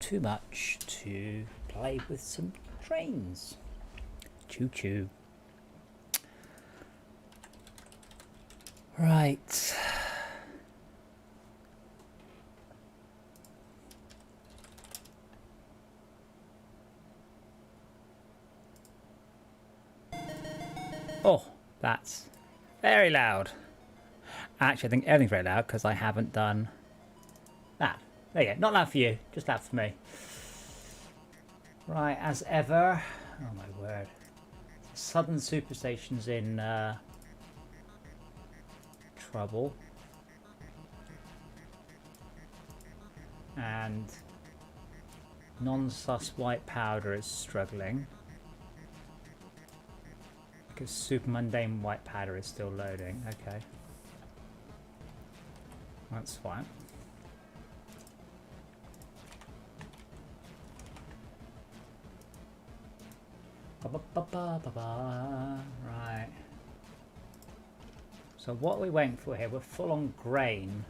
too much to play with some trains. Choo choo. Right. Oh, that's very loud. Actually, I think everything's very loud because I haven't done that. There you go. Not loud for you, just loud for me. Right, as ever. Oh my word. Southern Superstation's in trouble. And non-sus white powder is struggling. Because super mundane white powder is still loading. Okay. That's fine. Right. So what are we waiting for here? We're full on grain.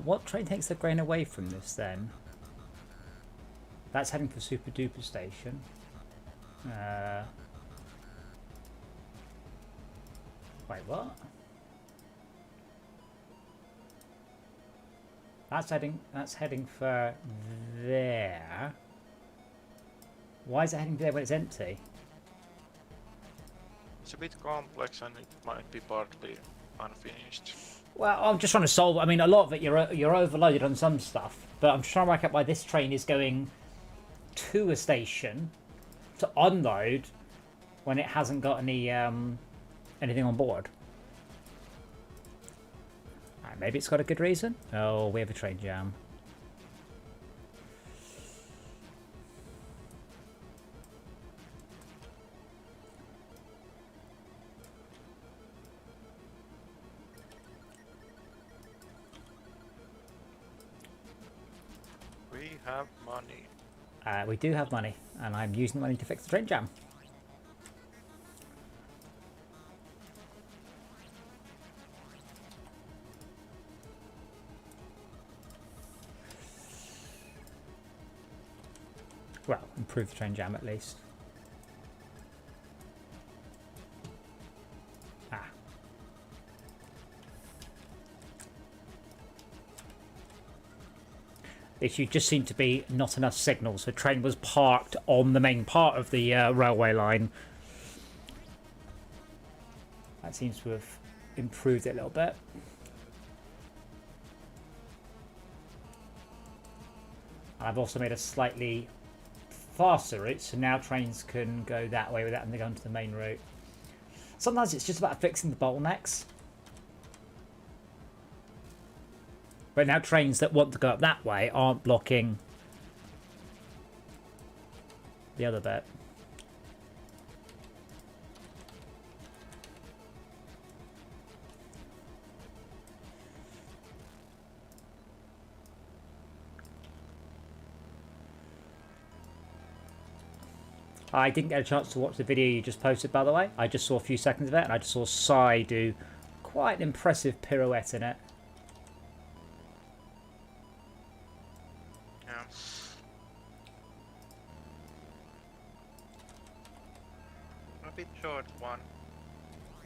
What train takes the grain away from this then? That's heading for Super Duper Station. Wait, what? That's heading for there. Why is it heading there when it's empty? It's a bit complex and it might be partly unfinished. Well, I'm just trying to solve. I mean, a lot of it you're overloaded on some stuff, but I'm just trying to work out why this train is going to a station to unload when it hasn't got any anything on board. Right, maybe it's got a good reason. Oh, we have a train jam. We have money. We do have money, and I'm using the money to fix the train jam. Well, improve the train jam at least. Ah. There just seemed to be not enough signals. The train was parked on the main part of the railway line. That seems to have improved it a little bit. I've also made a slightly faster route, so now trains can go that way without having to go onto the main route. Sometimes it's just about fixing the bottlenecks. But now trains that want to go up that way aren't blocking the other bit. I didn't get a chance to watch the video you just posted, by the way. I just saw a few seconds of it, and I just saw Sai do quite an impressive pirouette in it. Yeah. A bit short one.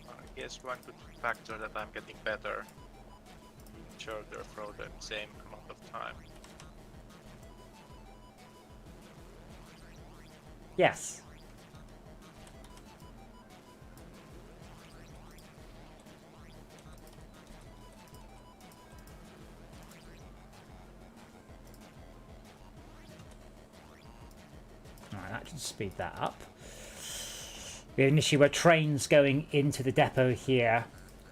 I guess one could factor that I'm getting better. Shorter for the same amount of time. Yes. Alright, that should speed that up. We have an issue where trains going into the depot here.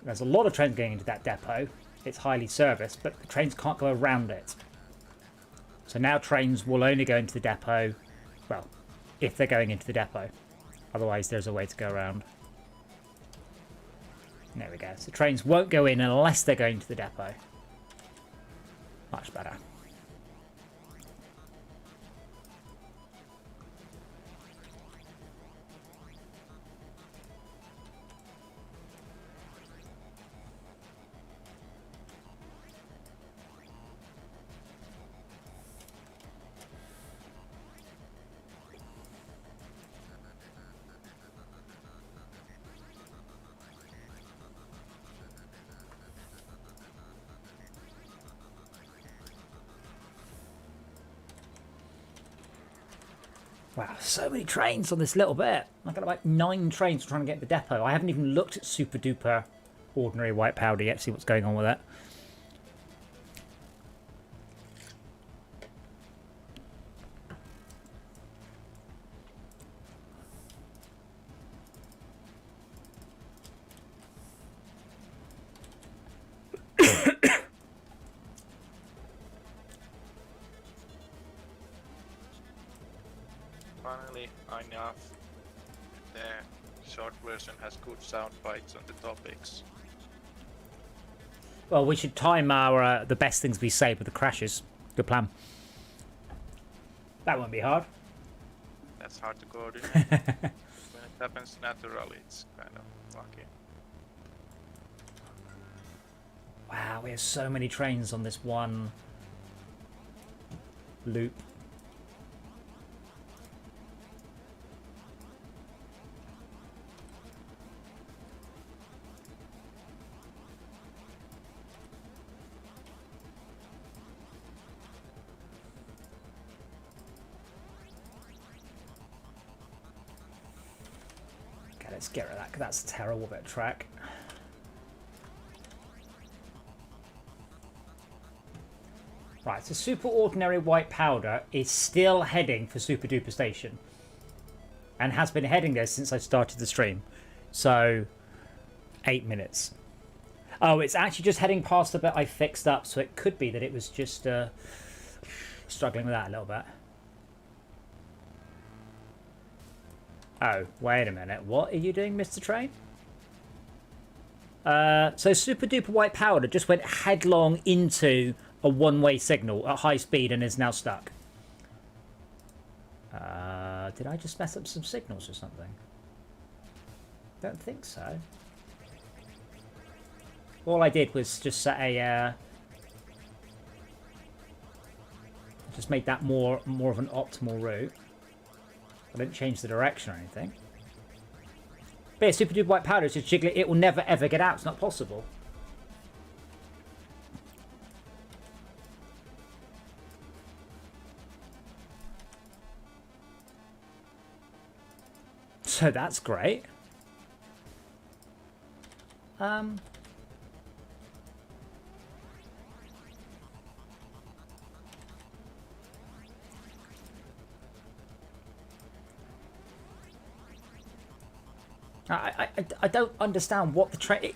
There's a lot of trains going into that depot. It's highly serviced, but the trains can't go around it. So now trains will only go into the depot, well, if they're going into the depot. Otherwise, there's a way to go around. There we go. So trains won't go in unless they're going to the depot. Much better. Wow, so many trains on this little bit. I've got like 9 trains trying to get the depot. I haven't even looked at super duper ordinary white powder yet to see what's going on with it. Finally, enough. The short version has good sound bites on the topics. Well, we should time our the best things we say with the crashes. Good plan. That won't be hard. That's hard to coordinate. When it happens naturally, it's kind of lucky. Wow, we have so many trains on this one loop. Okay, let's get rid of that, because that's a terrible bit of track. Right, so super ordinary white powder is still heading for super duper station. And has been heading there since I started the stream. So, 8 minutes. Oh, it's actually just heading past the bit I fixed up, so it could be that it was just struggling with that a little bit. Oh, wait a minute. What are you doing, Mr. Train? So super duper white powder just went headlong into a one-way signal at high speed and is now stuck. Did I just mess up some signals or something? Don't think so. All I did was just set a just made that more of an optimal route. I didn't change the direction or anything. But yeah, super duper white powder is just jiggling. It will never ever get out. It's not possible. So that's great. I don't understand what the train...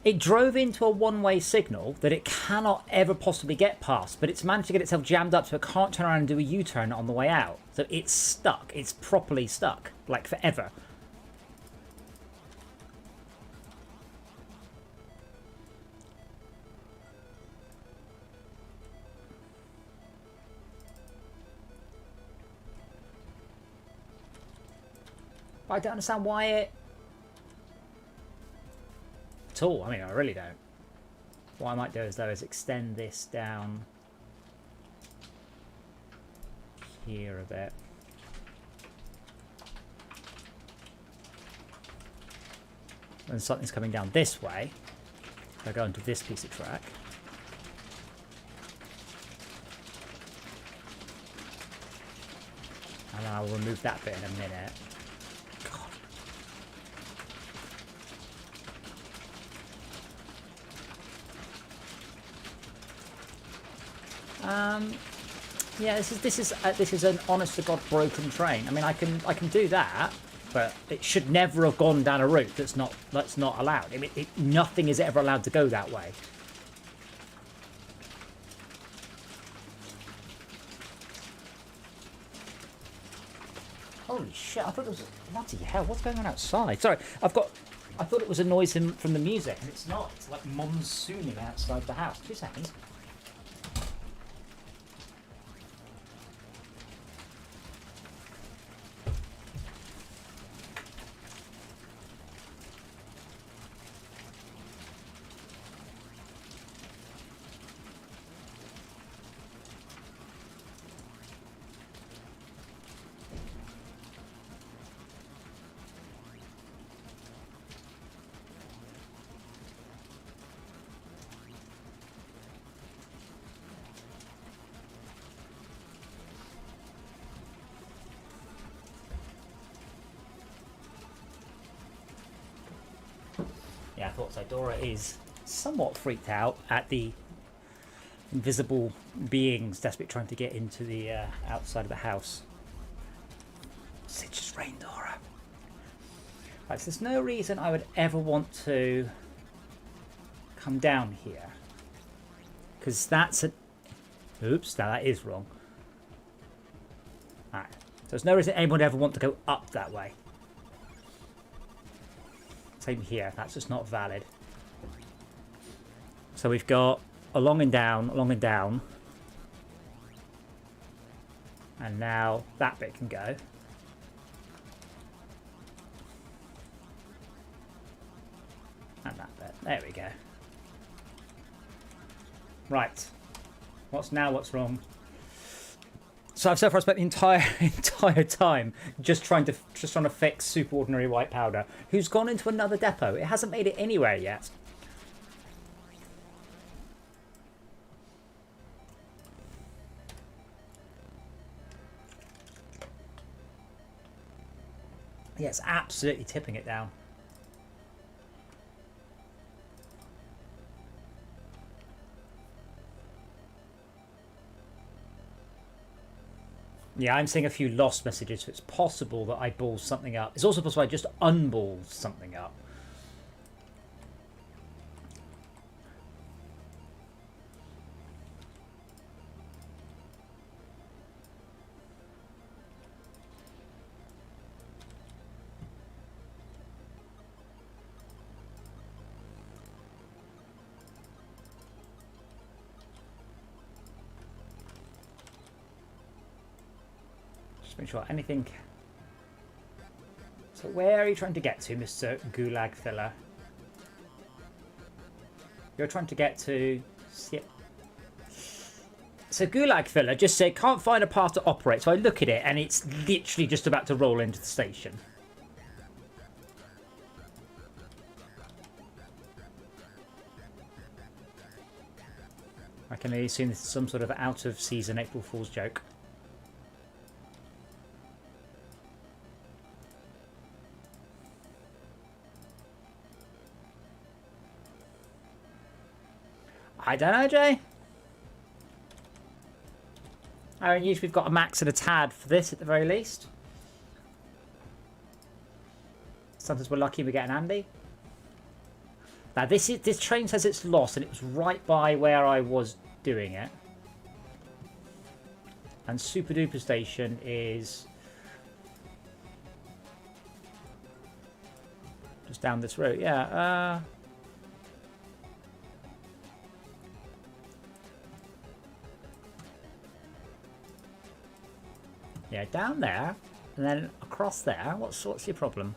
It drove into a one-way signal that it cannot ever possibly get past, but it's managed to get itself jammed up so it can't turn around and do a U-turn on the way out. So it's stuck. It's properly stuck. Like, forever. I don't understand why it... at all. I mean, I really don't. What I might do is, though, is extend this down here a bit. When something's coming down this way, I go into this piece of track. And I will remove that bit in a minute. Yeah, this is an honest to God broken train. I mean, I can do that, but it should never have gone down a route that's not allowed. I mean, nothing is ever allowed to go that way. Holy shit! I thought it was bloody hell. What's going on outside? Sorry, I thought it was a noise from the music, and it's not. It's like monsooning outside the house. 2 seconds. Yeah, I thought so. Dora is somewhat freaked out at the invisible beings desperately trying to get into the outside of the house. It just rained, Dora. Right, so there's no reason I would ever want to come down here. Because that's a... Oops, now that is wrong. Alright. So there's no reason anyone would ever want to go up that way. Same here. That's just not valid. So we've got along and down, along and down. And now that bit can go. And that bit. There we go. Right. What's wrong? So I've so far spent the entire time just trying to fix super ordinary white powder, who's gone into another depot. It hasn't made it anywhere yet. Yeah, it's absolutely tipping it down. Yeah, I'm seeing a few lost messages, so it's possible that I balled something up. It's also possible I just unballed something up. Make sure anything. So where are you trying to get to, Mr. Gulag Filler? You're trying to get to... Yep. So Gulag Filler just said, can't find a path to operate. So I look at it and it's literally just about to roll into the station. I can only assume this is some sort of out-of-season April Fool's joke. I don't know, Jay. I mean, usually we've got a max and a tad for this at the very least. Sometimes we're lucky we get an Andy. Now this train says it's lost and it was right by where I was doing it. And Super Duper Station is just down this road. Yeah. Yeah, down there, and then across there. What's your problem?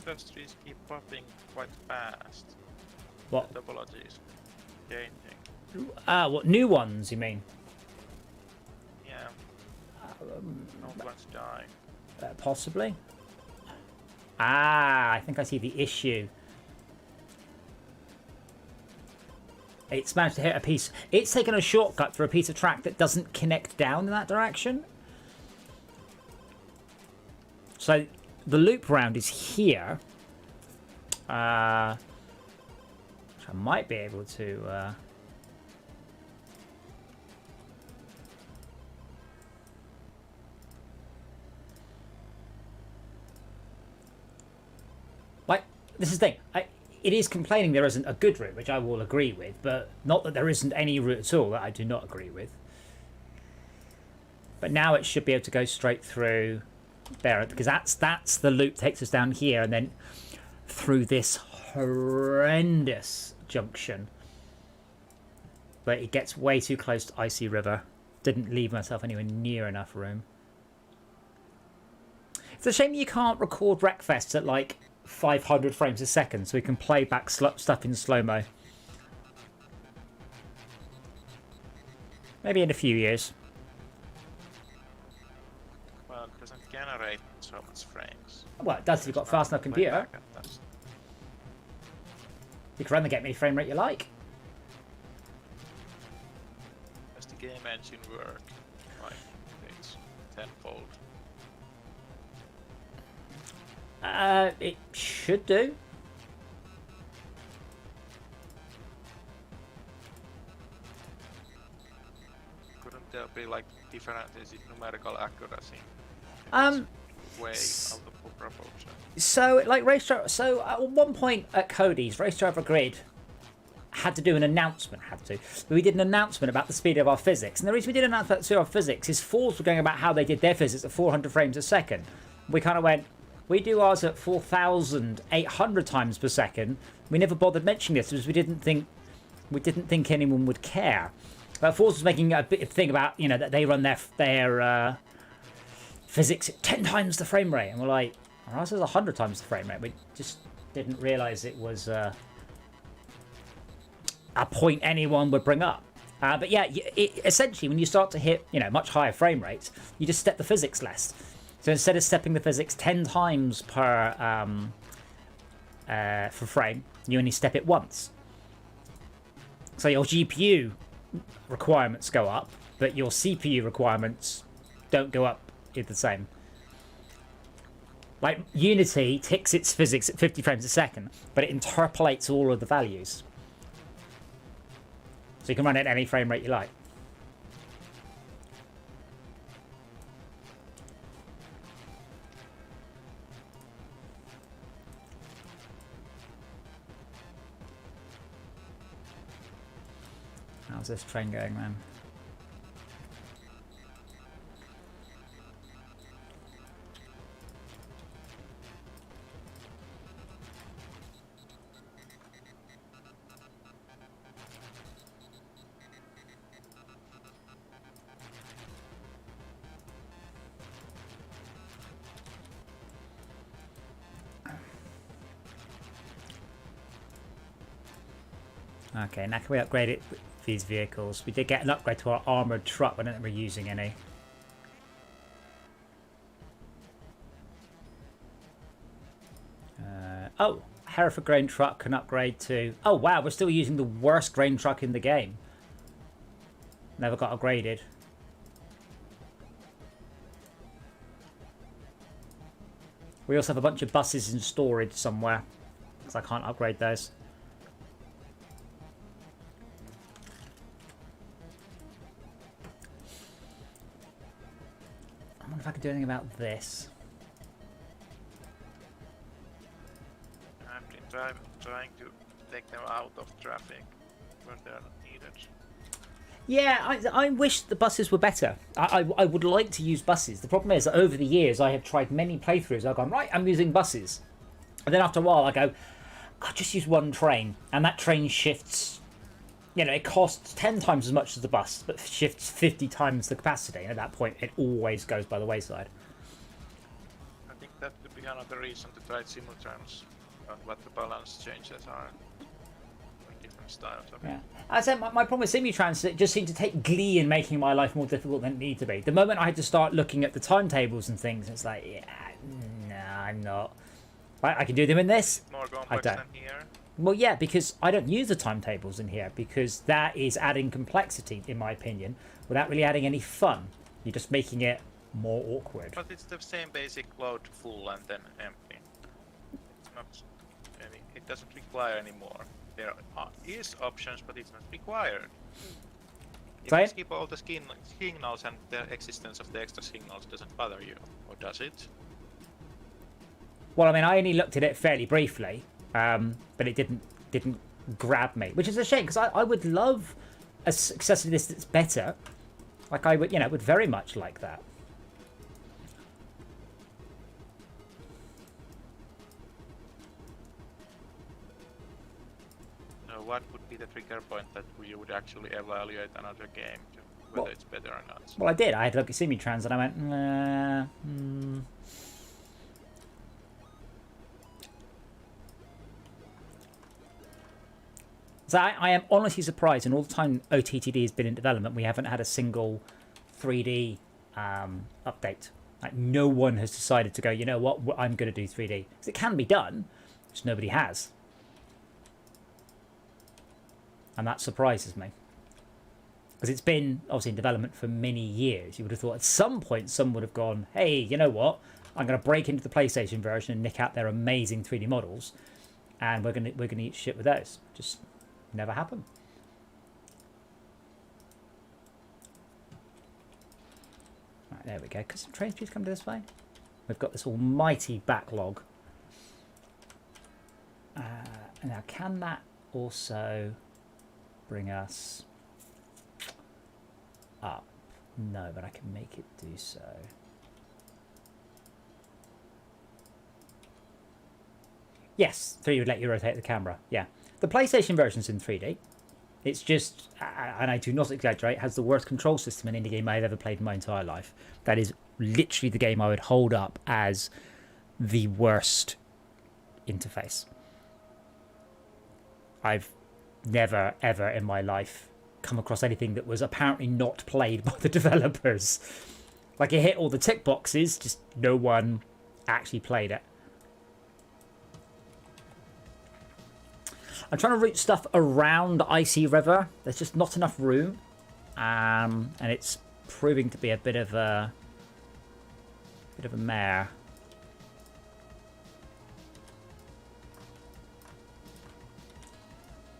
Industries keep popping quite fast. What? The topology is changing. What new ones you mean? Yeah. Not ones die. Possibly. I think I see the issue. It's managed to hit a piece. It's taken a shortcut for a piece of track that doesn't connect down in that direction. So the loop round is here. Which I might be able to... Like, this is the thing. It is complaining there isn't a good route, which I will agree with, but not that there isn't any route at all that I do not agree with. But now it should be able to go straight through there, because that's the loop takes us down here and then through this horrendous junction. But it gets way too close to Icy River didn't leave myself anywhere near enough room. It's a shame you can't record Wreckfests at like 500 frames a second so we can play back stuff in slow-mo. Maybe in a few years. Well, it doesn't generate so much frames. Well, it does if you've got a fast enough computer. You can run the game any frame rate you like. Does the game engine work? Like, it's tenfold. It should do. Couldn't there be like differences in numerical accuracy? Way out of proportion. So, like so at one point at Cody's, Race Driver Grid had to do an announcement. We did an announcement about the speed of our physics, and the reason we did an announcement about the speed of our physics is Fords were going about how they did their physics at 400 frames a second. We kind of went, we do ours at 4,800 times per second. We never bothered mentioning this because we didn't think anyone would care. But Fords was making a bit of thing about, you know, that they run their physics at 10 times the frame rate, and we're like, ours is 100 times the frame rate. We just didn't realise it was a point anyone would bring up. But yeah, essentially, when you start to hit, you know, much higher frame rates, you just step the physics less. So instead of stepping the physics 10 times per for frame, you only step it once. So your GPU requirements go up, but your CPU requirements don't go up the same. Like Unity ticks its physics at 50 frames a second, but it interpolates all of the values. So you can run it at any frame rate you like. How's this train going, man? Okay, now can we upgrade it with these vehicles? We did get an upgrade to our armoured truck, but I don't think we're using any. Oh, Hereford grain truck can upgrade to... Oh wow, we're still using the worst grain truck in the game. Never got upgraded. We also have a bunch of buses in storage somewhere, because I can't upgrade those. I wonder if I can do anything about this. I'm trying to take them out of traffic when they're not needed. Yeah, I wish the buses were better. I would like to use buses. The problem is that over the years I have tried many playthroughs. I've gone, right, I'm using buses. And then after a while I go, I'll just use one train. And that train shifts, you know, it costs 10 times as much as the bus, but shifts 50 times the capacity. And at that point it always goes by the wayside. I think that could be another reason to try simultrons. What the balance changes are in different styles of it. Yeah. I said my problem with Simutrans, it just seemed to take glee in making my life more difficult than it needed to be. The moment I had to start looking at the timetables and things, it's like, yeah, no, I'm not. I can do them in this. More complex than here. Well, yeah, because I don't use the timetables in here, because that is adding complexity, in my opinion, without really adding any fun. You're just making it more awkward. But it's the same basic load full and then empty. It's not any, it doesn't require any more. There is options, but it's not required. If you skip all the signals and the existence of the extra signals doesn't bother you, or does it? Well, I mean, I only looked at it fairly briefly, but it didn't grab me, which is a shame, because I would love a successor to this that's better. Like I would, you know, would very much like that. No what would be the trigger point that you would actually evaluate another game to whether Well- it's better or not? Well, I did. I had a look at Simi-Trans and I went, nah, So I am honestly surprised, in all the time OTTD has been in development, we haven't had a single 3D update. Like, no one has decided to go, you know what, I'm going to do 3D. Because it can be done, just nobody has. And that surprises me. Because it's been, obviously, in development for many years. You would have thought at some point someone would have gone, hey, you know what, I'm going to break into the PlayStation version and nick out their amazing 3D models. And we're gonna eat shit with those. Just never happened. Right, there we go. Could some trains please come this way? We've got this almighty backlog. Now, can that also bring us up? No, but I can make it do so. Yes, 3D would let you rotate the camera. Yeah. The PlayStation version's in 3D. It's just, and I do not exaggerate, has the worst control system in any game I've ever played in my entire life. That is literally the game I would hold up as the worst interface. I've never, ever in my life come across anything that was apparently not played by the developers. Like, it hit all the tick boxes, just no one actually played it. I'm trying to route stuff around Icy River. There's just not enough room. And it's proving to be a bit of a mare.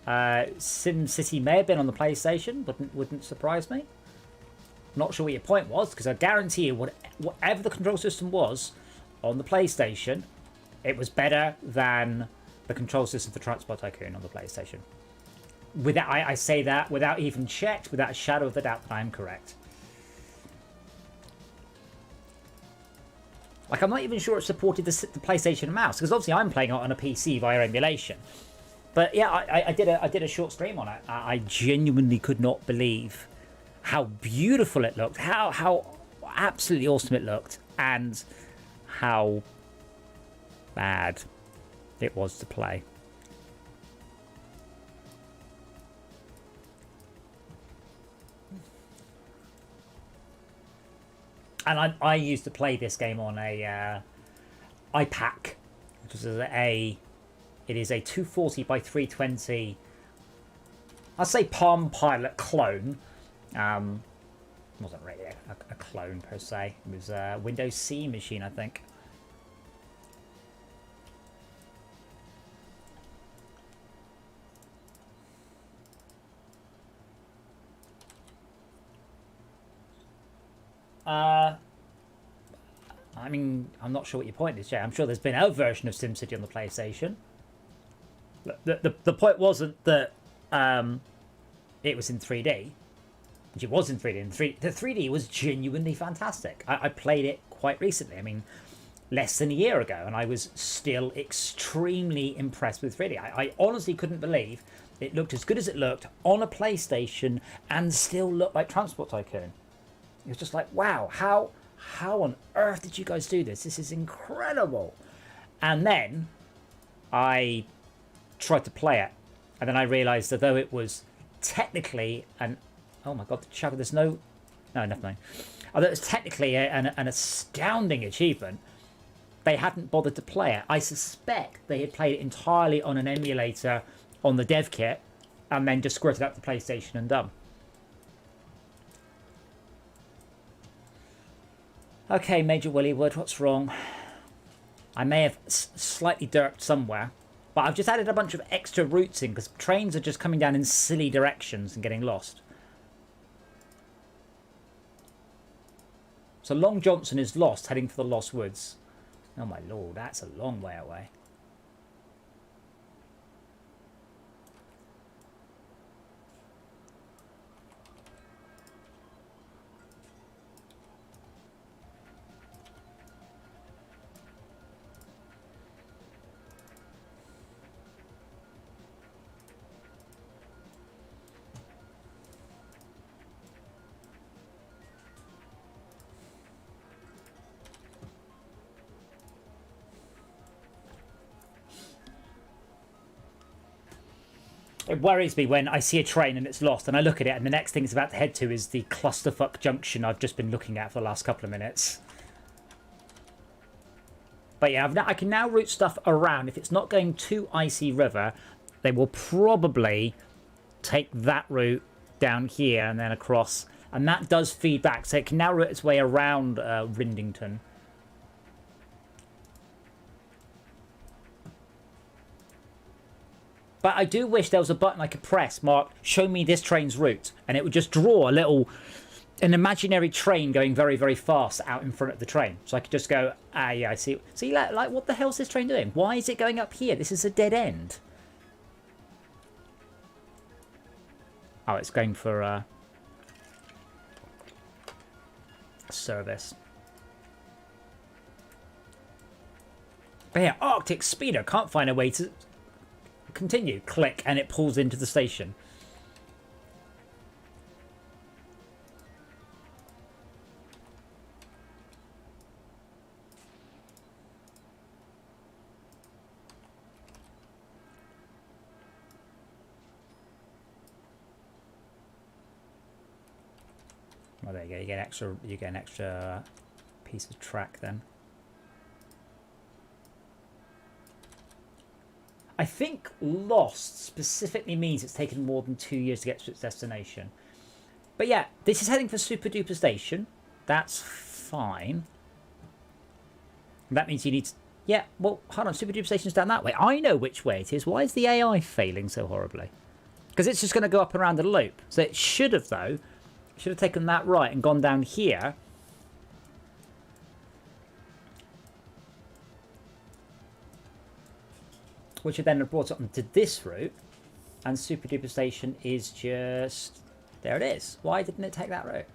SimCity may have been on the PlayStation. Wouldn't surprise me. Not sure what your point was, because I guarantee you, whatever the control system was on the PlayStation, it was better than the control system for Transport Tycoon on the PlayStation. Without, I say that without even checked, without a shadow of a doubt that I'm correct. Like, I'm not even sure it supported the PlayStation mouse, because obviously I'm playing it on a PC via emulation. But yeah, I did a short stream on it. I genuinely could not believe how beautiful it looked, how absolutely awesome it looked, and how bad it was to play. And I used to play this game on a iPac, which is it is a 240 by 320. I'll say Palm Pilot clone. Wasn't really a clone per se. It was a Windows C machine, I think. I mean, I'm not sure what your point is, Jay. I'm sure there's been a version of SimCity on the PlayStation. The point wasn't that it was in 3D. Which it was in 3D. The 3D was genuinely fantastic. I played it quite recently. I mean, less than a year ago, and I was still extremely impressed with 3D. I honestly couldn't believe it looked as good as it looked on a PlayStation and still looked like Transport Tycoon. It was just like, wow, how on earth did you guys do this? This is incredible. And then I tried to play it, and then I realized that though it was technically an, oh my god, the chugger, there's no never mind. Although it was technically an astounding achievement, they hadn't bothered to play it. I suspect they had played it entirely on an emulator on the dev kit and then just squirted up the PlayStation and done. Okay, Major Willy Wood, what's wrong? I may have slightly derped somewhere, but I've just added a bunch of extra routes in because trains are just coming down in silly directions and getting lost. So Long Johnson is lost, heading for the Lost Woods. Oh my lord, that's a long way away. It worries me when I see a train and it's lost, and I look at it, and the next thing it's about to head to is the clusterfuck junction I've just been looking at for the last couple of minutes. But yeah, I can now route stuff around. If it's not going to Icy River, they will probably take that route down here and then across. And that does feed back, so it can now route its way around Rindington. But I do wish there was a button I could press marked, show me this train's route. And it would just draw an imaginary train going very, very fast out in front of the train. So I could just go, ah, yeah, I see. See, like, what the hell's this train doing? Why is it going up here? This is a dead end. Oh, it's going for service. But yeah, Arctic Speeder can't find a way to continue. Click, and it pulls into the station. Well, there you go. You get an extra piece of track then. I think lost specifically means it's taken more than 2 years to get to its destination. But yeah, this is heading for Super Duper Station. That's fine. That means you need to... Yeah, well, hold on. Super Duper Station's down that way. I know which way it is. Why is the AI failing so horribly? Because it's just going to go up and around the loop. So it should have, though... Should have taken that right and gone down here. Which would then have brought it onto this route. And Super Duper Station is just... There it is. Why didn't it take that route?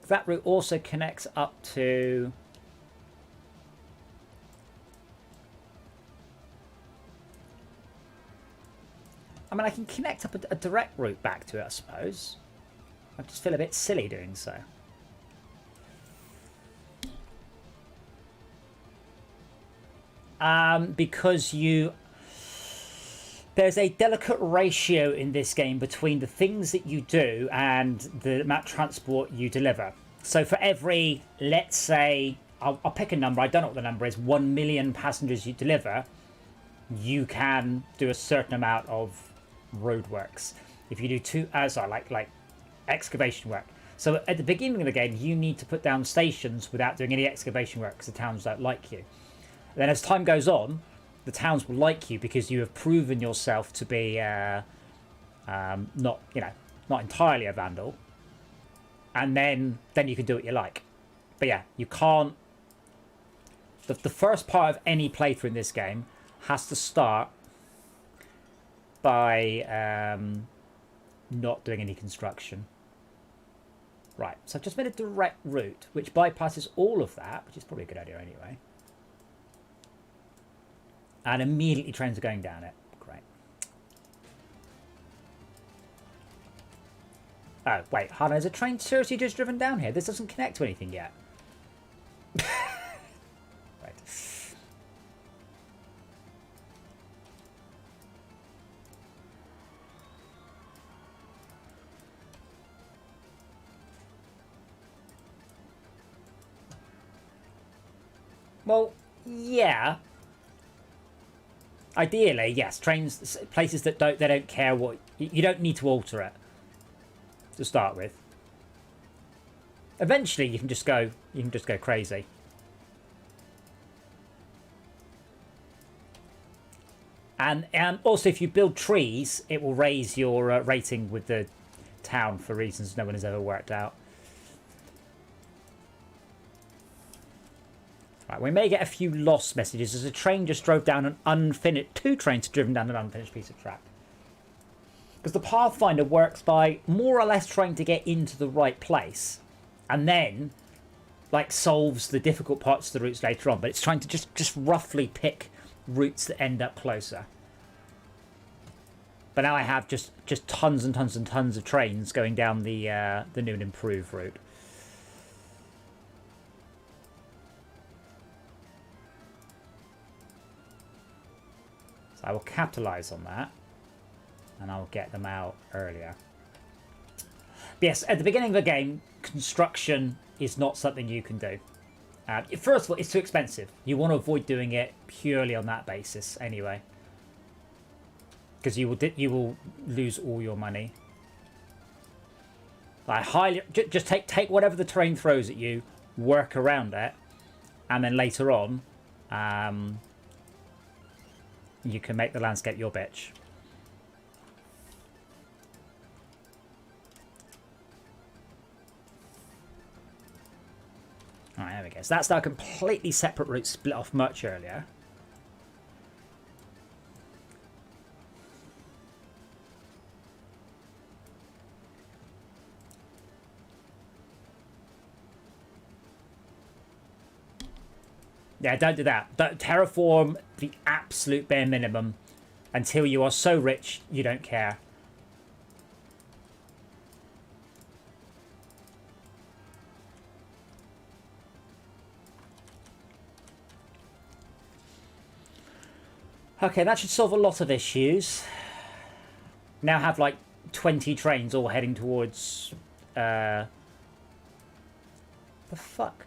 That route also connects up to... I mean, I can connect up a direct route back to it, I suppose. I just feel a bit silly doing so. Because there's a delicate ratio in this game between the things that you do and the amount of transport you deliver. So for every, let's say, I'll pick a number, I don't know what the number is, 1 million passengers you deliver, you can do a certain amount of roadworks. If you do like excavation work. So at the beginning of the game, you need to put down stations without doing any excavation work because the towns don't like you. Then as time goes on, the towns will like you because you have proven yourself to be not entirely a vandal. And then you can do what you like. But yeah, you can't... The first part of any playthrough in this game has to start by not doing any construction. Right, so I've just made a direct route, which bypasses all of that, which is probably a good idea anyway. And immediately trains are going down it. Great. Oh, wait, hold on, is a train seriously just driven down here? This doesn't connect to anything yet. Right. Well, yeah. Ideally, yes. Trains, places that they don't care what you don't need to alter it to start with. Eventually, you can just go crazy. And also, if you build trees, it will raise your rating with the town for reasons no one has ever worked out. Right, we may get a few lost messages as a train just drove down an unfinished... Two trains have driven down an unfinished piece of track. Because the Pathfinder works by more or less trying to get into the right place. And then, like, solves the difficult parts of the routes later on. But it's trying to just roughly pick routes that end up closer. But now I have just tons and tons and tons of trains going down the new and improved route. So I will capitalise on that, and I'll get them out earlier. But yes, at the beginning of the game, construction is not something you can do. First of all, it's too expensive. You want to avoid doing it purely on that basis anyway. Because you will lose all your money. I highly just take whatever the terrain throws at you, work around it, and then later on, you can make the landscape your bitch. Alright, there we go. So that's now a completely separate route, split off much earlier. Yeah, don't do that. Don't terraform the absolute bare minimum until you are so rich you don't care. Okay, that should solve a lot of issues. Now have like 20 trains all heading towards... the fuck?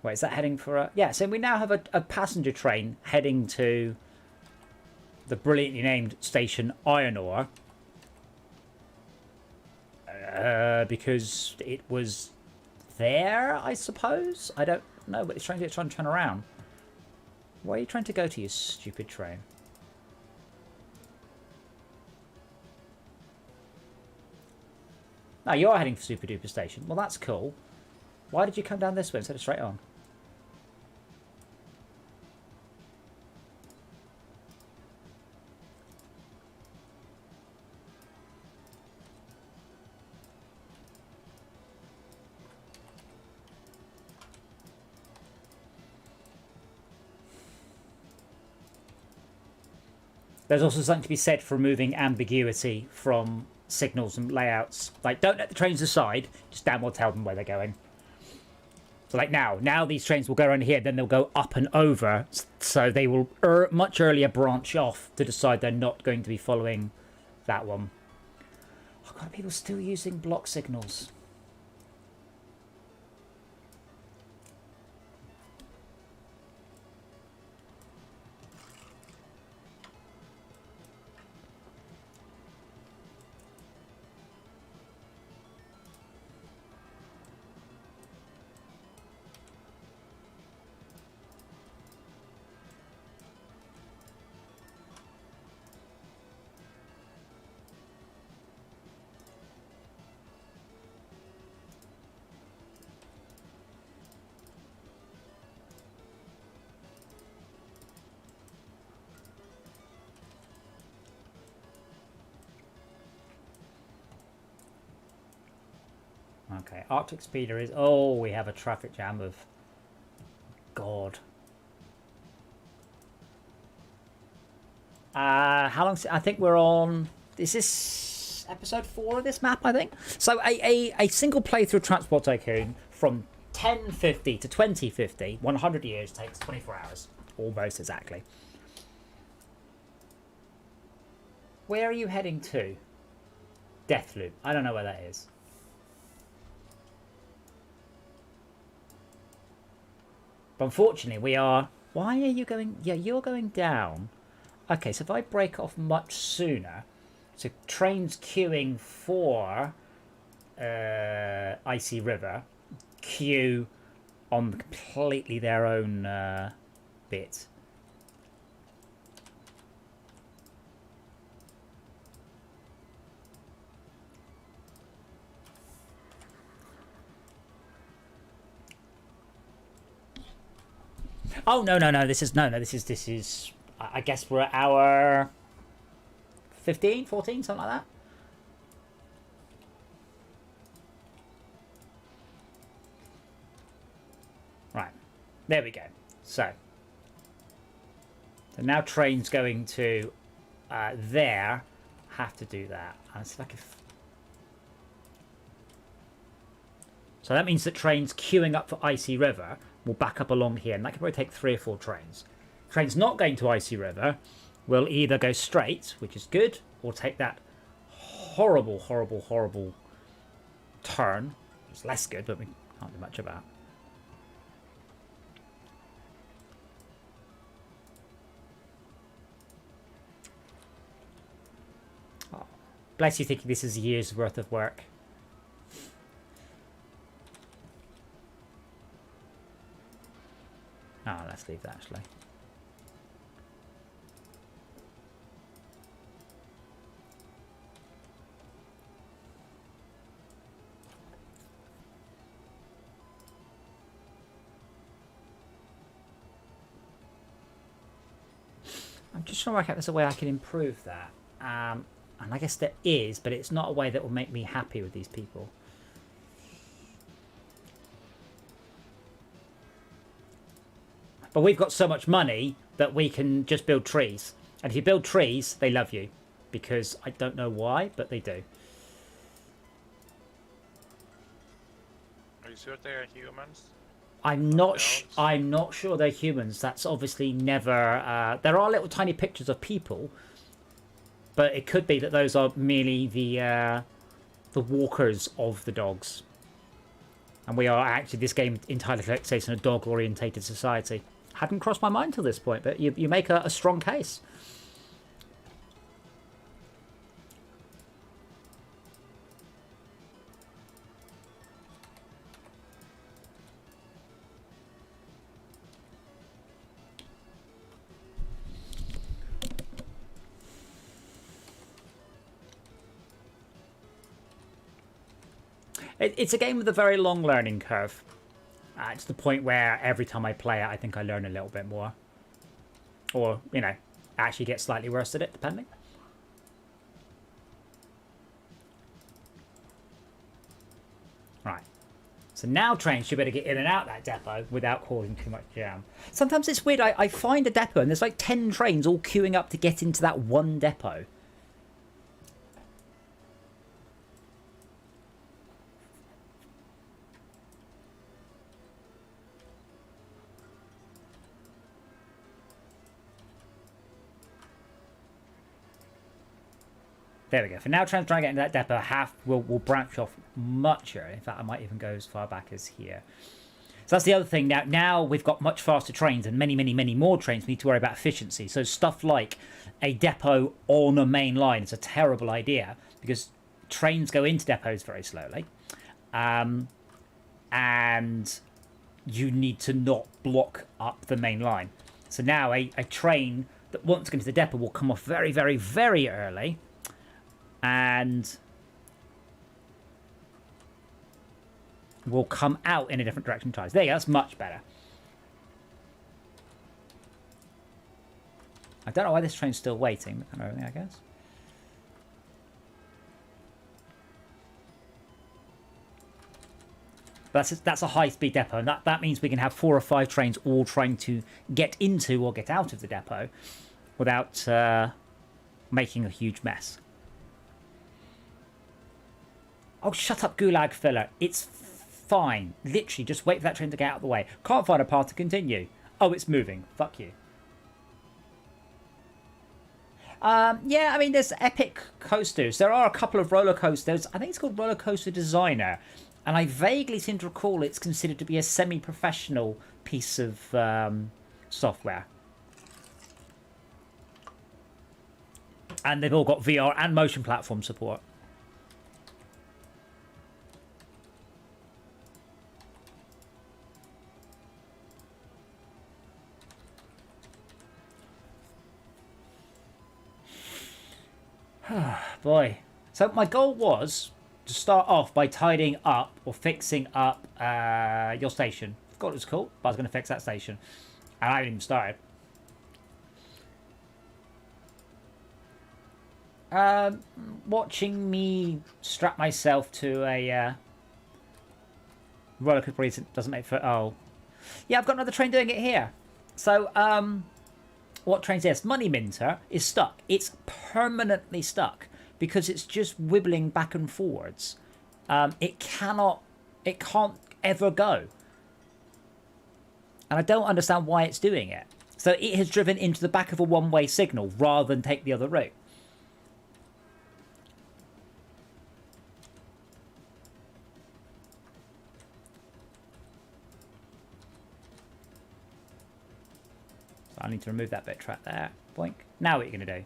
Wait, is that heading for a... Yeah, so we now have a passenger train heading to the brilliantly named station Iron Ore. Because it was there, I suppose? I don't know, but it's trying to turn around. Where are you trying to go to, you stupid train? Oh, you're heading for Super Duper Station. Well, that's cool. Why did you come down this way instead of straight on? There's also something to be said for removing ambiguity from signals and layouts. Like, don't let the trains decide, just damn well tell them where they're going. So like now these trains will go around here, then they'll go up and over, so they will much earlier branch off to decide they're not going to be following that one. Oh god, people still using block signals. Okay, Arctic Speeder is... Oh, we have a traffic jam of... God. How long... I think we're on... Is this episode 4 of this map, I think? So a single playthrough Transport Tycoon from 1050 to 2050, 100 years, takes 24 hours. Almost exactly. Where are you heading to? Deathloop. I don't know where that is. But unfortunately, we are... Why are you going... Yeah, you're going down. Okay, so if I break off much sooner... So trains queuing for Icy River queue on completely their own bit. Oh no! This is. I guess we're at hour 15, 14, something like that. Right, there we go. So now trains going to there have to do that. And it's like if. So that means that trains queuing up for Icy River will back up along here, and that can probably take 3 or 4 trains. Trains not going to Icy River will either go straight, which is good, or take that horrible, horrible, horrible turn. It's less good, but we can't do much about. Oh, bless you thinking this is a year's worth of work. Oh, let's leave that actually. I'm just trying to work out if there's a way I can improve that. And I guess there is, but it's not a way that will make me happy with these people. But we've got so much money that we can just build trees. And if you build trees, they love you. Because I don't know why, but they do. Are you sure they are humans? I'm not sure they're humans. That's obviously never... there are little tiny pictures of people. But it could be that those are merely the walkers of the dogs. And we are actually, this game entirely takes place in a dog-orientated society. Hadn't crossed my mind till this point, but you make a strong case. It's a game with a very long learning curve. It's the point where every time I play it, I think I learn a little bit more. Or, you know, actually get slightly worse at it, depending. Right. So now trains should better get in and out that depot without causing too much jam. Sometimes it's weird. I find a depot and there's like 10 trains all queuing up to get into that one depot. There we go. For now, trains trying to get into that depot, will branch off much earlier. In fact, I might even go as far back as here. So that's the other thing. Now we've got much faster trains and many, many, many more trains. We need to worry about efficiency. So stuff like a depot on a main line is a terrible idea because trains go into depots very slowly. And you need to not block up the main line. So now a train that wants to go into the depot will come off very, very, very early. And will come out in a different direction twice. There you go, that's much better. I don't know why this train's still waiting, but kind of everything, I guess. But that's a high-speed depot, and that means we can have 4 or 5 trains all trying to get into or get out of the depot without making a huge mess. Oh, shut up, Gulag filler. It's fine. Literally, just wait for that train to get out of the way. Can't find a path to continue. Oh, it's moving. Fuck you. Yeah, I mean, there's epic coasters. There are a couple of roller coasters. I think it's called Roller Coaster Designer. And I vaguely seem to recall it's considered to be a semi-professional piece of software. And they've all got VR and motion platform support. Boy. So my goal was to start off by tidying up or fixing up your station. I thought it was cool, but I was going to fix that station. And I haven't even started. Watching me strap myself to a roller coaster doesn't make for... Oh. Yeah, I've got another train doing it here. So, what train's this? Money Minter is stuck. It's permanently stuck because it's just wibbling back and forwards. It can't ever go. And I don't understand why it's doing it. So it has driven into the back of a one-way signal rather than take the other route. So I need to remove that bit track there. Boink. Now what are you going to do?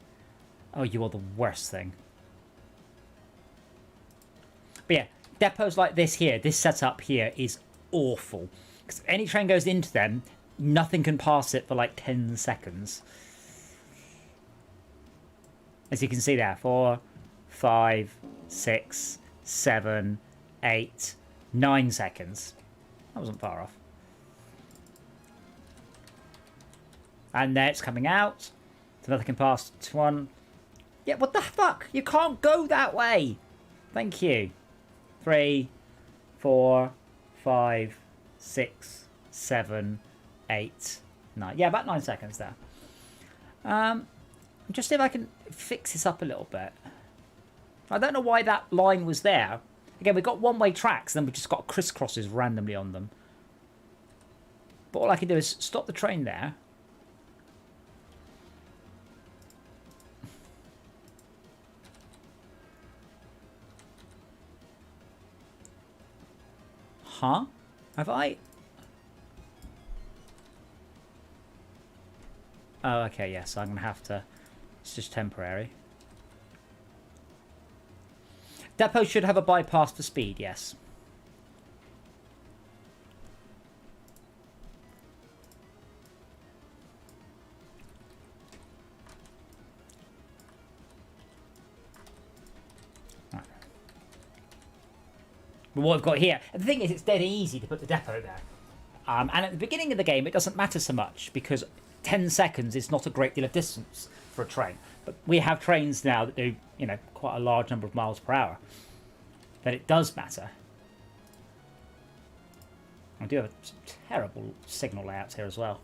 Oh, you are the worst thing. But yeah, depots like this here, this setup here is awful. Because if any train goes into them, nothing can pass it for like 10 seconds. As you can see there, 4, 5, 6, 7, 8, 9 seconds. That wasn't far off. And there it's coming out. So nothing can pass to one. Yeah, what the fuck? You can't go that way. Thank you. 3, 4, 5, 6, 7, 8, 9. Yeah, about 9 seconds there. Just see if I can fix this up a little bit. I don't know why that line was there. Again, we've got one-way tracks, and then we've just got crisscrosses randomly on them. But all I can do is stop the train there. Huh? Have I? Oh, okay, yes, I'm going to have to... It's just temporary. Depot should have a bypass for speed, yes. Right. But what we've got here... And the thing is, it's dead easy to put the depot there. And at the beginning of the game, it doesn't matter so much, because 10 seconds is not a great deal of distance for a train. But we have trains now that do, you know, quite a large number of miles per hour. Then it does matter. I do have some terrible signal layouts here as well.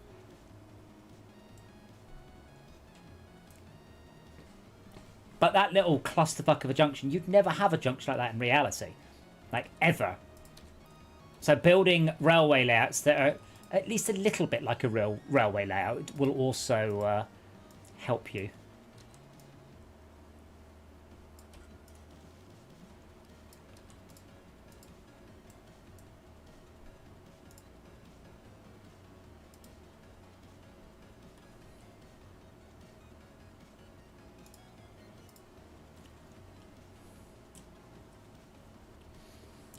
But that little clusterfuck of a junction, you'd never have a junction like that in reality. Like, ever. So building railway layouts that are at least a little bit like a real railway layout will also help you.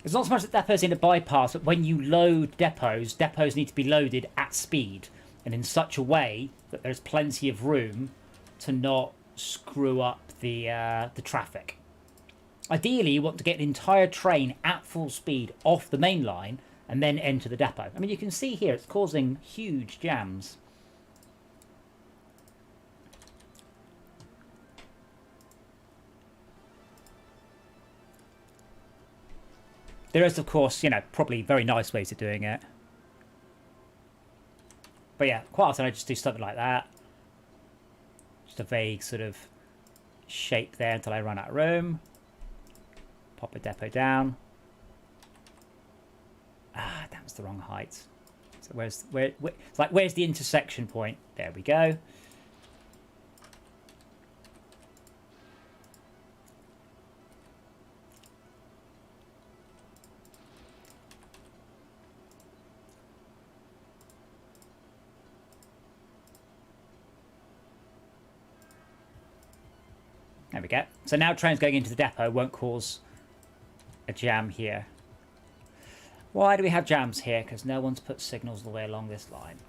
It's not so much that depots need a bypass, but when you load depots, depots need to be loaded at speed and in such a way that there's plenty of room to not screw up the traffic. Ideally, you want to get an entire train at full speed off the main line and then enter the depot. I mean, you can see here it's causing huge jams. There is, of course, you know, probably very nice ways of doing it. But yeah, quite often I just do something like that. Just a vague sort of shape there until I run out of room. Pop a depot down. Ah, that was the wrong height. So where's it's like, where's the intersection point? There we go. There we go. So now trains going into the depot won't cause a jam here. Why do we have jams here? Because no one's put signals all the way along this line.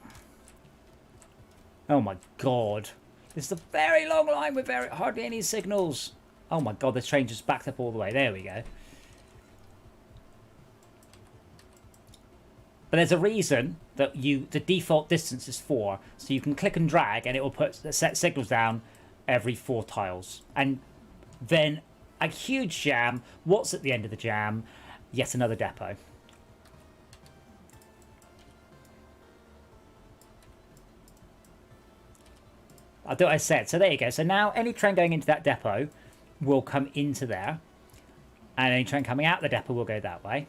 Oh my god. This is a very long line with hardly any signals. Oh my god, this train just backed up all the way. There we go. But there's a reason that the default distance is 4. So you can click and drag and it will set signals down every 4 tiles. And then a huge jam. What's at the end of the jam? Yet another depot. I'll do what I said. So there you go. So now any train going into that depot will come into there. And any train coming out the depot will go that way.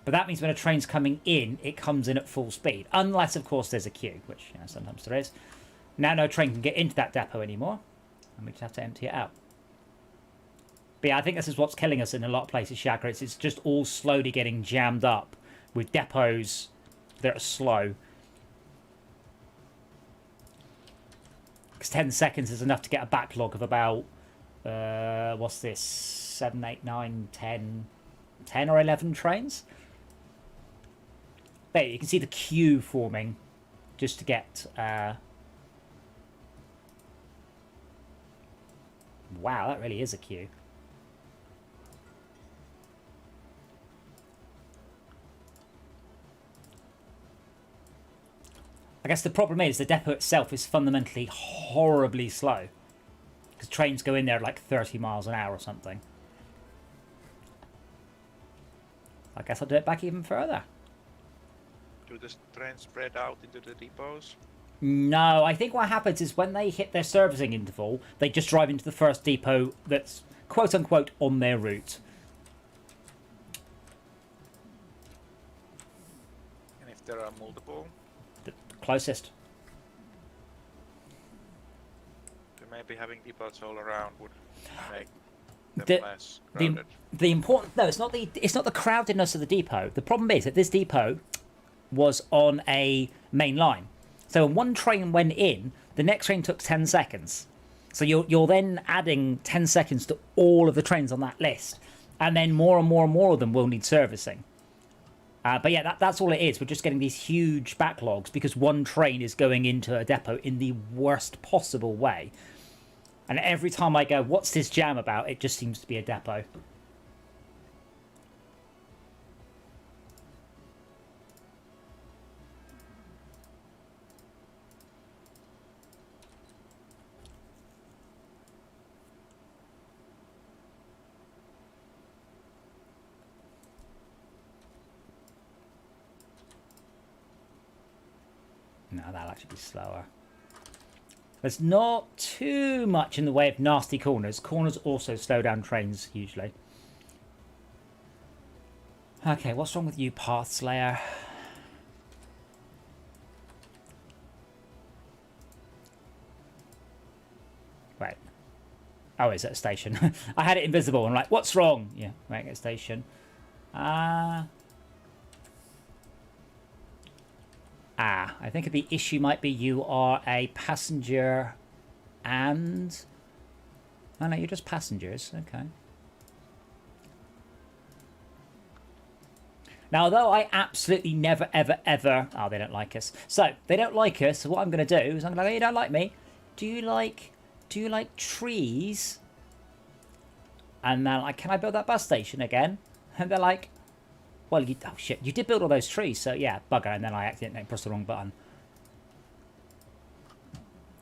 But that means when a train's coming in, it comes in at full speed. Unless, of course, there's a queue, which sometimes there is. Now no train can get into that depot anymore. And we just have to empty it out. But yeah, I think this is what's killing us in a lot of places, Shaka. It's just all slowly getting jammed up with depots that are slow. Because 10 seconds is enough to get a backlog of about, what's this, 7, 8, 9, 10 or 11 trains. There, you can see the queue forming just to get... Wow, that really is a queue. I guess the problem is the depot itself is fundamentally horribly slow. Because trains go in there like 30 miles an hour or something. I guess I'll do it back even further. Do the trains spread out into the depots? No, I think what happens is when they hit their servicing interval, they just drive into the first depot that's quote-unquote on their route. And if there are multiple? The closest. So maybe having depots all around would make them less crowded. The important... No, it's not the crowdedness of the depot. The problem is that this depot was on a main line. So when one train went in, the next train took 10 seconds. So you're then adding 10 seconds to all of the trains on that list. And then more and more and more of them will need servicing. But yeah, that's all it is. We're just getting these huge backlogs because one train is going into a depot in the worst possible way. And every time I go, what's this jam about? It just seems to be a depot. No, that'll actually be slower. There's not too much in the way of nasty corners. Corners also slow down trains, usually. Okay, what's wrong with you, Path Slayer? Wait. Oh, is it a station? I had it invisible. I'm like, what's wrong? Yeah, make it a station. I think the issue might be you are a passenger and... Oh no, you're just passengers. Okay. Now, although I absolutely never, ever, ever... Oh, they don't like us. So, they don't like us, so what I'm going to do is I'm going to go, you don't like me? Do you like trees? And then like, can I build that bus station again? And they're like... Well, oh shit, you did build all those trees, so yeah, bugger, and then I accidentally pressed the wrong button.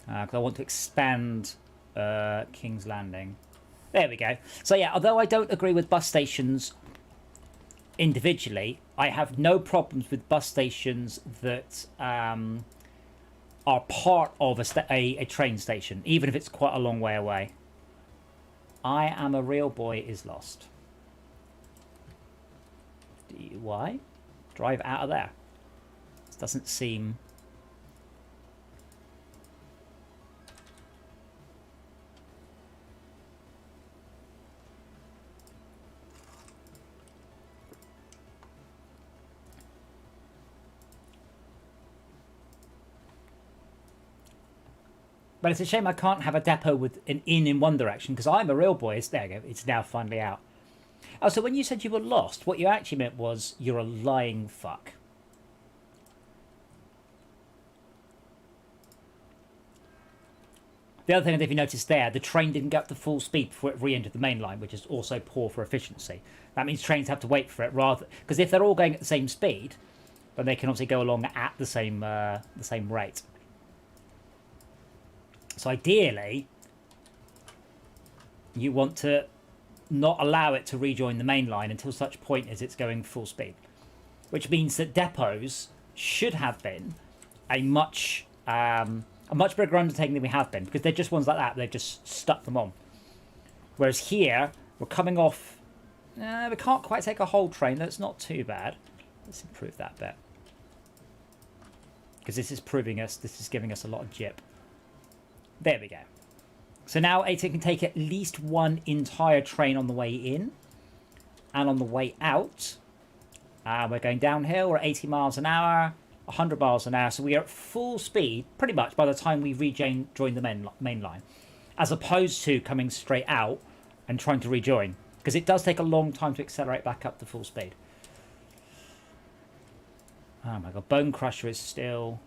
Because I want to expand King's Landing. There we go. So yeah, although I don't agree with bus stations individually, I have no problems with bus stations that are part of a train station, even if it's quite a long way away. I am a real boy is lost. Why? Drive out of there. This doesn't seem... But it's a shame I can't have a depot with an in one direction, because I'm a real boy. There you go. It's now finally out. Oh, so when you said you were lost, what you actually meant was you're a lying fuck. The other thing that if you noticed there, the train didn't get up to full speed before it re-entered the main line, which is also poor for efficiency. That means trains have to wait for it rather... Because if they're all going at the same speed, then they can obviously go along at the same rate. So ideally, you want to not allow it to rejoin the main line until such point as it's going full speed. Which means that depots should have been a much bigger undertaking than we have been, because they're just ones like that. They've just stuck them on. Whereas here, we're coming off... we can't quite take a whole train. That's not too bad. Let's improve that bit. Because this is proving us, this is giving us a lot of jip. There we go. So now AT can take at least one entire train on the way in. And on the way out, we're going downhill. We're at 80 miles an hour, 100 miles an hour. So we are at full speed, pretty much, by the time we join the main line. As opposed to coming straight out and trying to rejoin. Because it does take a long time to accelerate back up to full speed. Oh my god, Bone Crusher is still...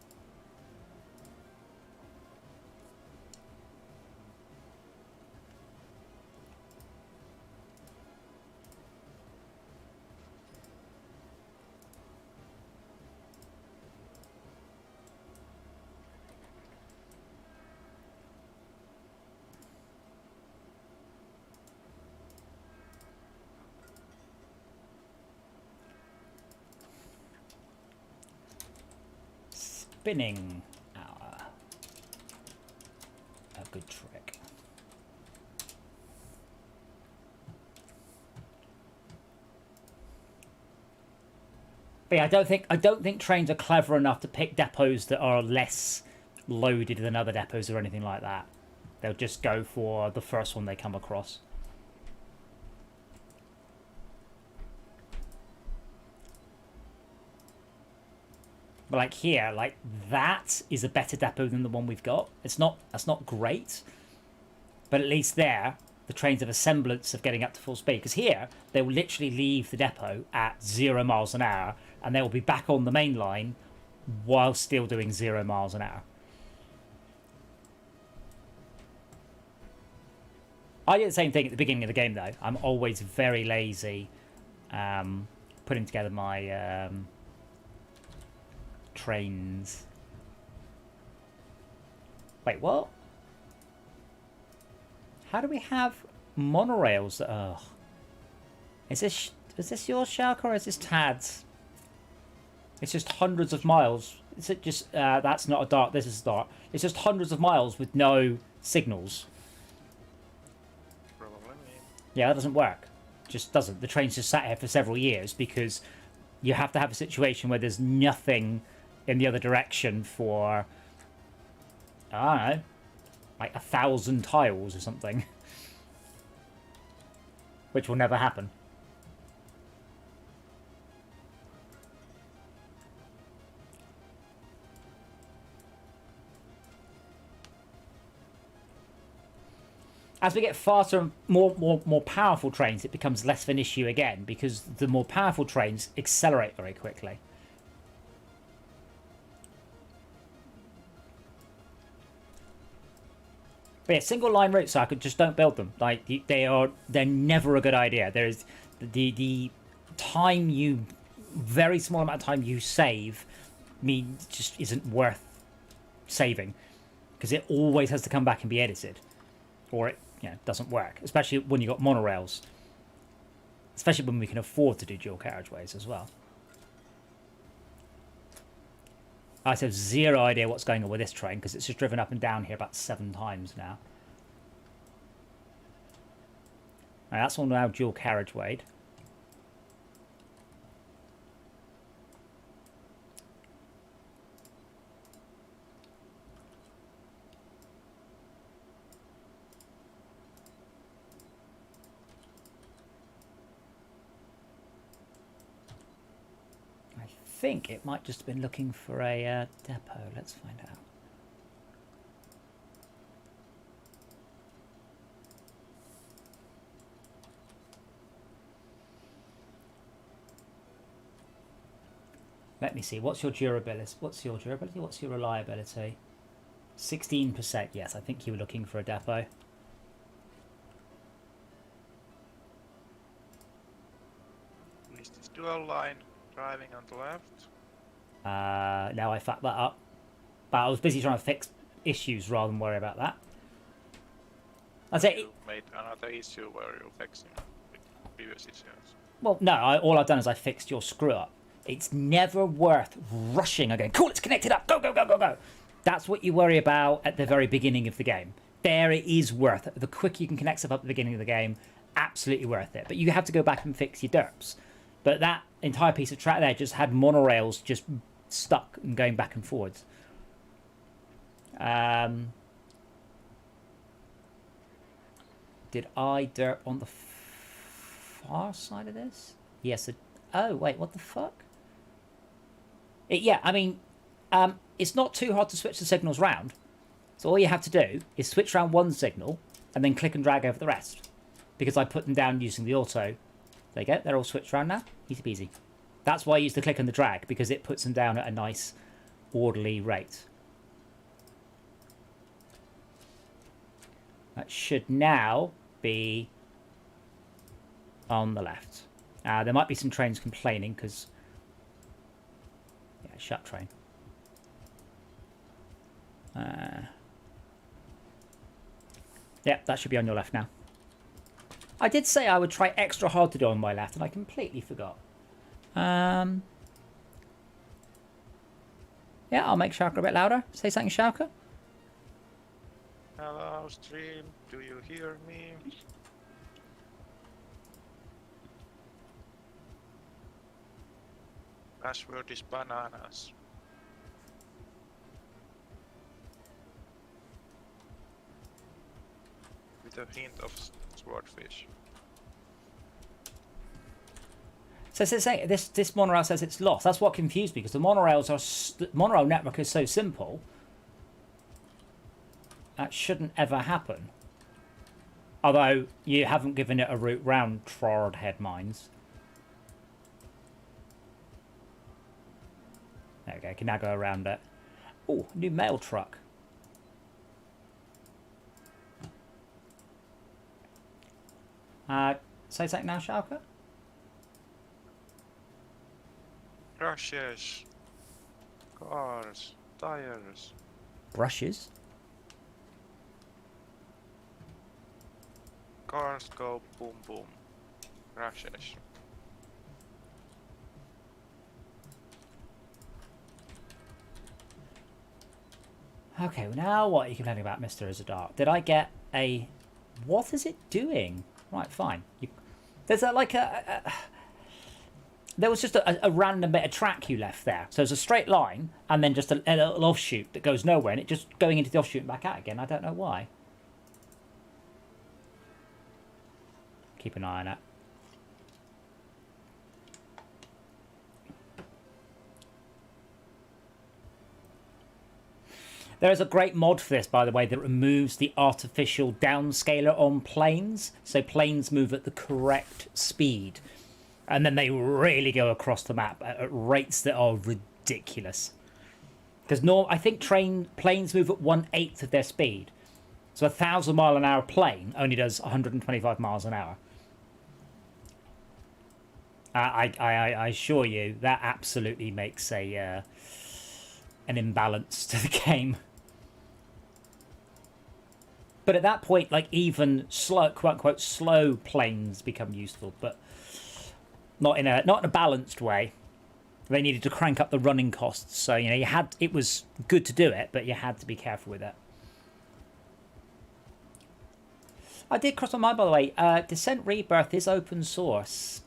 Spinning hour. A good trick. But yeah, I don't think trains are clever enough to pick depots that are less loaded than other depots or anything like that. They'll just go for the first one they come across. But like here, like that is a better depot than the one we've got. That's not great, but at least there the trains have a semblance of getting up to full speed. Because here they will literally leave the depot at 0 miles an hour, and they will be back on the main line while still doing 0 miles an hour. I did the same thing at the beginning of the game though. I'm always very lazy putting together my trains. Wait, what? How do we have monorails that are... Is this yours, Shark, or is this Tad's? It's just hundreds of miles. Is it just... that's not a dart, this is a dart. It's just hundreds of miles with no signals. Probably. Yeah, that doesn't work. Just doesn't. The train's just sat here for several years because you have to have a situation where there's nothing in the other direction for, I don't know, like 1,000 tiles or something. Which will never happen. As we get faster and more powerful trains, it becomes less of an issue again, because the more powerful trains accelerate very quickly. But yeah, single line routes, so I could just don't build them. Like they're never a good idea. There's the time you, very small amount of time you save, just isn't worth saving, because it always has to come back and be edited, or it doesn't work. Especially when you got monorails. Especially when we can afford to do dual carriageways as well. I have zero idea what's going on with this train, because it's just driven up and down here about 7 times now. Now that's all now dual carriageway. I think it might just have been looking for a depot. Let's find out. Let me see. What's your durability? What's your durability? What's your reliability? 16%. Yes, I think you were looking for a depot. Is this dual line driving on the left? Now I fucked that up. But I was busy trying to fix issues rather than worry about that. I'd say You made another issue where you're fixing previous issues. well, no, all I've done is I fixed your screw up. It's never worth rushing again. Cool, it's connected up. Go, go, go, go, go. That's what you worry about at the very beginning of the game. There it is worth it. The quicker you can connect stuff up at the beginning of the game, absolutely worth it. But you have to go back and fix your derps. But that entire piece of track there just had monorails just stuck and going back and forwards. Did I derp on the far side of this? Yes. Oh, wait, what the fuck? Yeah, I mean, it's not too hard to switch the signals round. So all you have to do is switch around one signal and then click and drag over the rest. Because I put them down using the auto. There you go, they're all switched around now. Easy peasy. That's why I use the click and the drag, because it puts them down at a nice, orderly rate. That should now be on the left. There might be some trains complaining because... Yeah, shut train. Yeah, that should be on your left now. I did say I would try extra hard to do on my left, and I completely forgot. Yeah, I'll make Shaka a bit louder. Say something, Shaka. Hello, stream. Do you hear me? Password is bananas. With a hint of swordfish. So this monorail says it's lost. That's what confused me, because the monorails the monorail network is so simple. That shouldn't ever happen. Although you haven't given it a route round Trard Head Mines. There we go. Can now go around it. Oh, new mail truck. Say something now, Shalka? Brushes. Cars. Tires. Brushes? Cars go boom boom. Brushes. Okay, well now what are you complaining about, Mr. Izadark? Did I get a... What is it doing? Right, fine. There's there was just a random bit of track you left there. So there's a straight line, and then just a little offshoot that goes nowhere, and it just going into the offshoot and back out again. I don't know why. Keep an eye on it. There is a great mod for this, by the way, that removes the artificial downscaler on planes. So planes move at the correct speed. And then they really go across the map at rates that are ridiculous. Because I think planes move at 1/8 of their speed. So a 1,000-mile-an-hour plane only does 125 miles an hour. I assure you, that absolutely makes an imbalance to the game. But at that point, like, even slow, quote unquote, slow planes become useful, but not in a balanced way. They needed to crank up the running costs, so it was good to do it, but you had to be careful with it. I did cross my mind, by the way. Descent Rebirth is open source,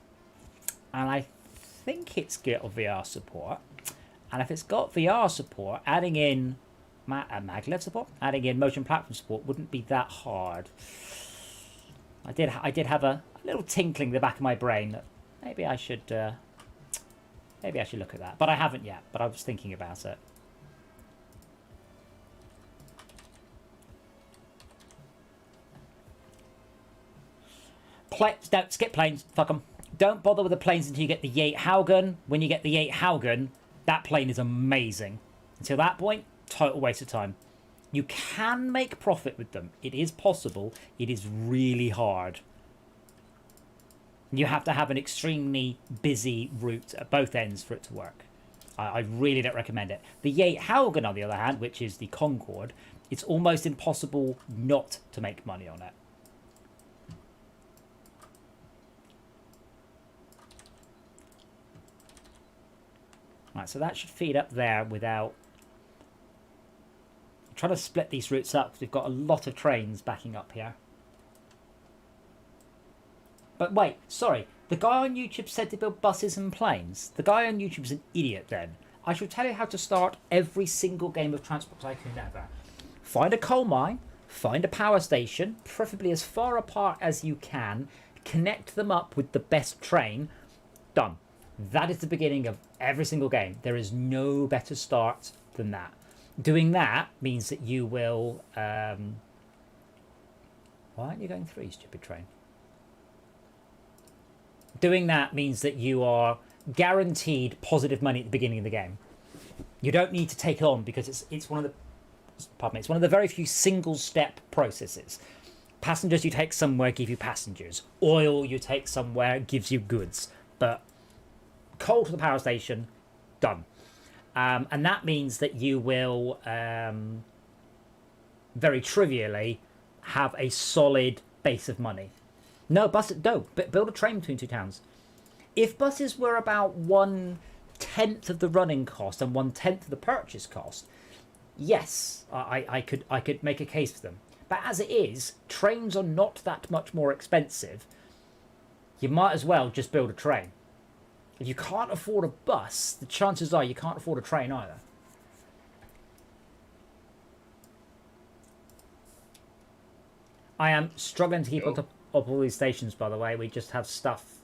and I think it's got VR support. And if it's got VR support, adding in maglev support, adding in motion platform support wouldn't be that hard. I did have a little tinkling in the back of my brain that maybe I should look at that, but I haven't yet. But I was thinking about it. Don't skip planes. Fuck them. Don't bother with the planes until you get the Yate Haugen. When you get the Yate Haugen, that plane is amazing. Until that point, total waste of time. You can make profit with them. It is possible. It is really hard. You have to have an extremely busy route at both ends for it to work. I really don't recommend it. The Yate Haugen, on the other hand, which is the Concorde, it's almost impossible not to make money on it. Right, so that should feed up there without... I'm trying to split these routes up because we've got a lot of trains backing up here. But wait, sorry. The guy on YouTube said to build buses and planes. The guy on YouTube's an idiot then. I shall tell you how to start every single game of Transport Tycoon ever. Find a coal mine, find a power station, preferably as far apart as you can, connect them up with the best train, done. That is the beginning of every single game. There is no better start than that. Doing that means that you will... Why aren't you going through, stupid train? Doing that means that you are guaranteed positive money at the beginning of the game. You don't need to take it on because it's one of the... Pardon me. It's one of the very few single-step processes. Passengers you take somewhere give you passengers. Oil you take somewhere gives you goods. But coal to the power station, done. And that means that you will, very trivially, have a solid base of money. No, build a train between two towns. If buses were about 1/10 of the running cost and 1/10 of the purchase cost, yes, I could make a case for them. But as it is, trains are not that much more expensive. You might as well just build a train. If you can't afford a bus, the chances are you can't afford a train either. I am struggling to keep on top of all these stations, by the way. We just have stuff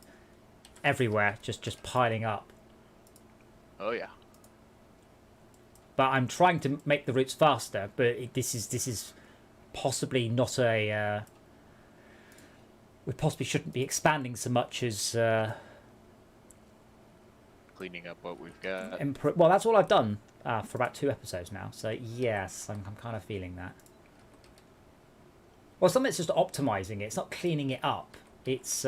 everywhere, just piling up. Oh yeah. But I'm trying to make the routes faster, but this is possibly not a... we possibly shouldn't be expanding so much as... Cleaning up what we've got. well, that's all I've done for about 2 episodes now. So, yes, I'm kind of feeling that. Well, some of it's just optimizing it. It's not cleaning it up. It's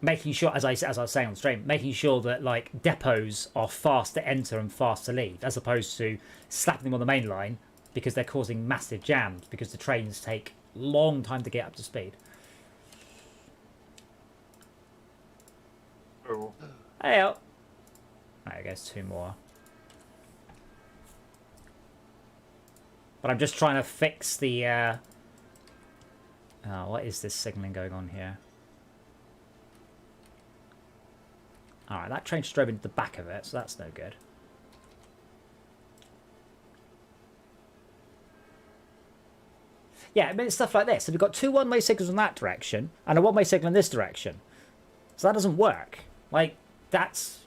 making sure, as I was saying on stream, making sure that like depots are fast to enter and fast to leave, as opposed to slapping them on the main line because they're causing massive jams because the trains take a long time to get up to speed. Oh. Hey, oh. There goes 2 more. But I'm just trying to fix the... Oh, what is this signalling going on here? Alright, that train just drove into the back of it, so that's no good. Yeah, I mean, it's stuff like this. So we've got 2 one-way signals in that direction, and a one-way signal in this direction. So that doesn't work. Like, that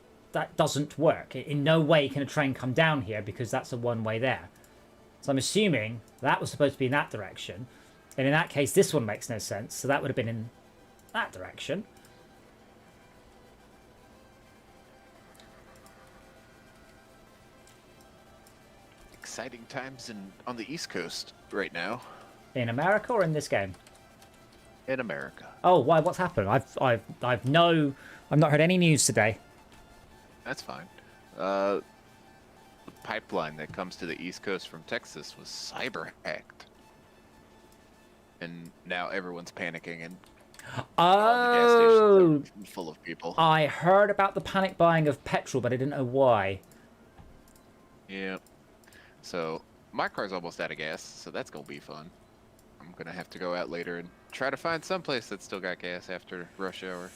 doesn't work. In no way can a train come down here because that's a one-way there. So I'm assuming that was supposed to be in that direction. And in that case, this one makes no sense. So that would have been in that direction. Exciting times on the East Coast right now. In America or in this game? In America. Oh, why? What's happened? I've not heard any news today. That's fine. The pipeline that comes to the East Coast from Texas was cyber hacked, and now everyone's panicking and all the gas stations are full of people. I heard about the panic buying of petrol, but I didn't know why. Yeah. So my car's almost out of gas, so that's gonna be fun. I'm gonna have to go out later and try to find someplace that's still got gas after rush hour.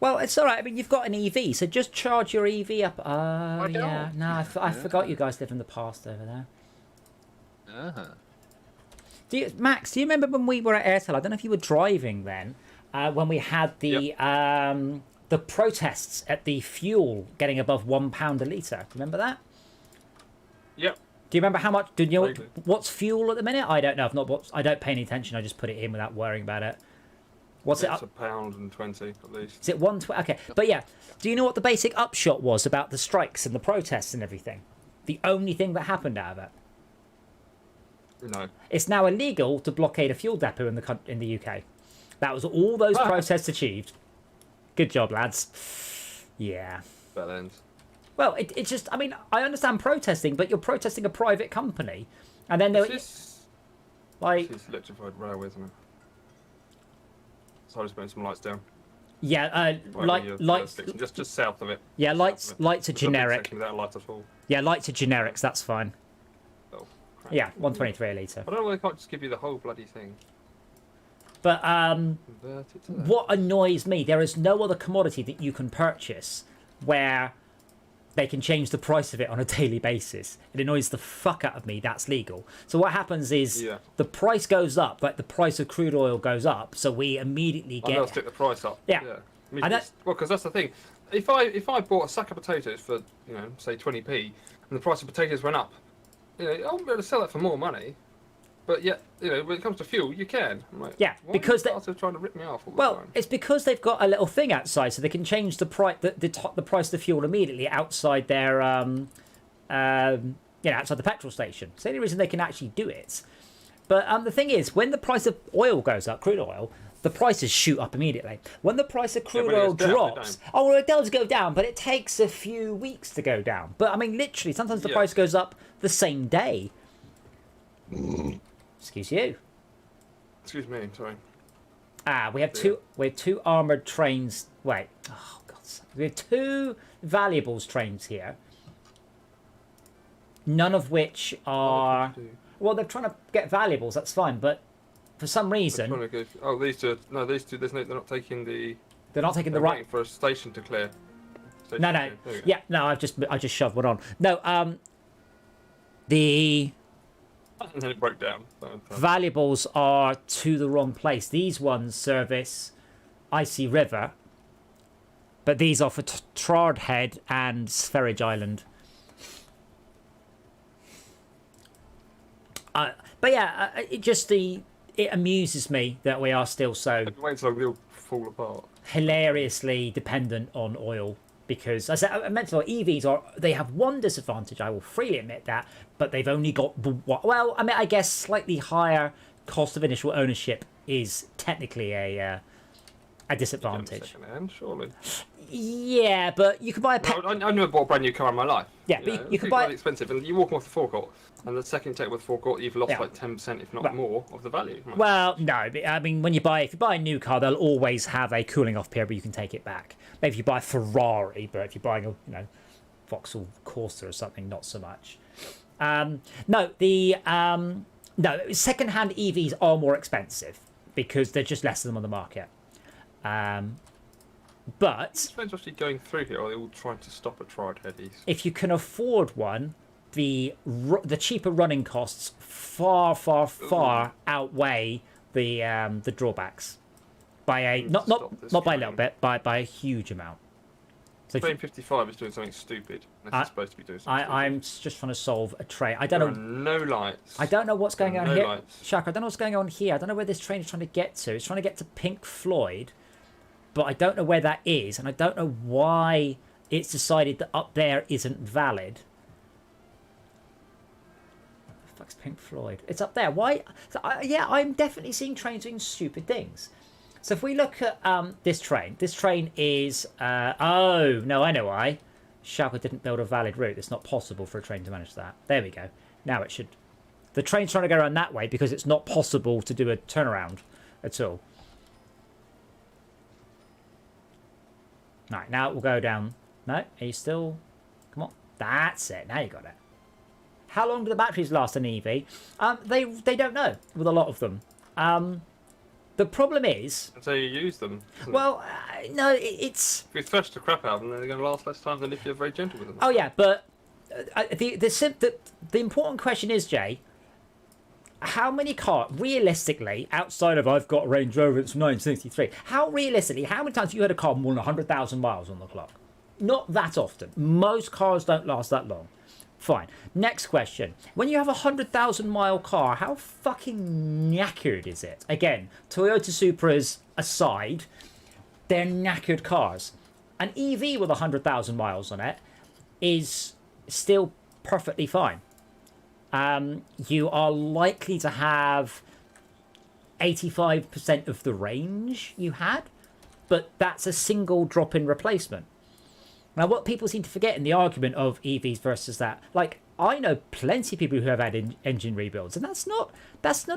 Well, it's all right. I mean, you've got an EV, so just charge your EV up. Oh, yeah. No, I forgot you guys live in the past over there. Uh-huh. Max, do you remember when we were at Airtel? I don't know if you were driving then, when we had the the protests at the fuel getting above £1 a litre. Remember that? Yep. Do you remember how much? Do you know Vaguely. what's fuel at the minute? I don't know. I don't pay any attention. I just put it in without worrying about it. What's it It's up? £1.20 at least. Is it 120? Okay, but yeah. Do you know what the basic upshot was about the strikes and the protests and everything? The only thing that happened out of it. No. It's now illegal to blockade a fuel depot in the UK. That was all those protests achieved. Good job, lads. Yeah. That ends. Well, it's just, I mean, I understand protesting, but you're protesting a private company. And then they're like... It's electrified railway, isn't it? So I'll just put some lights down. Yeah, lights... Just south of it. Yeah, lights are There's a big generic. section without a light at all. Yeah, lights are generics, that's fine. Oh, crap. Yeah, 123 a litre. I don't know why they can't just give you the whole bloody thing. But Convert it to that. what annoys me, there is no other commodity that you can purchase where they can change the price of it on a daily basis. It annoys the fuck out of me. That's legal. So what happens is Yeah. the price goes up, like the price of crude oil goes up, so we immediately I'll get... stick the price up. Yeah. I mean, And that- well, because that's the thing. If I bought a sack of potatoes for, say 20p, and the price of potatoes went up, I'll be able to sell that for more money. But yet, when it comes to fuel, you can. I'm like, Yeah, why because are you trying to rip me off all the Well, time? it's because they've got a little thing outside, so they can change the price, the price of the fuel immediately outside their, outside the petrol station. It's the only reason they can actually do it. But the thing is, when the price of oil goes up, crude oil, the prices shoot up immediately. When the price of crude when it oil goes down, they drops, don't. it does go down, but it takes a few weeks to go down. But I mean, literally, sometimes the Yeah. price goes up the same day. Excuse you. Excuse me, sorry. We have two armored trains. Wait, oh god, we have two valuables trains here. None of which are. Well, they're trying to get valuables. That's fine, but for some reason These two. No, these two. They're not taking the. they're not taking the They're right. waiting for a station to clear. Station No, to no, clear. There we go. yeah, no. I just shoved one on. No, the And then it broke down. valuables are to the wrong place. These ones service Icy River, but these are for Trard Head and Sferridge Island. But yeah, it amuses me that we are still so Wait till they'll fall apart. hilariously dependent on oil. Because as I mentioned, EVs they have one disadvantage. I will freely admit that, but they've only got well, I mean, I guess slightly higher cost of initial ownership is technically a disadvantage. Second hand, surely. Yeah, but you can buy a No, I never bought a brand new car in my life. Yeah, but you it's can buy- bloody expensive, and you walk off the forecourt, and the second you take it with the forecourt, you've lost Yeah. like 10%, if not Well- more, of the value. Well, no, but, I mean, if you buy a new car, they'll always have a cooling off period where you can take it back. Maybe if you buy a Ferrari, but if you're buying a Vauxhall Corsa or something, not so much. Second-hand EVs are more expensive because there's just less of them on the market. But Trains actually going through here, or are they all trying to stop at Tried Headies? if you can afford one, the cheaper running costs far outweigh the drawbacks by a not Stop this by a little train. bit, by a huge amount. So Train 55 is doing something stupid. It's supposed to be doing something I'm just trying to solve a train. I stupid. don't There know. are no lights. I don't know what's going on No here, lights. Shaka. I don't know what's going on here. I don't know where this train is trying to get to. It's trying to get to Pink Floyd, but I don't know where that is, and I don't know why it's decided that up there isn't valid. What the fuck's Pink Floyd? It's up there. Why? I'm definitely seeing trains doing stupid things. So if we look at this train is oh no, I know why. Shaka didn't build a valid route. It's not possible for a train to manage that. There we go. Now it should. The train's trying to go around that way because it's not possible to do a turnaround at all. Right, now we'll go down. No, are you still? Come on. That's it. Now you got it. How long do the batteries last in EV? They don't know with a lot of them. The problem is, That's how you use them. isn't it? well, no, it's. If you thrash the crap out of them, then they're going to last less time than if you're very gentle with them. Oh yeah, but the important question is, Jay, how many cars, realistically, outside of I've got a Range Rover, it's from 1963, how realistically, how many times have you had a car more than 100,000 miles on the clock? Not that often. Most cars don't last that long. Fine. Next question. When you have a 100,000 mile car, how fucking knackered is it? Again, Toyota Supras aside, they're knackered cars. An EV with 100,000 miles on it is still perfectly fine. You are likely to have 85% of the range you had, but that's a single drop-in replacement. Now, what people seem to forget in the argument of EVs versus that, like, I know plenty of people who have had engine rebuilds, and that's not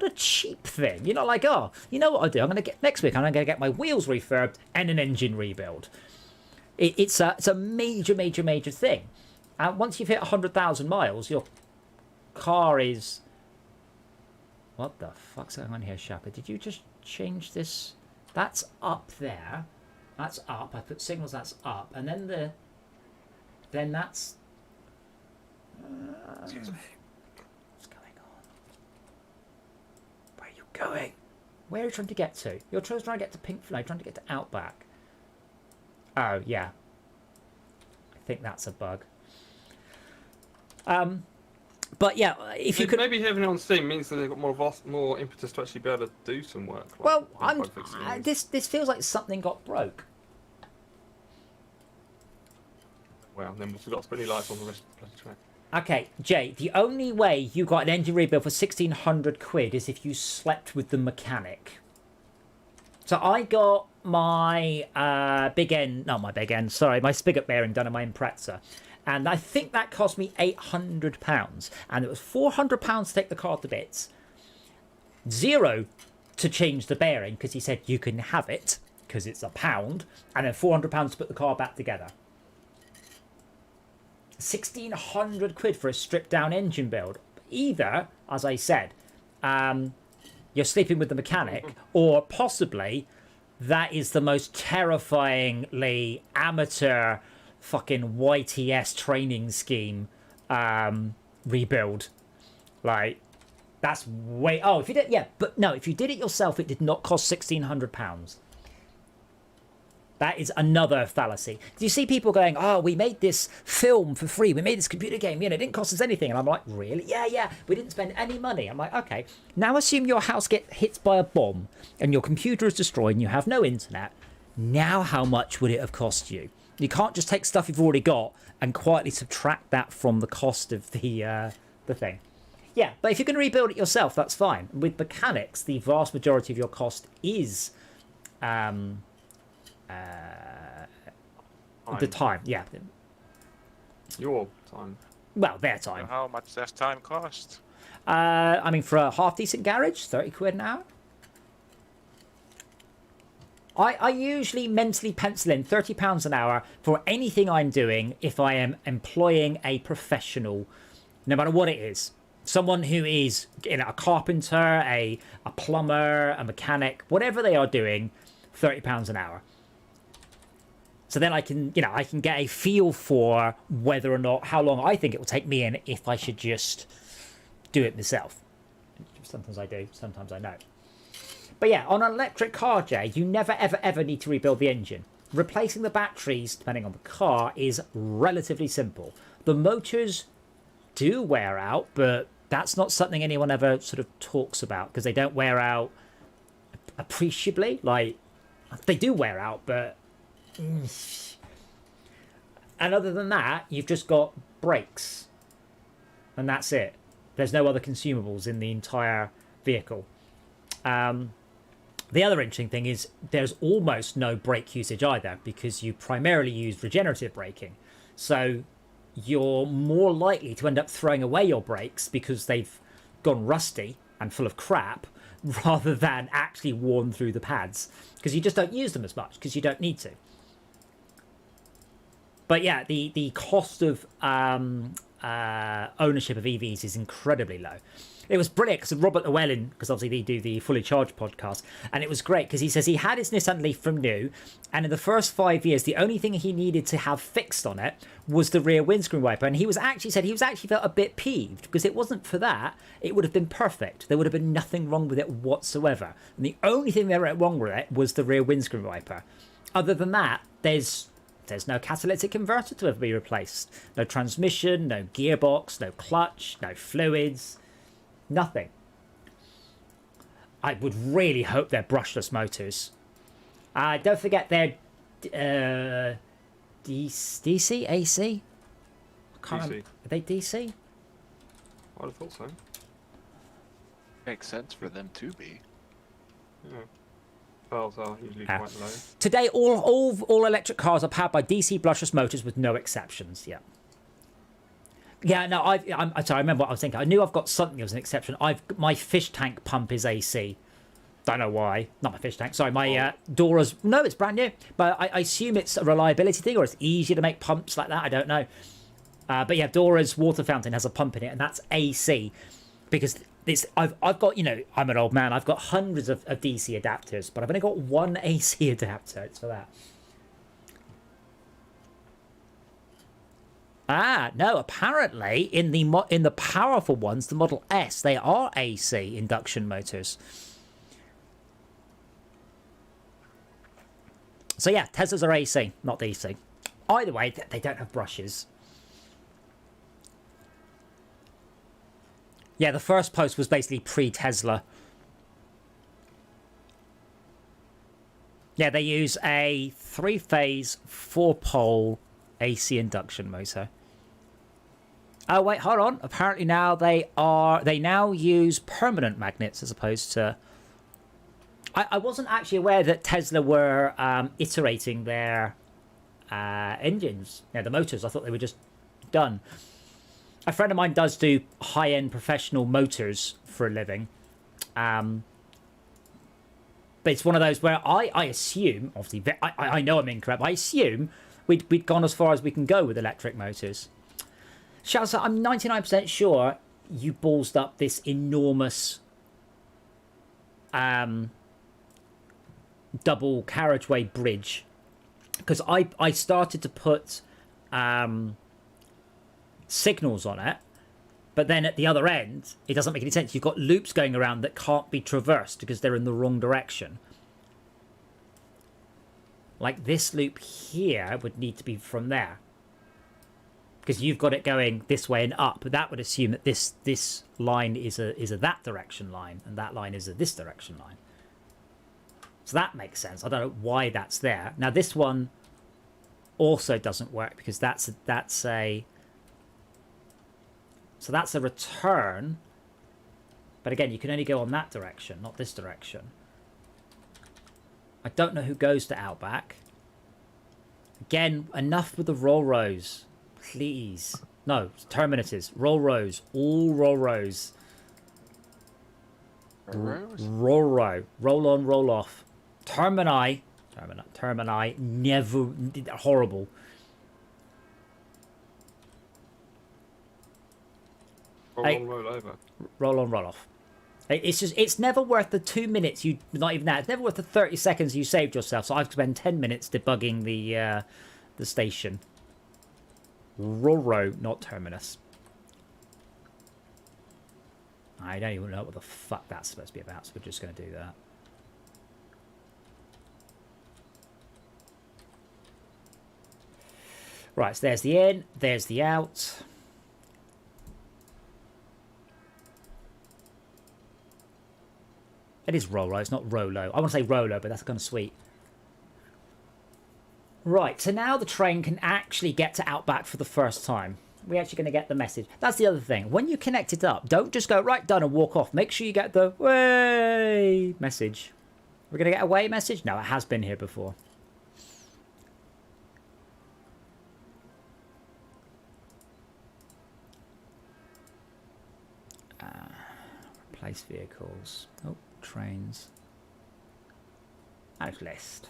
a cheap thing. You're not like, oh, you know what I'll do? Next week I'm going to get my wheels refurbed and an engine rebuild. It's a major thing. And once you've hit 100,000 miles, your car is What the fuck's going on here, Shaka? Did you just change this? That's up there. That's up. I put signals, that's up. And then then that's... what's going on? Where are you going? Where are you trying to get to? You're trying to get to Pink Floyd, trying to get to Outback. Oh, yeah. I think that's a bug. But yeah, if you could... Maybe having it on Steam means that they've got more impetus to actually be able to do some work. Well, this feels like something got broke. Well, then we've got to put any lights on the rest of the track. Okay, Jay, the only way you got an engine rebuild for 1,600 quid is if you slept with the mechanic. So I got my my spigot bearing done in my Impreza. And I think that cost me £800. And it was £400 to take the car to bits. £0 to change the bearing, because he said you can have it, because it's £1. And then £400 to put the car back together. 1,600 quid for a stripped down engine build. Either, as I said, you're sleeping with the mechanic, or possibly that is the most terrifyingly amateur fucking YTS training scheme rebuild. Like, that's way... Oh, if you did... Yeah, but no, if you did it yourself, it did not cost £1,600. That is another fallacy. Do you see people going, oh, we made this film for free, we made this computer game, it didn't cost us anything. And I'm like, really? Yeah, we didn't spend any money. I'm like, okay, now assume your house gets hit by a bomb and your computer is destroyed and you have no internet. Now how much would it have cost you? You can't just take stuff you've already got and quietly subtract that from the cost of the thing. Yeah, but if you can rebuild it yourself, that's fine. With mechanics, the vast majority of your cost is the time. Yeah. Your time. Well, their time. How much does time cost? I mean, for a half-decent garage, 30 quid an hour. I usually mentally pencil in £30 an hour for anything I'm doing if I am employing a professional, no matter what it is. Someone who is a carpenter, a plumber, a mechanic, whatever they are doing, £30 an hour. So then I can get a feel for whether or not, how long I think it will take me and if I should just do it myself. Sometimes I do, sometimes I know. But yeah, on an electric car, Jay, you never, ever, ever need to rebuild the engine. Replacing the batteries, depending on the car, is relatively simple. The motors do wear out, but that's not something anyone ever sort of talks about, because they don't wear out appreciably. Like, they do wear out, but... And other than that, you've just got brakes. And that's it. There's no other consumables in the entire vehicle. The other interesting thing is there's almost no brake usage either, because you primarily use regenerative braking. So you're more likely to end up throwing away your brakes because they've gone rusty and full of crap, rather than actually worn through the pads, because you just don't use them as much because you don't need to. But yeah, the cost of ownership of EVs is incredibly low. It was brilliant because Robert Llewellyn, because obviously they do the Fully Charged podcast, and it was great because he says he had his Nissan Leaf from new, and in the first 5 years, the only thing he needed to have fixed on it was the rear windscreen wiper. And he felt a bit peeved because it wasn't for that. It would have been perfect. There would have been nothing wrong with it whatsoever. And the only thing that went wrong with it was the rear windscreen wiper. Other than that, there's no catalytic converter to ever be replaced. No transmission, no gearbox, no clutch, no fluids. Nothing. I would really hope they're brushless motors. Don't forget they're DC? AC? I can't remember. Are they DC? I'd have thought so. Makes sense for them to be. Yeah. Valves are usually quite low. Today, all electric cars are powered by DC brushless motors with no exceptions. Yeah. Yeah, no, I'm sorry, I remember what I was thinking. I knew I've got something as an exception. My fish tank pump is AC. Don't know why. Not my fish tank. Sorry, my Dora's... No, it's brand new. But I assume it's a reliability thing, or it's easier to make pumps like that. I don't know. But yeah, Dora's water fountain has a pump in it, and that's AC. Because I've got, you know, I'm an old man. I've got hundreds of DC adapters, but I've only got one AC adapter. It's for that. Ah, no. Apparently, in the powerful ones, the Model S, they are AC induction motors. So yeah, Teslas are AC, not DC. Either way, they don't have brushes. Yeah, the first post was basically pre-Tesla. Yeah, they use a 3-phase, 4-pole AC induction motor. Oh wait, hold on. Apparently now they now use permanent magnets as opposed to. I wasn't actually aware that Tesla were iterating their engines, the motors. I thought they were just done. A friend of mine does do high-end professional motors for a living. But it's one of those where I assume, obviously, I know I'm incorrect, but I assume we'd gone as far as we can go with electric motors. Shouts out, I'm 99% sure you ballsed up this enormous double carriageway bridge. Because I started to put signals on it, but then at the other end, it doesn't make any sense. You've got loops going around that can't be traversed because they're in the wrong direction. Like this loop here would need to be from there. Because you've got it going this way and up, but that would assume that this line is a that direction line, and that line is a this direction line. So that makes sense. I don't know why that's there. Now this one also doesn't work because that's a return. But again, you can only go on that direction, not this direction. I don't know who goes to Outback. Again, enough with the roll rows. Please. No, terminators. Roll rows. All roll rows. Roll row. Roll on, roll off. Termini. Termini. Never. Horrible. Roll on, roll over. Roll on, roll off. It's just, it's never worth the 2 minutes you, not even that, it's never worth the 30 seconds you saved yourself. So I've spent 10 minutes debugging the station. Roll row, not terminus. I don't even know what the fuck that's supposed to be about, so we're just going to do that. Right, so there's the in, there's the out. It is Rolo, it's not Rolo. I want to say Rolo, but that's kind of sweet. Right, so now the train can actually get to Outback for the first time. We're actually going to get the message. That's the other thing. When you connect it up, don't just go, right, done, and walk off. Make sure you get the way message. We're going to get a way message? No, it has been here before. Replace vehicles. Oh, trains. Out list.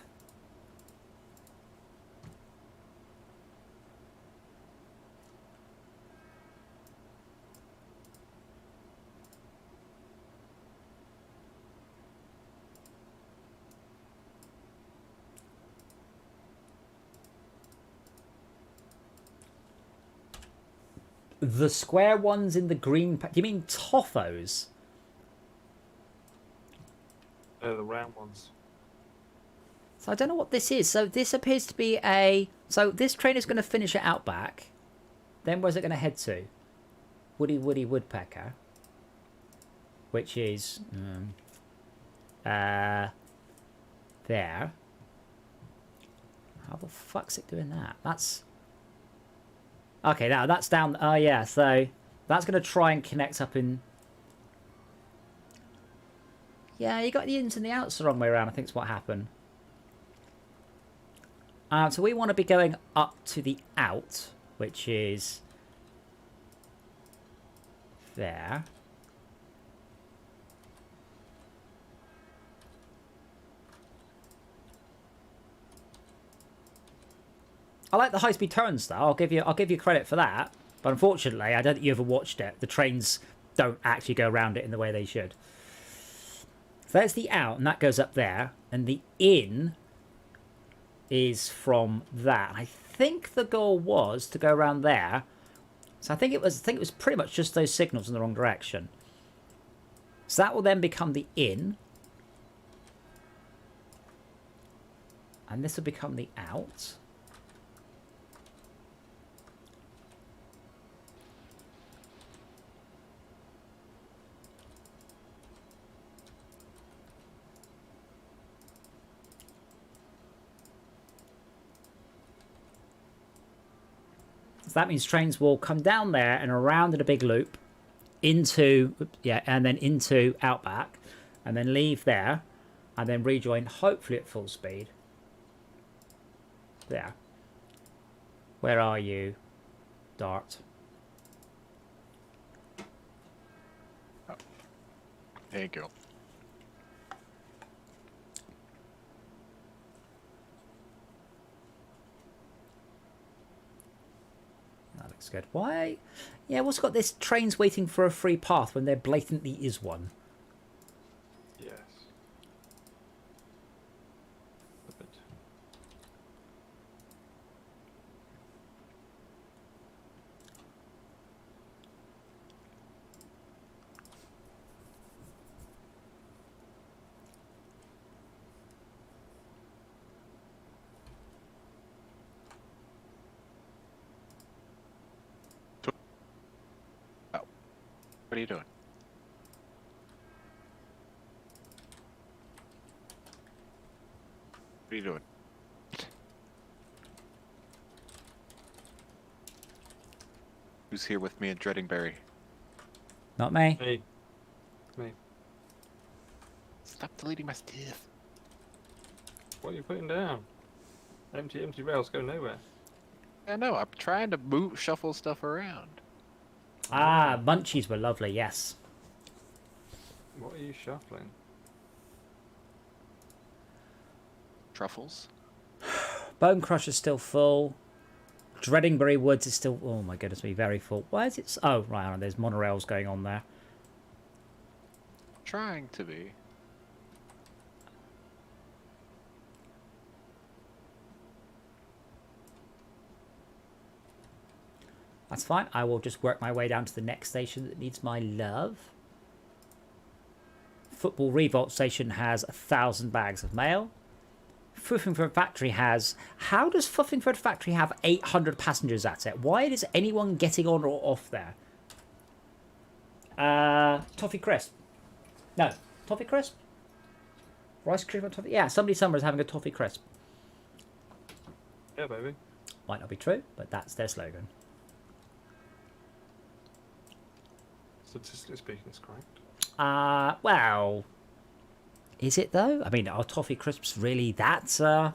The square ones in the green pack. You mean Toffos? The round ones. So I don't know what this is. So this appears to be a... So this train is going to finish at Outback. Then where's it going to head to? Woody Woodpecker. Which is... there. How the fuck's it doing that? That's... Okay, now that's down... Oh, yeah. So that's going to try and connect up in... Yeah, you got the ins and the outs the wrong way around, I think is what happened. So we want to be going up to the out, which is there. I like the high-speed turns, though. I'll give you credit for that. But unfortunately, I don't think you ever watched it. The trains don't actually go around it in the way they should. So that's the out, and that goes up there, and the in is from that. I think the goal was to go around there. So I think it was pretty much just those signals in the wrong direction. So that will then become the in. And this will become the out. So that means trains will come down there and around in a big loop into, and then into Outback, and then leave there, and then rejoin hopefully at full speed. There. Where are you, Dart? There you go. That looks good. Why? Yeah, what's got this trains waiting for a free path when there blatantly is one? Yes. What are you doing? What are you doing? Who's here with me in Dreadingberry? Not me. Me. Me. Stop deleting my stuff. What are you putting down? Empty rails go nowhere. I know, I'm trying to shuffle stuff around. Ah, munchies were lovely, yes. What are you shuffling? Truffles? Bone Crusher's still full. Dreadingberry Woods is still... Oh my goodness me, very full. Why is it... Oh, right, there's monorails going on there. Trying to be. That's fine. I will just work my way down to the next station that needs my love. Football Revolt Station has 1,000 bags of mail. Fuffingford Factory has... How does Fuffingford Factory have 800 passengers at it? Why is anyone getting on or off there? Toffee Crisp. No. Toffee Crisp? Rice Cream on Toffee? Yeah, somebody somewhere is having a Toffee Crisp. Yeah, baby. Might not be true, but that's their slogan. Statistically speaking, it's correct. Well... Is it though? I mean, are Toffee Crisps really that...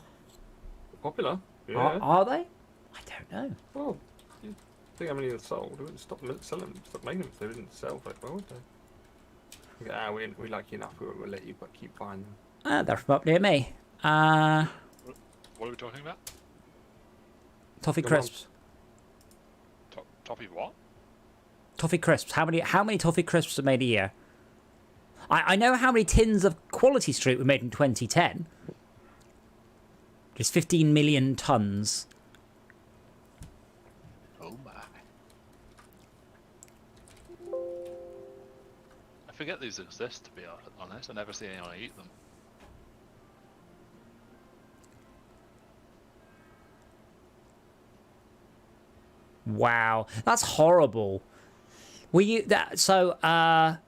Popular. Yeah. Are they? I don't know. Well, you think how many are sold? They wouldn't stop selling them, stop making them if they didn't sell very well, would they? Yeah, we like you enough, we'll let you but keep buying them. They're from up near me. What are we talking about? Toffee Your Crisps. Toffee what? Toffee Crisps. How many Toffee Crisps are made a year? I know how many tins of Quality Street were made in 2010. Just 15 million tons. Oh my. I forget these exist, to be honest. I never see anyone eat them. Wow, that's horrible.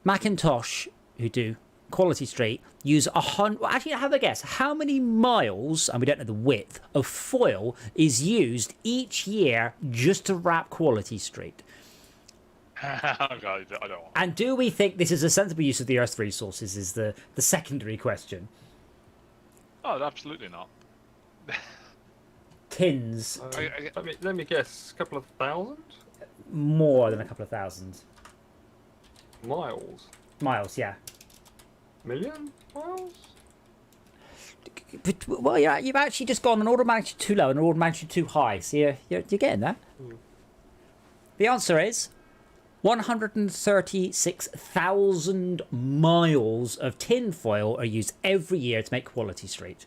Macintosh, who do Quality Street, use 100... Well, actually, have a guess. How many miles, and we don't know the width, of foil is used each year just to wrap Quality Street? I don't want. And do we think this is a sensible use of the Earth's resources is the secondary question. Oh, absolutely not. Tins. Let me guess, a couple of thousand? More than a couple of thousand. Miles? Miles, yeah. Million miles? But, well, yeah, you've actually just gone an order of magnitude too low and an order of magnitude too high. So you're getting that. Mm. The answer is 136,000 miles of tin foil are used every year to make Quality Street.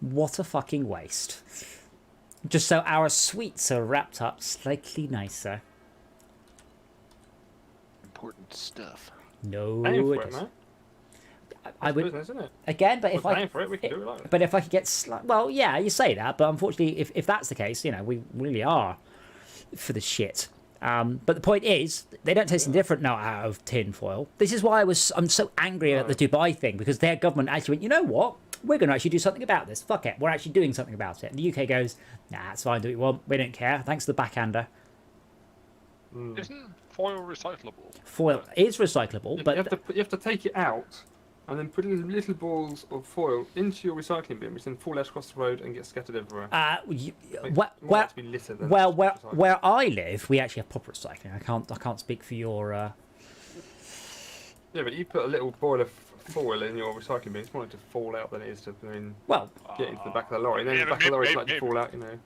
What a fucking waste. Just so our sweets are wrapped up slightly nicer. Important stuff. No, Paying for it it, isn't. man. I would Business, isn't it? again, but if We're I paying for it, we can do it like that. but if I could get well, yeah, you say that, but unfortunately, if that's the case, you know, we really are for the shit. But the point is, they don't taste any different now out of tin foil. This is why I'm so angry at the Dubai thing, because their government actually went, you know what? We're going to actually do something about this. Fuck it. We're actually doing something about it. And the UK goes, nah, it's fine. Do what you want. We don't care. Thanks to the backhander. Isn't foil recyclable? Foil is recyclable, but you have to take it out and then put little balls of foil into your recycling bin, which then fall out across the road and get scattered everywhere. well, To be litter than well, recycling. where I live, we actually have proper recycling. I can't speak for your. Yeah, but you put a little boil of foil in your recycling bin, it's more likely to fall out than it is to Well, get into the back of the lorry. And then Yeah, the back of the lorry is likely to maybe- fall out, you know.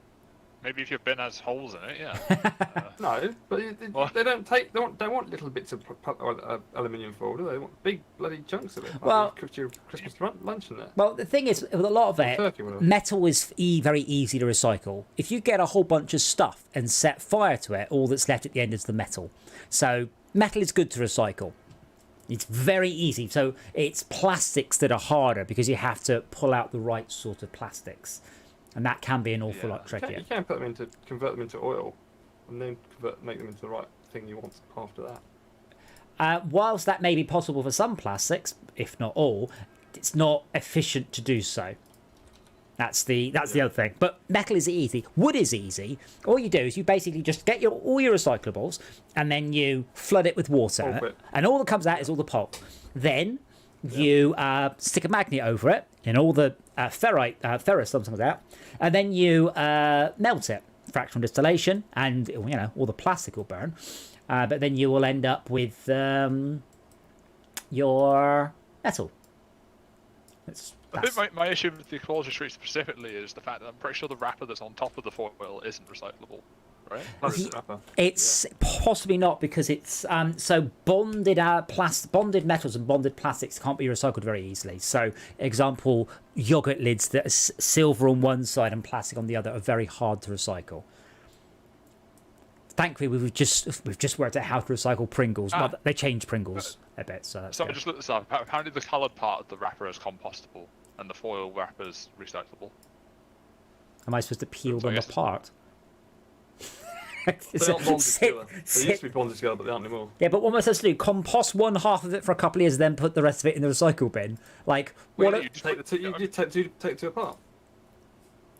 Maybe if your bin has holes in it, yeah. No, but Well- they don't want little bits of aluminium foil, do they? They want big bloody chunks of it. Like Well- you've cooked your Christmas lunch in there. well, the thing is, with a lot of it, Turkey, whatever. metal is very easy to recycle. If you get a whole bunch of stuff and set fire to it, all that's left at the end is the metal. So metal is good to recycle. It's very easy. So it's plastics that are harder because you have to pull out the right sort of plastics. And that can be an awful lot trickier. You can convert them into oil, and then make them into the right thing you want after that. Whilst that may be possible for some plastics, if not all, it's not efficient to do so. That's the other thing. But metal is easy. Wood is easy. All you do is you basically just get all your recyclables and then you flood it with water. Pulp it. And all that comes out is all the pulp. Then you stick a magnet over it and all the ferrous sometimes comes out. And then you melt it. Fractional distillation and, you know, all the plastic will burn. But then you will end up with your metal. I think my issue with the Quality Street specifically is the fact that I'm pretty sure the wrapper that's on top of the foil isn't recyclable, right? It's possibly not because it's so bonded bonded metals and bonded plastics can't be recycled very easily. So, example, yogurt lids that are silver on one side and plastic on the other are very hard to recycle. Thankfully, we've just worked out how to recycle Pringles. Well, they changed Pringles a bit, so that's So I good. just looked this up. Apparently, the coloured part of the wrapper is compostable, and the foil wrapper is recyclable. Am I supposed to peel So I them guess- apart? They're not bonded together. They used to be bonded together, but they aren't anymore. Yeah, but what am I supposed to do? Compost one half of it for a couple of years, then put the rest of it in the recycle bin? Like, Well, what? you just Take the two apart.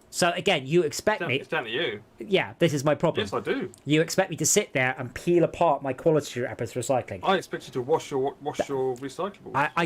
So again, you expect me? It's down to you. Yeah, this is my problem. Yes, I do. You expect me to sit there and peel apart my Quality wrappers for recycling? I expect you to wash your recyclables. I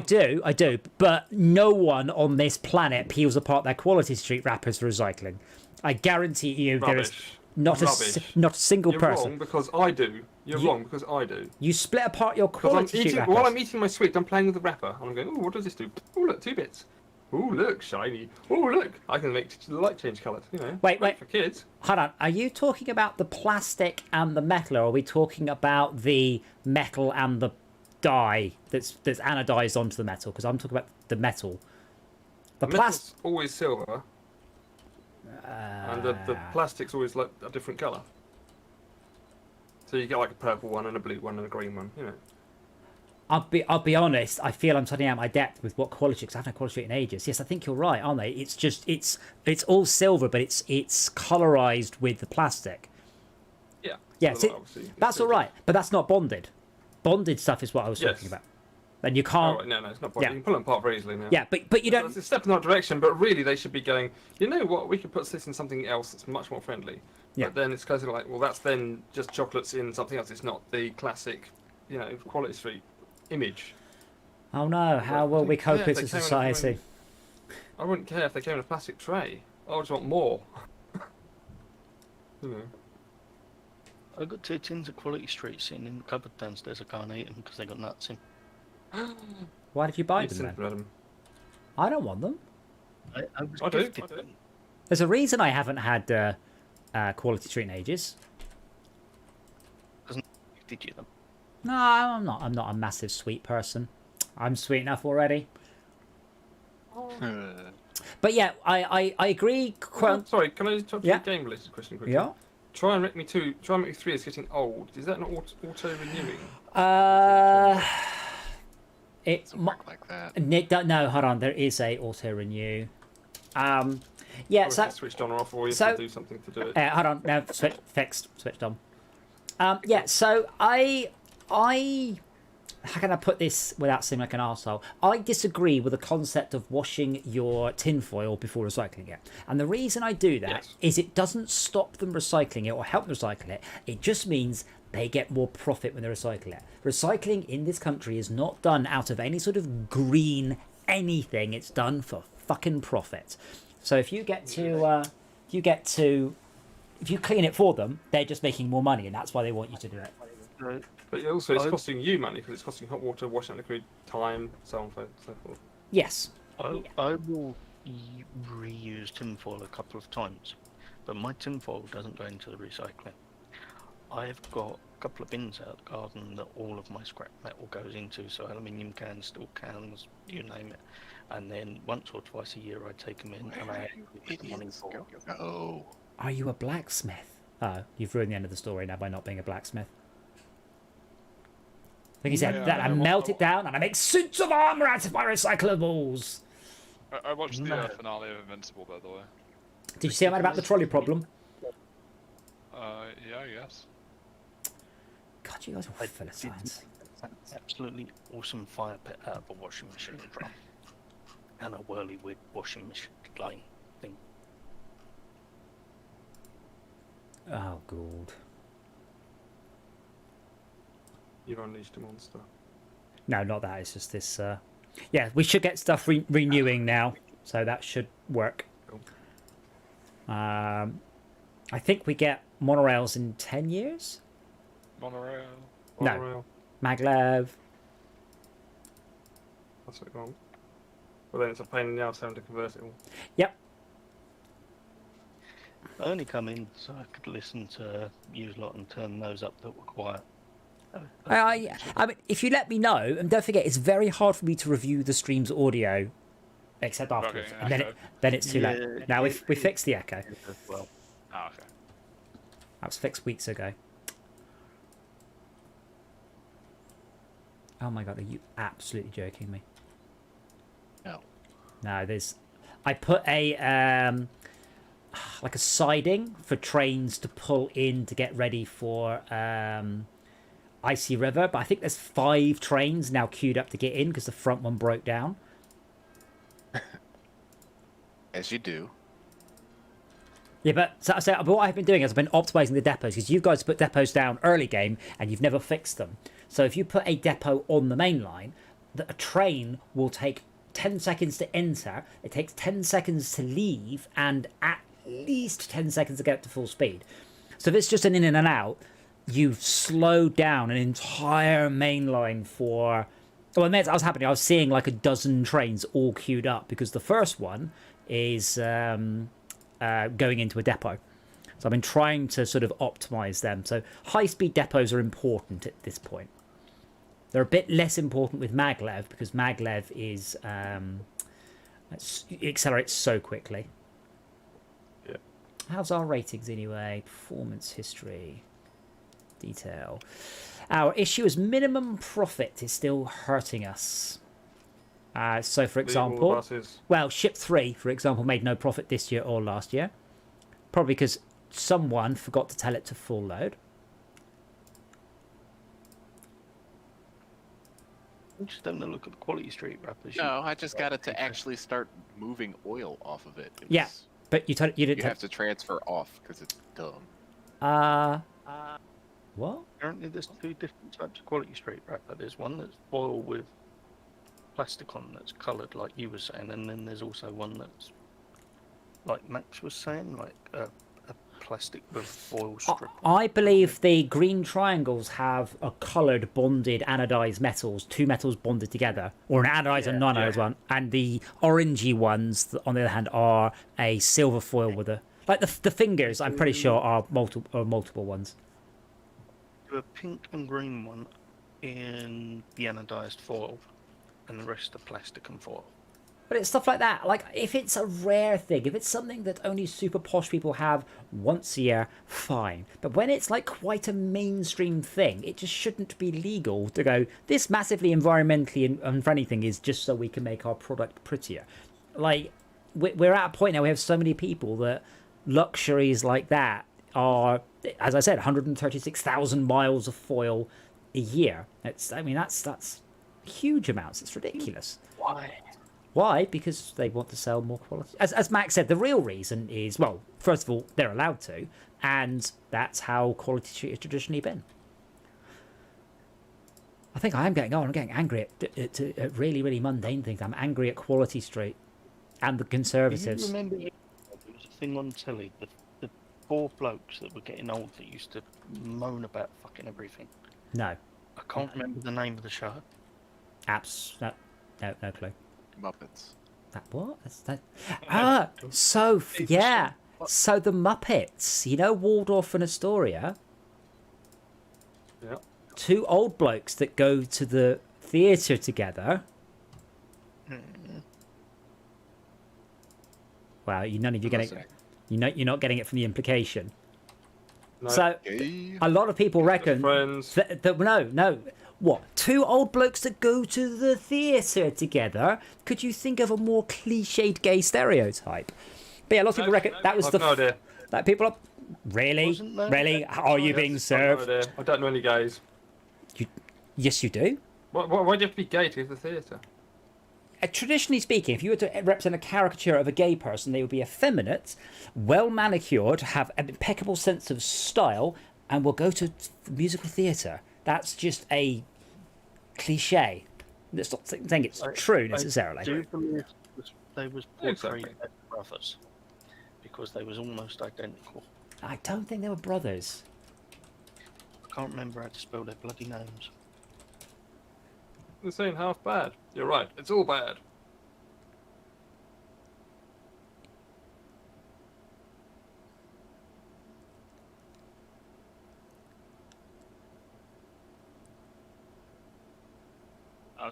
do, but no one on this planet peels apart their Quality Street wrappers for recycling. I guarantee you there is Rubbish. not Rubbish. a single You're person. wrong because I do. You're You- wrong because I do. You split apart your Because Quality Street wrappers. while I'm eating my sweet, I'm playing with the wrapper. And I'm going, oh, what does this do? Oh, look, 2 bits. Oh, look, shiny. Oh, look, I can make the light change colour. You know, Wait. great for kids. Hold on, are you talking about the plastic and the metal, or are we talking about the metal and the dye that's anodized onto the metal? Because I'm talking about the metal. The plastic. Metal's always silver, and the plastic's always like a different colour. So you get like a purple one and a blue one and a green one. You know. I'll be honest. I feel I'm turning out my depth with what Quality, because I haven't had Quality in ages. Yes, I think you're right, aren't they? It's just it's all silver, but it's colorized with the plastic. Yeah. Yeah, So see, obviously, that's all right, but that's not bonded. Bonded stuff is what I was Yes. talking about. And you Oh, can't. right, no, it's not. Yeah. You can pull them apart very easily now. Yeah, but you don't. It's a step in that direction, but really they should be going, you know what, we could put this in something else that's much more friendly. Yeah. But then it's kind of like, well, that's then just chocolates in something else. It's not the classic, Quality Street image. Oh no! How will we cope Yeah, as they a came in a society? I wouldn't care if they came in a plastic tray. I just want more. You know. I've got 2 tins of Quality Street sitting in the cupboard downstairs. I can't eat them because they got nuts in. Why did you buy You'd them then? simply had 'em. I don't want them. I was I do. gifted them. There's a reason I haven't had Quality Street in ages. Did you them? No, I'm not. I'm not a massive sweet person. I'm sweet enough already. But yeah, I agree. Sorry, can I just talk to Yeah. a game-related question quickly? Yeah. Try and make me 2. Try and make me 3 is getting old. Is that not auto-renewing? It Doesn't work like that. no, hold on. There is a auto renew. Yeah. Or So is it switched on or off, or you so- have to do something to do it? hold on. No, fixed. Switched on. Yeah. So I. How can I put this without seeming like an arsehole? I disagree with the concept of washing your tinfoil before recycling it. And the reason I do that is it doesn't stop them recycling it or help them recycle it. It just means they get more profit when they recycle it. Recycling in this country is not done out of any sort of green anything. It's done for fucking profit. So if you clean it for them, they're just making more money, and that's why they want you to do it. Right. But also, it's costing you money because it's costing hot water, washing liquid, time, so on and so forth. Yes. I will reuse tinfoil a couple of times, but my tinfoil doesn't go into the recycling. I've got a couple of bins out the garden that all of my scrap metal goes into, so aluminium cans, steel cans, you name it. And then once or twice a year I take them in and I use money for them. Go. Are you a blacksmith? Oh, you've ruined the end of the story now by not being a blacksmith. I think he said Yeah, that I melt it down and I make suits of armor out of my recyclables. I watched the No. finale of Invincible, by the way. Did you see that about the trolley problem? Yeah, I guess. God, you guys are full of science. Absolutely awesome fire pit out of a washing machine drum. And a whirlywig washing machine line thing. Oh, God. You've unleashed a monster. No, not that. It's just this. Yeah, we should get stuff renewing now, so that should work. I think we get monorails in 10 years. Monorail. No. Monorail. Maglev. That's what wrong. Well, then it's a pain in the ass having to convert it all. Yep. I only come in so I could listen to Use Lot and turn those up that were quiet. I mean, if you let me know, and don't forget, it's very hard for me to review the stream's audio, except afterwards, Okay, and echo. then it's too Yeah, late. Now we fixed the echo. As well. Ah, okay. That was fixed weeks ago. Oh my god, are you absolutely joking me? No. No, there's. I put a like a siding for trains to pull in to get ready for Icy River, but I think there's 5 trains now queued up to get in because the front one broke down. As you do. Yeah, but what I've been doing is I've been optimizing the depots because you guys put depots down early game and you've never fixed them. So if you put a depot on the main line, a train will take 10 seconds to enter, it takes 10 seconds to leave, and at least 10 seconds to get up to full speed. So if it's just an in and out, you've slowed down an entire main line for... Well, I was happening. I was seeing like a dozen trains all queued up because the first one is going into a depot. So I've been trying to sort of optimize them. So high-speed depots are important at this point. They're a bit less important with maglev because maglev is it accelerates so quickly. Yeah. How's our ratings anyway? Performance history, detail. Our issue is minimum profit is still hurting us. So, for example, well, Ship 3, for example, made no profit this year or last year. Probably because someone forgot to tell it to full load. I'm just having a look at the Quality Street wrappers. No, I just got it to actually start moving oil off of it. Yeah, but you didn't. You have to transfer off because it's dumb. What? Apparently there's 2 different types of Quality Street wrapper. There's one that's foil with plastic on that's coloured like you were saying, and then there's also one that's, like Max was saying, like a plastic with foil strip. I believe the green triangles have a coloured bonded anodized metals, 2 metals bonded together, or an anodized and non-anodized one, and the orangey ones, on the other hand, are a silver foil with a... Like the fingers, I'm pretty sure, are multiple ones. A pink and green one in the anodized foil, and the rest are plastic and foil. But it's stuff like that. Like, if it's a rare thing, if it's something that only super posh people have once a year, fine. But when it's like quite a mainstream thing, it just shouldn't be legal to go, this massively environmentally unfriendly thing is just so we can make our product prettier. Like, we're at a point now we have so many people that luxuries like that are, as I said, 136,000 miles of foil a year. I mean, that's huge amounts. It's ridiculous. Why? Because they want to sell more quality. As Max said, the real reason is, well, first of all, they're allowed to, and that's how Quality Street has traditionally been. I think I am getting on. I'm getting angry at really, really mundane things. I'm angry at Quality Street and the Conservatives. Do you remember there was a thing on telly, the four blokes that were getting old that used to moan about fucking everything? No. I can't remember the name of the show. Apps. No clue. Muppets. That what? So yeah. So the Muppets, you know, Waldorf and Astoria. Yeah. Two old blokes that go to the theatre together. Wow, none of you getting it. You're not getting it from the implication. No. So a lot of people reckon friends. no. What? Two old blokes that go to the theatre together? Could you think of a more cliched gay stereotype? But yeah, lots of people reckon that was I've no idea. that people are really, Wasn't there? really. Are you being served? No idea. I don't know any gays. Yes, you do. Why do you have to be gay to go to the theatre? Traditionally speaking, if you were to represent a caricature of a gay person, they would be effeminate, well manicured, have an impeccable sense of style, and will go to musical theatre. That's just a cliche. It's not saying it's true necessarily. I do believe they was portrayed Exactly. as brothers because they was almost identical. I don't think they were brothers. I can't remember how to spell their bloody names. This ain't half bad. You're right. It's all bad.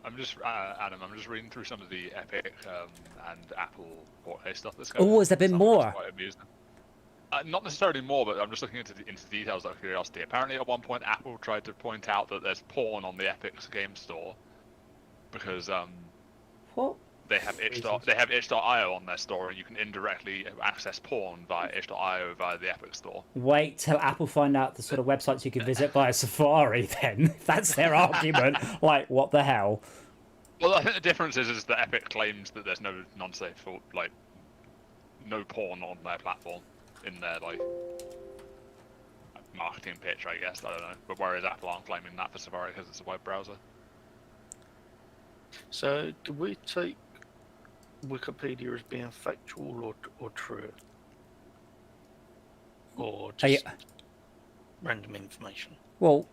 I'm just Adam. I'm just reading through some of the Epic and Apple Portrait stuff that's going. Oh, has there been more? Quite amusing. Not necessarily more, but I'm just looking into the details out of curiosity. Apparently, at one point, Apple tried to point out that there's porn on the Epic's game store because What? they have itch.io on their store, and you can indirectly access porn via itch.io via the Epic store. Wait till Apple find out the sort of websites you can visit via Safari. Then, if that's their argument. Like, what the hell? Well, I think the difference is that Epic claims that there's no non-safe or no porn on their platform in their marketing pitch, I guess. I don't know. But whereas Apple aren't claiming that for Safari because it's a web browser. So, do we take Wikipedia as being factual or true? Or just random information? Well,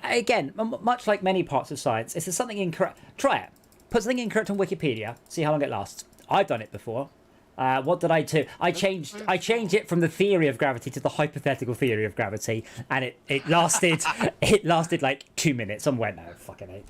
again, much like many parts of science, if there's something incorrect, try it. Put something incorrect on Wikipedia, see how long it lasts. I've done it before. What did I do? I changed it from the theory of gravity to the hypothetical theory of gravity, and it lasted like 2 minutes. I went, no, fucking hate.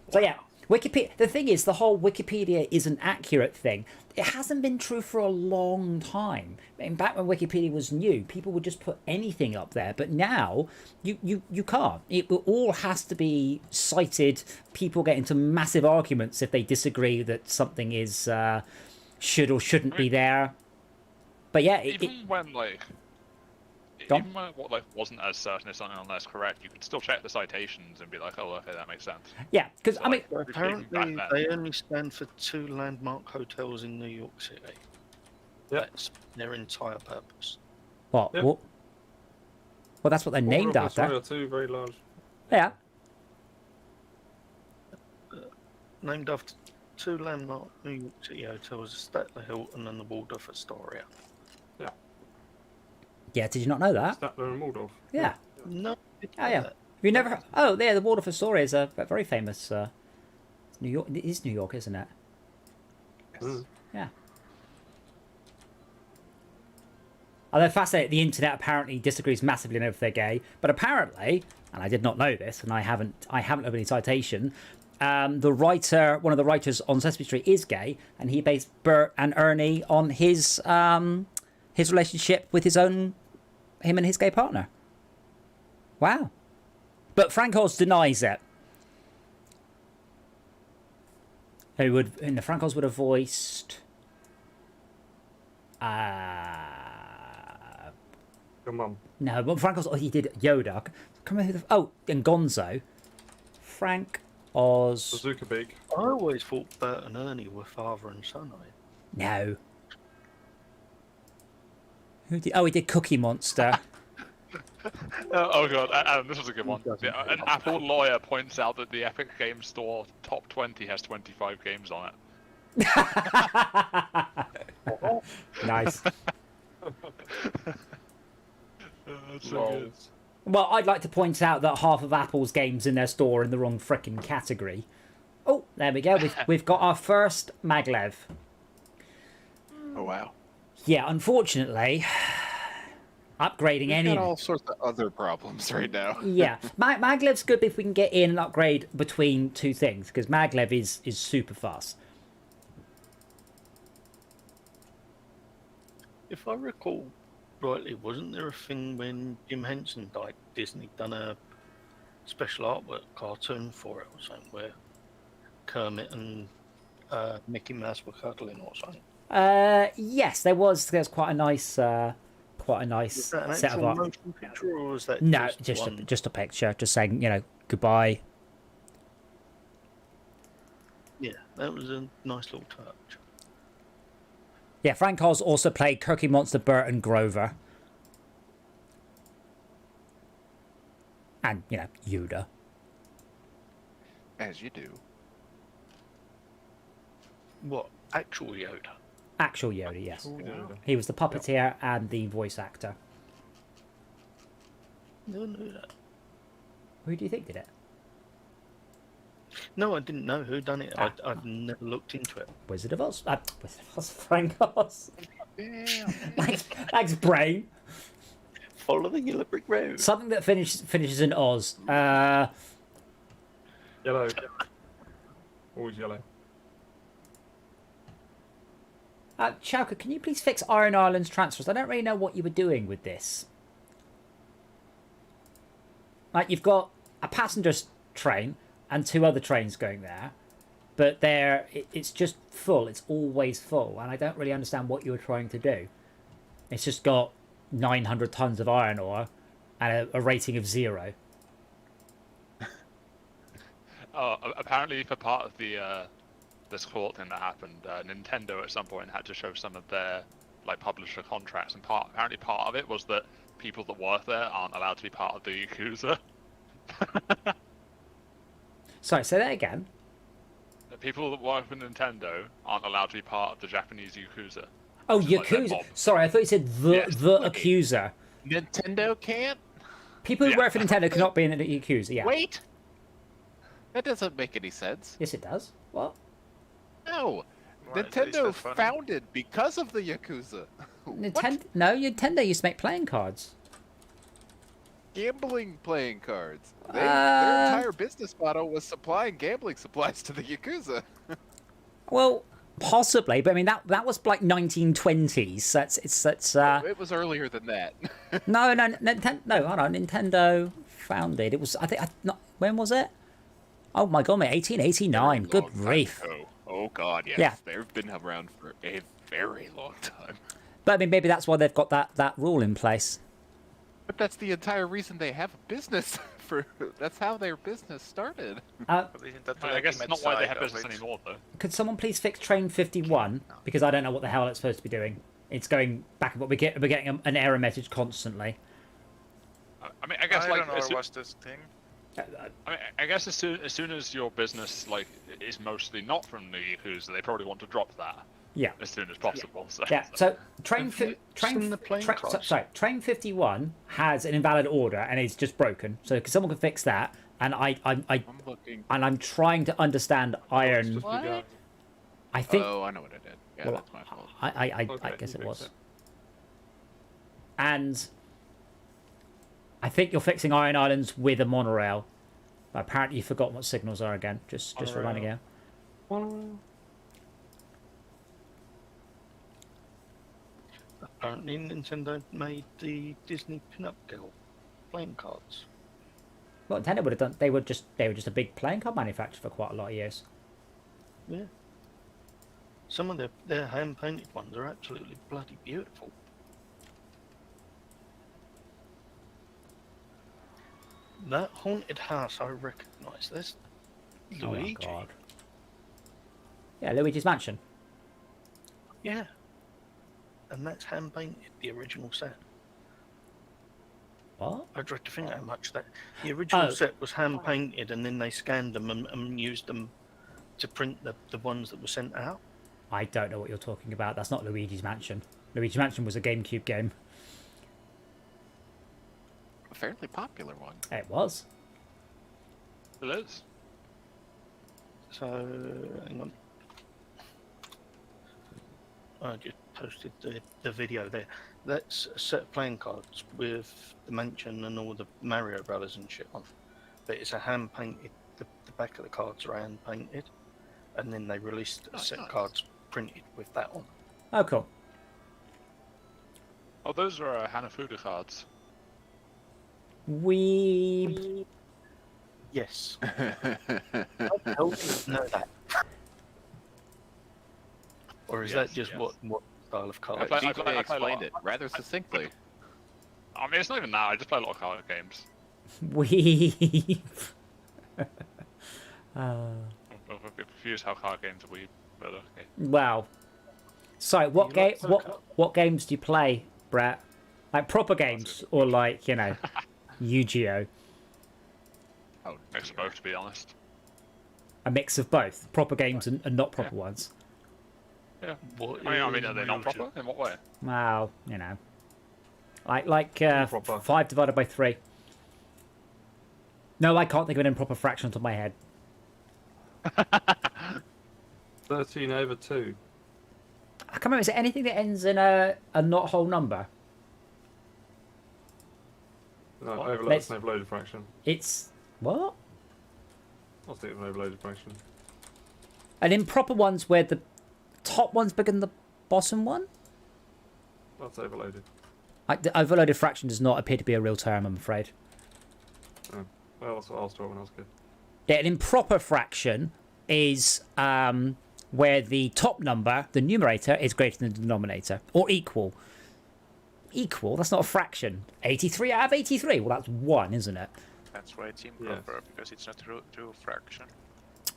So yeah, Wikipedia. The thing is, the whole Wikipedia is an accurate thing. It hasn't been true for a long time. Back when Wikipedia was new, people would just put anything up there. But now, you can't. It all has to be cited. People get into massive arguments if they disagree that something is should or shouldn't be there. But yeah, Even when what wasn't as certain as something on there is correct, you could still check the citations and be like, oh, okay, that makes sense. yeah, because So, I mean, Apparently, they only stand for 2 landmark hotels in New York City. Yeah. That's their entire purpose. what? Yep. Well, that's what they're named after. Or two very large. Yeah. Named after 2 landmark New York City hotels, Statler Hilton and the Waldorf Astoria. Yeah, did you not know that? Statler and Waldorf. Yeah. No. Oh, yeah. Have you never heard? Oh, yeah, the Waldorf Astoria is a very famous New York. It is New York, isn't it? Mm. Yeah. Although fascinating, the internet apparently disagrees massively on if they're gay. But apparently, and I did not know this, and I haven't opened any citation. The writer, one of the writers on Sesame Street, is gay, and he based Bert and Ernie on his relationship with him and his gay partner. Wow. But Frank Oz denies it. Frank Oz would have voiced. Your mum. No, but Frank Oz. Oh, he did Yoda. I can't remember and Gonzo. Frank Oz. Bazooka Beak. I always thought Bert and Ernie were father and son. No. Who did? Oh, he did Cookie Monster. Oh god, Adam, this was a good one. An Apple lawyer points out that the Epic Games Store top 20 has 25 games on it. Nice. That's so good. Well, I'd like to point out that half of Apple's games in their store are in the wrong frickin' category. Oh, there we go. We've got our first maglev. Oh wow. Yeah, unfortunately, upgrading We've any. got all sorts of other problems right now. Yeah, Maglev's good if we can get in and upgrade between two things, because Maglev is super fast. If I recall rightly, wasn't there a thing when Jim Henson died, Disney done a special artwork cartoon for it or something, where Kermit and Mickey Mouse were cuddling or something? Yes, there's quite a nice Was set that an of actual art. motion picture, or was that No, one? just a picture, just saying, goodbye. Yeah, that was a nice little touch. Yeah, Frank Oz also played Cookie Monster, Bert, and Grover. And, Yoda. As you do. What, actual Yoda? Actual Yoda, yes. Yoda. He was the puppeteer and the voice actor. No, knew that. Who do you think did it? No, I didn't know who done it. I've never looked into it. Wizard of Oz. Wizard of Oz, Frank Oz. Damn. Thanks, brain. Follow the yellow brick road. Something that finishes in Oz. Yellow. Always yellow. Chowka, can you please fix Iron Island's transfers? I don't really know what you were doing with this. Like, you've got a passenger train and two other trains going there, but it's just full. It's always full, and I don't really understand what you were trying to do. It's just got 900 tons of iron ore and a rating of 0. Apparently, for part of the this court thing that happened, Nintendo at some point had to show some of their publisher contracts, and apparently part of it was that people that work there aren't allowed to be part of the Yakuza. Sorry, say that again. The people that work for Nintendo aren't allowed to be part of the Japanese Yakuza. Oh, Which is like their Yakuza. mob. Sorry, I thought you said the wait. accuser. Nintendo can't? People who Yeah. work for Nintendo cannot be in the Yakuza, yeah. Wait! That doesn't make any sense. Yes, it does. What? No! Why is Nintendo that funny? founded because of the Yakuza. Nintendo? No, Nintendo used to make playing cards. Gambling playing cards. Uh, Their entire business model was supplying gambling supplies to the Yakuza. Well, possibly, but I mean that was like 1920s. That's It was earlier than that. no, Nintendo. No, hold on. Nintendo founded. It was not. When was it? Oh my god, mate, 1889. Good Long time grief. ago. Oh god, yes. Yeah. They've been around for a very long time. But I mean, maybe that's why they've got that rule in place. But that's the entire reason they have a business. That's how their business started. But isn't that the I guess ultimate not why they side have of business it? anymore, though. Could someone please fix Train 51? Because I don't know what the hell it's supposed to be doing. It's going back and forth. We're getting an error message constantly. I mean, I guess I like don't know as what's this thing. I mean, I guess as soon as your business is mostly not from the Yakuza, they probably want to drop that Yeah. as soon as possible. So. Yeah, so Train Have you seen the plane crash? Train 51 has an invalid order and it's just broken. So someone can fix that. And I'm looking. I'm trying to understand iron. Just What? be going. I think Oh, I know what I did. Yeah, Well, that's my fault. I Okay, guess you it fix was. it. And I think you're fixing Iron Islands with a monorail. But apparently you've forgotten what signals are again. Just reminding you. Apparently Nintendo made the Disney Pinup Girl playing cards. Well, Nintendo would have done. They were just a big playing card manufacturer for quite a lot of years. Yeah. Some of their hand painted ones are absolutely bloody beautiful. That haunted house I recognise. There's Luigi. Oh my god. Yeah, Luigi's Mansion. Yeah. And that's hand painted, the original set. What? I dread to think how much that. The original set was hand painted and then they scanned them and used them to print the ones that were sent out. I don't know what you're talking about. That's not Luigi's Mansion. Luigi's Mansion was a GameCube game. A fairly popular one. It was. It is. So, hang on. I just posted the video there. That's a set of playing cards with the mansion and all the Mario Brothers and shit on. But it's a hand painted, the back of the cards are hand painted. And then they released a set of cards printed with that on. Oh, cool. Oh, those are Hanafuda cards. We. Yes. How do you know that? Or is that Yes, just yes. what style of card? I play- DJ I play a explained lot. it rather succinctly. I mean, it's not even that. I just play a lot of card games. We. I'm a bit confused how card games are weird, but okay. Wow. So, what You game? like soccer? What games do you play, Brett? Like proper games, or like Yu-Gi-Oh? Oh, Mix of both, to be honest. A mix of both, proper games and not proper ones. Yeah. What I mean, is are they not Yu-Gi-Oh? proper? In what way? Well, like Improper. 5 divided by 3. No, I can't think of an improper fraction on top of my head. 13 over 2. I can't remember. Is it anything that ends in a not whole number? No, Let's- that's an overloaded fraction. It's what? I'll stick with an overloaded fraction. And improper ones where the top one's bigger than the bottom one? That's overloaded. The overloaded fraction does not appear to be a real term, I'm afraid. Oh. Well, that's what I was taught when I was a kid. Yeah, an improper fraction is where the top number, the numerator, is greater than the denominator. Or equal. Equal? That's not a fraction. 83 out of 83? Well, that's 1, isn't it? That's why it's improper, because it's not true fraction.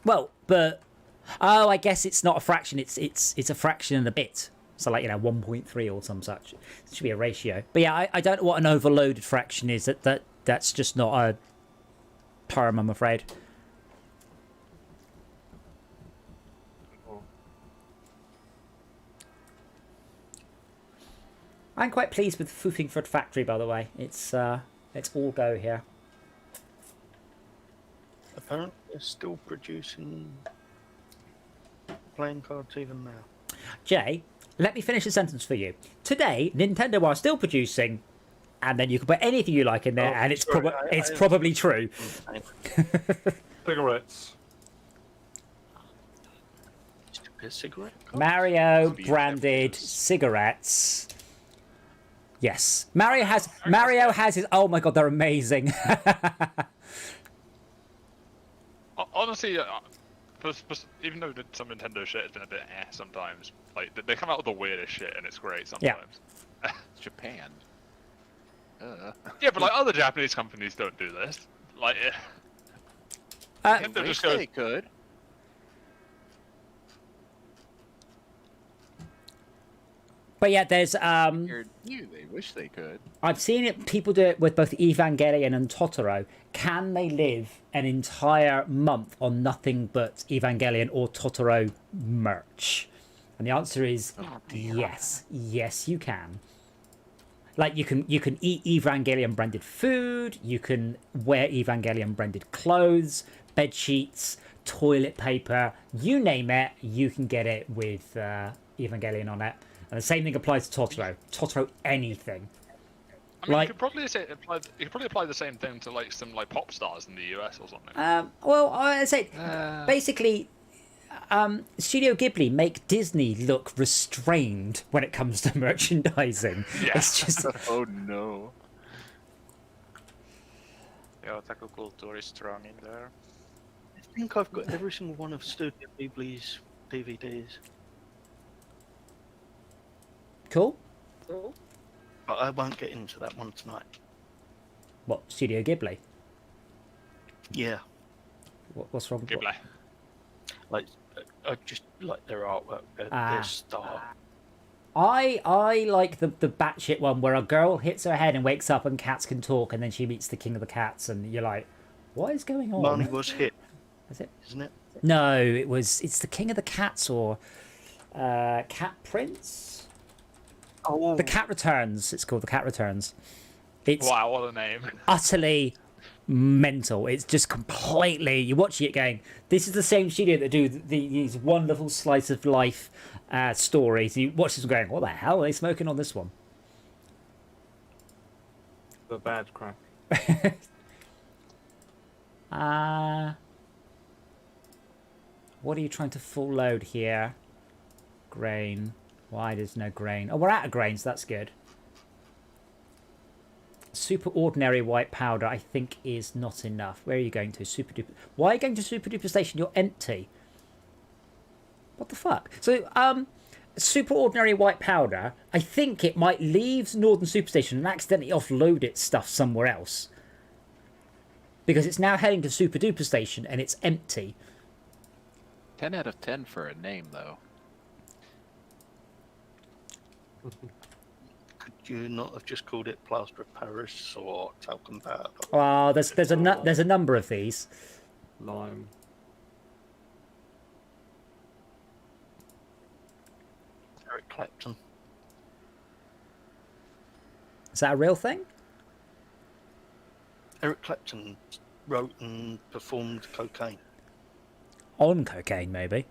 Well, but... Oh, I guess it's not a fraction. It's a fraction and a bit. So, like, 1.3 or some such. It should be a ratio. But yeah, I don't know what an overloaded fraction is. That's just not a term, I'm afraid. Oh. I'm quite pleased with Foofingford Factory, by the way. It's all go here. Apparently they're still producing playing cards even now. Jay, let me finish a sentence for you. Today, Nintendo are still producing, and then you can put anything you like in there, Oh, and it's sorry, it's I- probably true. Cigarettes. Stupid cigarette cards? Mario Speed branded beverages. cigarettes. Yes, Mario has his. Oh my god, they're amazing. Honestly, even though some Nintendo shit has been a bit sometimes, like they come out with the weirdest shit and it's great sometimes. It's Japan. Yeah, but like other Japanese companies don't do this. Like, Uh, Nintendo Wish just goes, they could. but yeah, there's They wish they could. I've seen it. People do it with both Evangelion and Totoro. Can they live an entire month on nothing but Evangelion or Totoro merch? And the answer is yes. Yes, you can. Like you can eat Evangelion branded food. You can wear Evangelion branded clothes, bed sheets, toilet paper. You name it, you can get it with Evangelion on it. And the same thing applies to Totoro. Totoro anything. I mean, Like- you could probably apply the same thing to like some like pop stars in the US or something. Well, I say basically, Studio Ghibli make Disney look restrained when it comes to merchandising. Yeah. It's just Oh no. Yeah, otaku culture is strong in there. I think I've got every single one of Studio Ghibli's DVDs, cool. but I won't get into that one tonight. What, Studio Ghibli? Yeah, What's wrong? Ghibli. like I just like their artwork, their style. I like the batshit one where a girl hits her head and wakes up and cats can talk, and then she meets the king of the cats, and you're like, what is going on? One was hit, Is it? isn't it? No, it's the king of the cats or Cat Prince. Oh, The Cat Returns. It's called The Cat Returns. It's Wow, what a name. utterly mental. It's just completely. You're watching it going, this is the same studio that do these one little slice of life stories. You watch this one going, what the hell are they smoking on this one? The bad crack. What are you trying to full load here? Grain. Why there's no grain? Oh, we're out of grain, so that's good. Super ordinary white powder, I think, is not enough. Where are you going to? Super duper. Why are you going to super duper station? You're empty. What the fuck? So, super ordinary white powder, I think it might leave Northern Superstation and accidentally offload its stuff somewhere else. Because it's now heading to Super Duper Station and it's empty. 10 out of 10 for a name, though. could you not have just called it Plaster of Paris or Talcum Powder? Oh, there's a number of these. Lime. Eric Clapton. Is that a real thing? Eric Clapton wrote and performed Cocaine. On cocaine, maybe.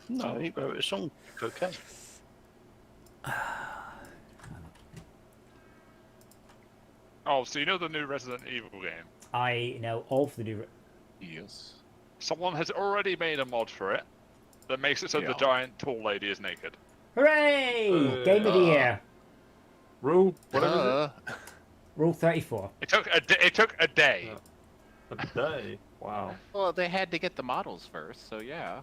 No, he wrote a song, Cocaine. Oh, so you know the new Resident Evil game? I know of the new. Yes. Someone has already made a mod for it that makes it so the Yeah. giant tall lady is naked. Hooray! Game of the year. Rule? Whatever Rule 34. It took a day. Yeah. A day. Wow. Well, they had to get the models first, so yeah.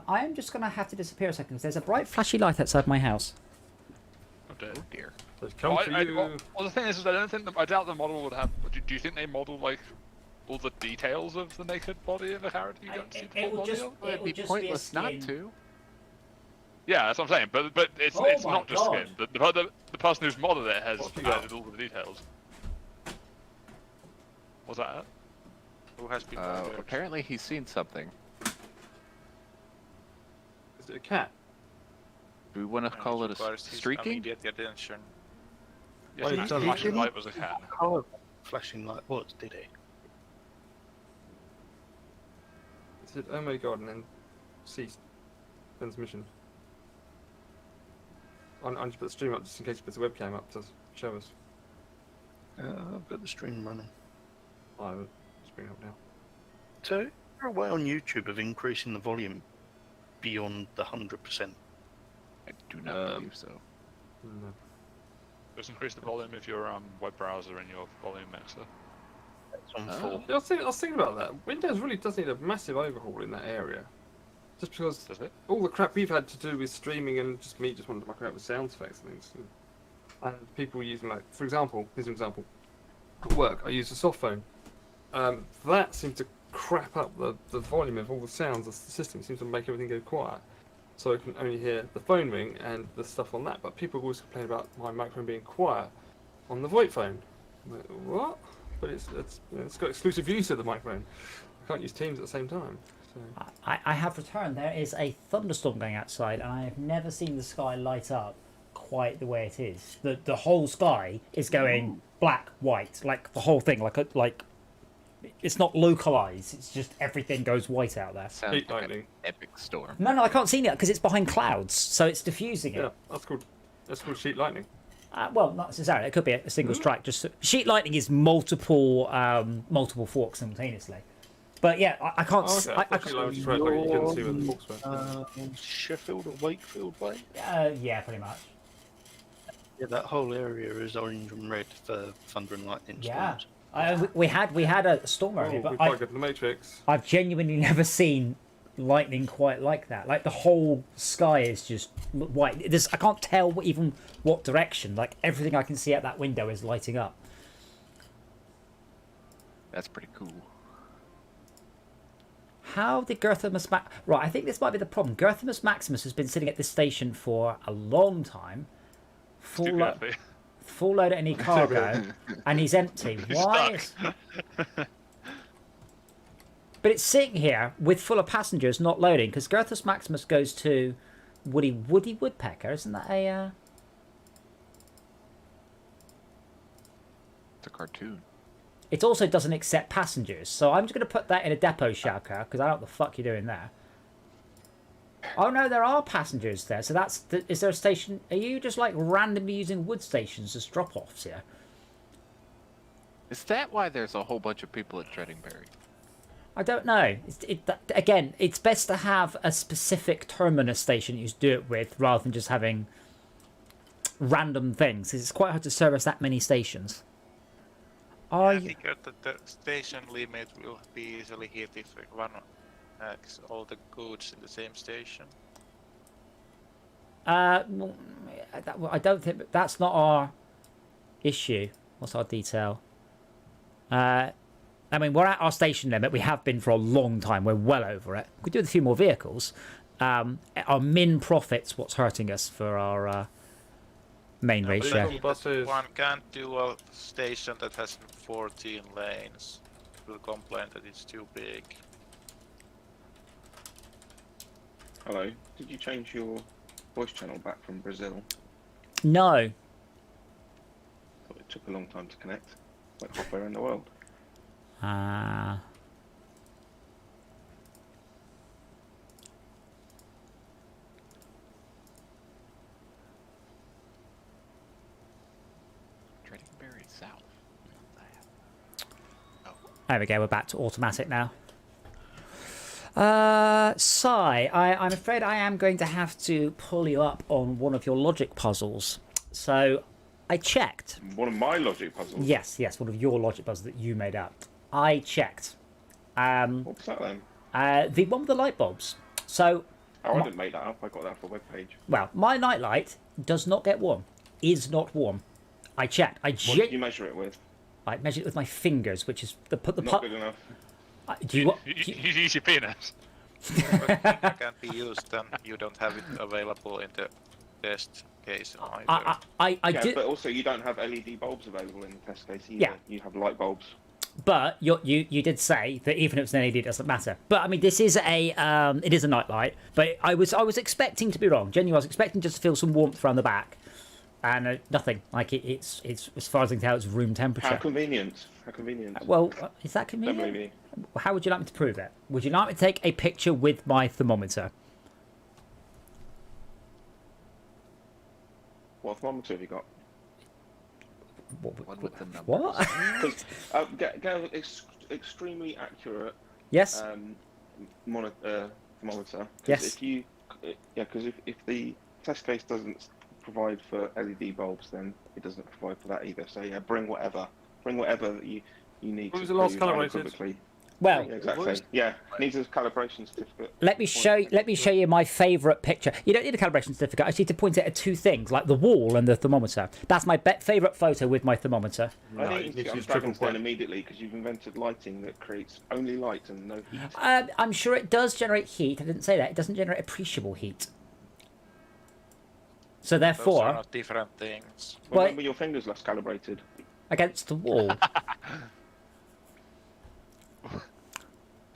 I am just going to have to disappear a second because there's a bright flashy light outside my house. Oh, dear. Oh dear. They've come for you. Well, the thing is I doubt the model would have. Do you think they model like all the details of the naked body of a character? You don't see the full body of? Well, it'd be pointless not to. Yeah, that's what I'm saying. But it's Oh it's my not just God. skin. The person who's modeled it has What have you got? added all the details. Was that it? Who has been murdered? Apparently he's seen something. Is it a cat? Do we want to And call it requires a his streaking? immediate attention. Yes, Well, the it doesn't- flashing light was a cat. How flashing light was, did he? It said, oh my god, and then ceased transmission. I just put the stream up just in case he puts the webcam up to show us. I've got the stream running. I will just bring it up now. So, is there a way on YouTube of increasing the volume beyond the 100%? I do not believe so. No. Just increase the volume of your web browser and your volume mixer. It's on Oh. 4. Yeah, I was thinking about that. Windows really does need a massive overhaul in that area. Just because Does it? all the crap we've had to do with streaming and just me just wanting to muck around with sound effects and things. And people using, like, for example, here's an example. At work, I use a soft phone. That seems to crap up the volume of all the sounds of the system. It seems to make everything go quiet. So I can only hear the phone ring and the stuff on that. But people always complain about my microphone being quiet on the VoIP phone. I'm like, what? But it's got exclusive use of the microphone. I can't use Teams at the same time. So. I have returned. There is a thunderstorm going outside, and I have never seen the sky light up quite the way it is. The whole sky is going black, white, like the whole thing, like it's not localized. It's just everything goes white out there. Sounds Heat like lightning. an epic storm. No, I can't see it because it's behind clouds, so it's diffusing it. Yeah, that's called That's called sheet lightning. Well, not necessarily. It could be a single strike. Just sheet lightning is multiple forks simultaneously. But yeah, I can't. Oh, okay. I Sheet lightning was just like you couldn't see where the forks were. Sheffield or Wakefield way? yeah, pretty much. Yeah, that whole area is orange and red for thunder and lightning Yeah. storms. We had a storm Oh, earlier, we're but quite good in the Matrix. I've genuinely never seen lightning quite like that. Like the whole sky is just white. I can't tell even what direction. Like everything I can see out that window is lighting up. That's pretty cool. How did Girthimus Right, I think this might be the problem. Girthimus Maximus has been sitting at this station for a long time. Too girthy. Full load of any cargo, and he's empty. Why? But it's sitting here with full of passengers, not loading, because Girthus Maximus goes to Woody Woodpecker. Isn't that a? It's a cartoon. It also doesn't accept passengers, so I'm just going to put that in a depot shaka because I don't know what the fuck you're doing there. Oh no, there are passengers there. So is there a station? Are you just like randomly using wood stations as drop-offs here? Is that why there's a whole bunch of people at Treadingbury? I don't know. Again, it's best to have a specific terminus station you do it with rather than just having random things. It's quite hard to service that many stations. I think that the station limit will be easily hit if one has all the goods in the same station. Well, I don't think that's not our issue. What's our detail? I mean, we're at our station limit. We have been for a long time. We're well over it. We do with a few more vehicles. Our min profit's what's hurting us for our main ratio. One can't do a station that has 14 lanes. Will complain that it's too big. Hello, did you change your voice channel back from Brazil? No. Thought it took a long time to connect, like halfway around the world. Treadingbury South. There we go. We're back to automatic now. Sai, I'm afraid I am going to have to pull you up on one of your logic puzzles. So, I checked. One of my logic puzzles? Yes, one of your logic puzzles that you made up. I checked. What's that then? The one with the light bulbs. So, Oh, I didn't make that up. I got that from a webpage. well, my nightlight does not get warm. Is not warm. I checked. What did you measure it with? I measured it with my fingers, which is the Not good enough. Do you want? You use your penis. If it can't be used, then you don't have it available in the test case either. I Yeah, did. but also you don't have LED bulbs available in the test case either. Yeah. You have light bulbs. But you did say that even if it's an LED, it doesn't matter. But I mean, this is it is a nightlight. But I was expecting to be wrong. Genuinely, I was expecting just to feel some warmth around the back, and nothing. Like it's as far as I can tell, it's room temperature. How convenient. How convenient. Well, is that Don't convenient? believe me. How would you like me to prove it? Would you like me to take a picture with my thermometer? What thermometer have you got? One with the numbers. What? Because get an extremely accurate Yes. thermometer. 'Cause Yes. Because if the test case doesn't provide for LED bulbs, then it doesn't provide for that either. So yeah, bring whatever that you need. When to was the last prove calibrated? unequivocally. Well, Yeah, exactly. Yeah, needs a calibration certificate. let me show you my favourite picture. You don't need a calibration certificate. I just need to point it at two things, like the wall and the thermometer. That's my favourite photo with my thermometer. I No, think you you need need to to use get Dragon's triple Den point. immediately because you've invented lighting that creates only light and no heat. I'm sure it does generate heat. I didn't say that. It doesn't generate appreciable heat. So Those are therefore, not different things. Well, Well- when were your fingers less calibrated? against the wall.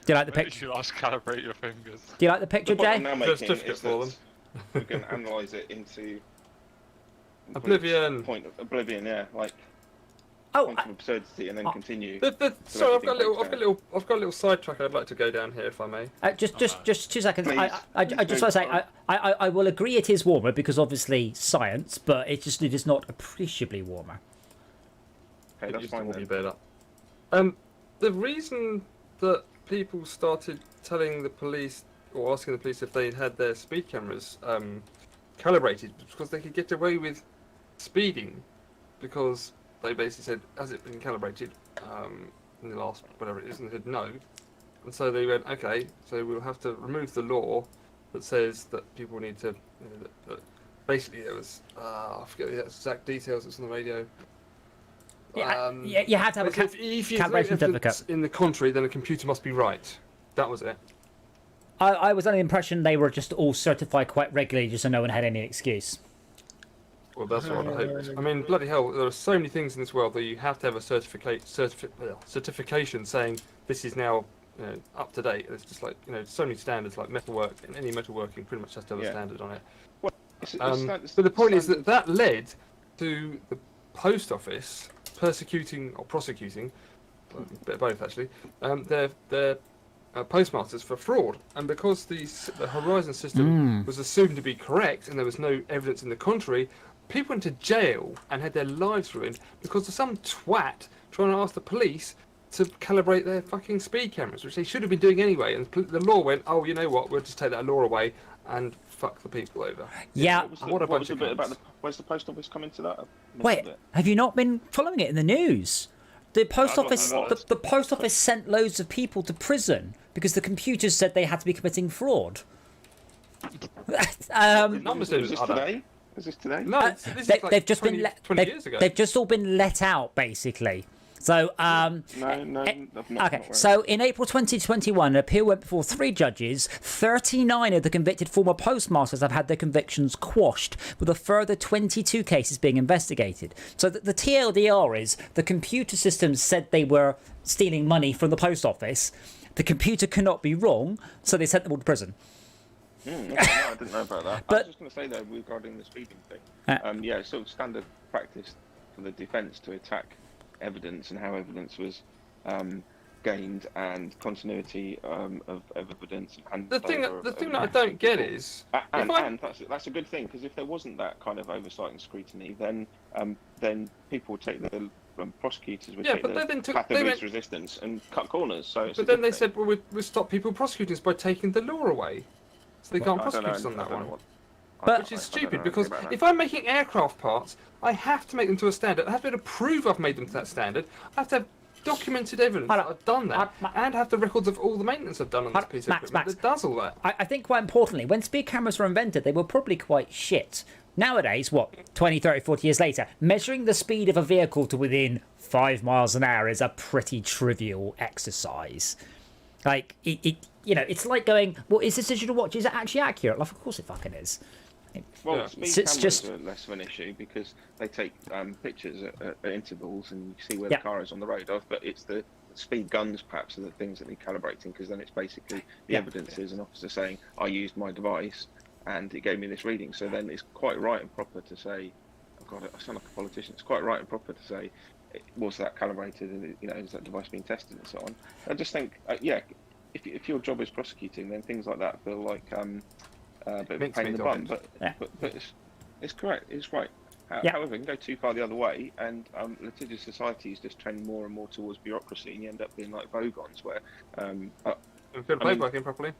Do you like the When picture? did you last calibrate your fingers? Do you like the picture, The point I'm Jay? now Got a making certificate is for that we can analyse it into Oblivion. Point of oblivion, yeah. Like point of absurdity and then continue. Sorry, I've got a little sidetrack I'd like to go down here, if I may. Just 2 seconds. Please. I just want to say I will agree it is warmer because obviously science, but it is not appreciably warmer. Okay, that's fine then. The reason that people started telling the police or asking the police if they had their speed cameras calibrated was because they could get away with speeding, because they basically said, has it been calibrated in the last whatever it is, and they said no, and so they went, okay, so we'll have to remove the law that says that people need to, that basically there was I forget the exact details, it's on the radio. Yeah, you have to have a if you calibration certificate. in the contrary, then the computer must be right. That was it. I was under the impression they were just all certified quite regularly, just so no one had any excuse. Well, that's what I hope. I mean, bloody hell, there are so many things in this world that you have to have a certification saying this is now up to date. It's just like, so many standards, like metalwork, and any metalworking pretty much has to have a standard on it. Well, but the point is that led to the post office persecuting or prosecuting, a bit of both actually, their postmasters for fraud, and because the Horizon system was assumed to be correct and there was no evidence in the contrary, people went to jail and had their lives ruined because of some twat trying to ask the police to calibrate their fucking speed cameras, which they should have been doing anyway, and the law went, oh, you know what, we'll just take that law away and fuck the people over. Yeah. Where's the post office come into that? Wait, have you not been following it in the news? The post office, the post office sent loads of people to prison because the computers said they had to be committing fraud. Numbers Is this today? Is this today? No, this is like they've just 20 years ago. They've just all been let out, basically. So, No, I've not. okay. So, in April 2021, an appeal went before 3 judges. 39 of the convicted former postmasters have had their convictions quashed, with a further 22 cases being investigated. So, the TLDR is the computer systems said they were stealing money from the post office. The computer cannot be wrong, so they sent them all to prison. No, I didn't know about that. I was just going to say though, regarding the speeding thing, it's sort of standard practice for the defence to attack evidence and how evidence was gained and continuity of evidence. And the thing that I don't get is, and that's a good thing, because if there wasn't that kind of oversight and scrutiny, then people would take the prosecutors would take the path of least resistance and cut corners. So, but then they said, well, we'll stop people prosecuting us by taking the law away. So they can't prosecute us on that one. Which is stupid, because if I'm making aircraft parts, I have to make them to a standard. I have to be able to prove I've made them to that standard. I have to have documented evidence that I've done that, and have the records of all the maintenance I've done on this piece of equipment that does all that. I think quite importantly, when speed cameras were invented, they were probably quite shit. Nowadays, 20, 30, 40 years later, measuring the speed of a vehicle to within 5 miles an hour is a pretty trivial exercise. Like, it's like going, well, is this digital watch, is it actually accurate? Like, of course it fucking is. Well, speed cameras are less of an issue because they take pictures at intervals and you see where the car is on the road. But it's the speed guns, perhaps, are the things that need calibrating, because then it's basically the evidence is an officer saying, I used my device and it gave me this reading. So then it's quite right and proper to say, oh God, I sound like a politician. It's quite right and proper to say, was that calibrated, and is that device being tested and so on. I just think, if your job is prosecuting, then things like that feel like a bit of a pain in the bum. But it's correct, it's right. However, it can go too far the other way, and litigious societies just trend more and more towards bureaucracy, and you end up being like Vogons, where paperwork in properly.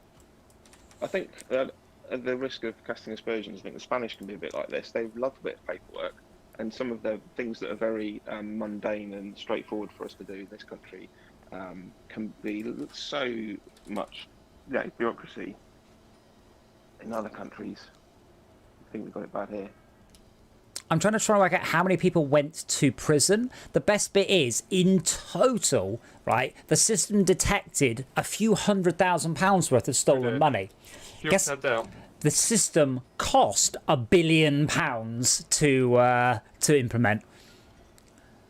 I think at the risk of casting aspersions, I think the Spanish can be a bit like this. They love a bit of paperwork, and some of the things that are very mundane and straightforward for us to do in this country can be so much bureaucracy in other countries. I think we've got it bad here. I'm trying to work out how many people went to prison. The best bit is, in total, right, the system detected a few £100,000 worth of stolen money. Guess the system cost £1 billion to implement.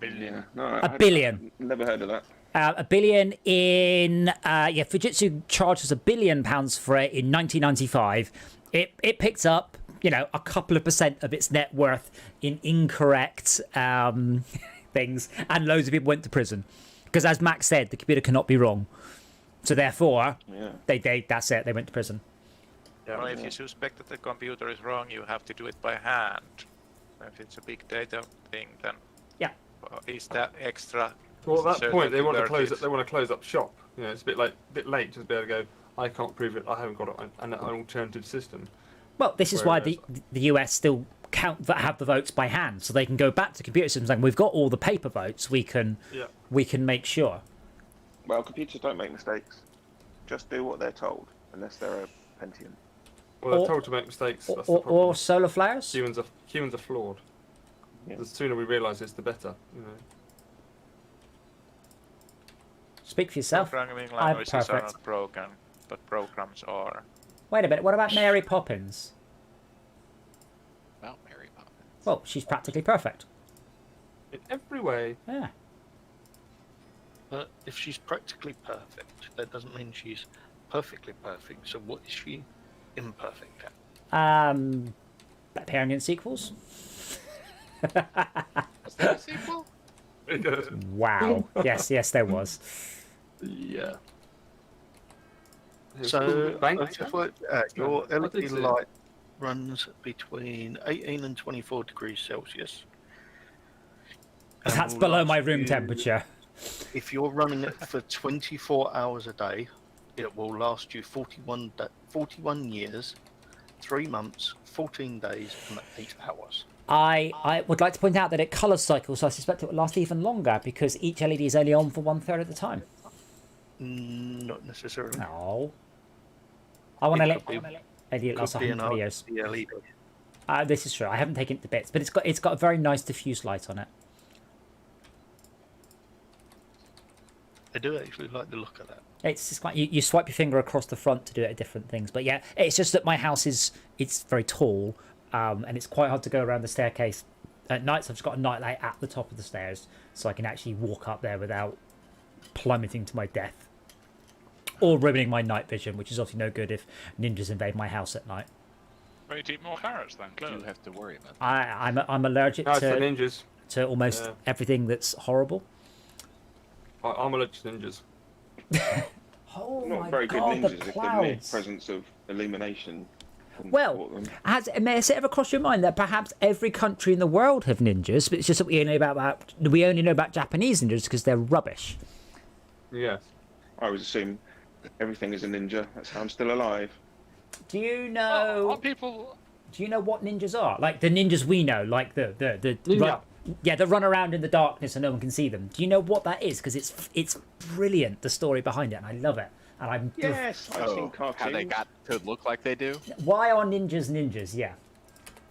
Yeah, $1 billion. Never heard of that. $1 billion in Fujitsu charged us £1 billion for it in 1995. It picked up, a couple of % of its net worth in incorrect things, and loads of people went to prison. Because as Max said, the computer cannot be wrong. So therefore, that's it. They went to prison. Yeah. Well, if you suspect that the computer is wrong, you have to do it by hand. If it's a big data thing, then is that extra? Well, at that certain point, they want to worth close. it? They want to close up shop. You know, it's a bit late to be able to go. I can't prove it. I haven't got an alternative system. Well, this is why the US still have the votes by hand, so they can go back to computer systems and we've got all the paper votes. We can make sure. Well, computers don't make mistakes. Just do what they're told, unless they're a Pentium. Well, they're told to make mistakes. That's the problem. Or solar flares. Humans are flawed. Yeah. The sooner we realise this, the better. You know. Speak for yourself. Programming I'm languages are perfect. not broken, but programs are. Wait a minute. What about Mary Poppins? About Mary Poppins. Well, she's practically perfect. In every way. Yeah. But if she's practically perfect, that doesn't mean she's perfectly perfect. So what is she imperfect at? Appearing in sequels. Was that a sequel? Wow. yes, there was. Yeah. It's So called bank. I've worked out your I did LED see it. light runs between 18 and 24 degrees Celsius. And That's will below last my room you- temperature. If you're running it for 24 hours a day, it will last you 41 years, 3 months, 14 days, and 8 hours. I would like to point out that it colour cycles, so I suspect it will last even longer because each LED is only on for 1/3 of the time. Not necessarily. No. I want to let Could LED last Could be an 120 years. LED. This is true. I haven't taken it to bits, but it's got a very nice diffuse light on it. I do actually like the look of that. It's just quite. You swipe your finger across the front to do it at different things, but yeah, it's just that my house it's very tall, and it's quite hard to go around the staircase at night. So I've just got a nightlight at the top of the stairs, so I can actually walk up there without plummeting to my death, or ruining my night vision, which is obviously no good if ninjas invade my house at night. Well, you eat more carrots then, You clearly. have to worry about that. I'm allergic No, it's the to ninjas. almost everything that's horrible. I'm allergic to ninjas. Oh Not my very good god, the ninjas if the mere clouds! presence of illumination. can Well, thwart them. has it ever crossed your mind that perhaps every country in the world have ninjas, but it's just that we only know about Japanese ninjas because they're rubbish. Yes. I always assume everything is a ninja. That's how I'm still alive. Do you know? Are people? Do you know what ninjas are? Like the ninjas we know, like the Ninja. that run around in the darkness and no one can see them. Do you know what that is? Because it's brilliant, the story behind it, and I love it. And I'm Yes, I've seen cartoons. How they got to look like they do? why are ninjas? Yeah,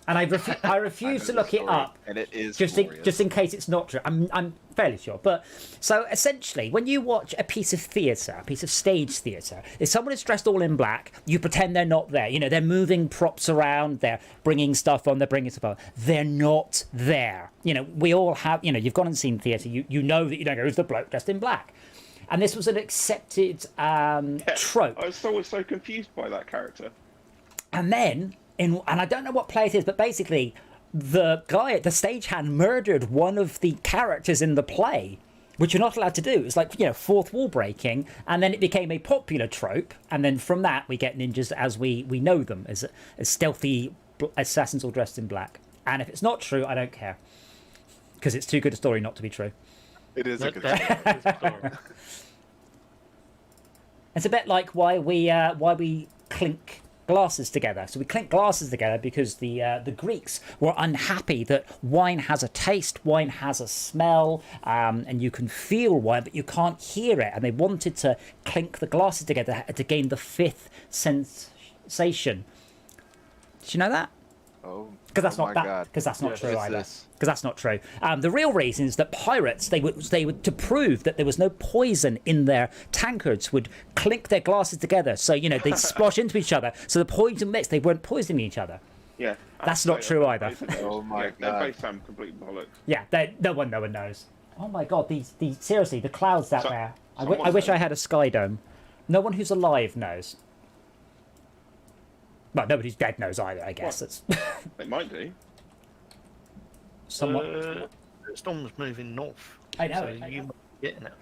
and I refuse to know the look it story, up. and it is just glorious. in case it's not true. I'm fairly sure. But so essentially, when you watch a piece of theatre, a piece of stage theatre, if someone is dressed all in black, you pretend they're not there. You know, they're moving props around, they're bringing stuff on, they're bringing stuff on. They're not there. You know, we all have. You know, you've gone and seen theatre. You know that you don't go, who's the bloke dressed in black? And this was an accepted trope. I was always so confused by that character. And then, and I don't know what play it is, but basically, the stagehand murdered one of the characters in the play, which you're not allowed to do. It's like, you know, fourth wall breaking, and then it became a popular trope, and then from that we get ninjas as we know them, as stealthy assassins all dressed in black. And if it's not true, I don't care, because it's too good a story not to be true. It is a good It's a bit like why we clink glasses together. So we clink glasses together because the Greeks were unhappy that wine has a taste, wine has a smell, and you can feel wine, but you can't hear it. And they wanted to clink the glasses together to gain the fifth sensation. Did you know that? Oh, Because that's oh not my that. God. Because that's not Yes, true it's either. this. Because that's not true. The real reason is that pirates, they would to prove that there was no poison in their tankards, would clink their glasses together. So you know they'd splosh into each other. So the poison mixed, they weren't poisoning each other. Yeah. That's not true either. Oh my Yeah, they God. both sound complete bollocks. Yeah, no one knows. Oh my god, these seriously, the clouds out So- there. I someone wish said- I had a sky dome. No one who's alive knows. Well, nobody who's dead knows either. I guess it's They might do. somewhat. the storm's moving north. I know So it, I you know. might be getting it.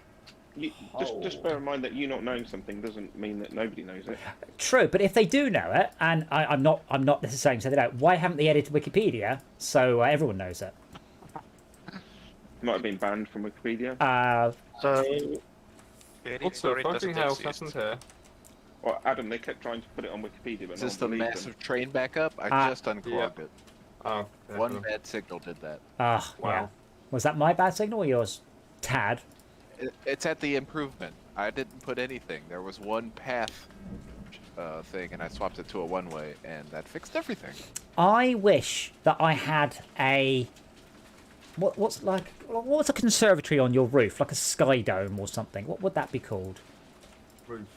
Just bear in mind that you not knowing something doesn't mean that nobody knows it. True, but if they do know it, and I'm not necessarily saying that out, why haven't they edited Wikipedia so everyone knows it? Might have been banned from Wikipedia. So What's the fucking hell happened here? Well, Adam, they kept trying to put it on Wikipedia, but Is no this one the believed massive train backup? I just unclogged it. Oh, One bad signal did that. Wow. Yeah. Was that my bad signal or yours? Tad. It's at the improvement. I didn't put anything. There was one path thing, and I swapped it to a one-way, and that fixed everything. I wish that I had a... What's a conservatory on your roof? Like a sky dome or something. What would that be called?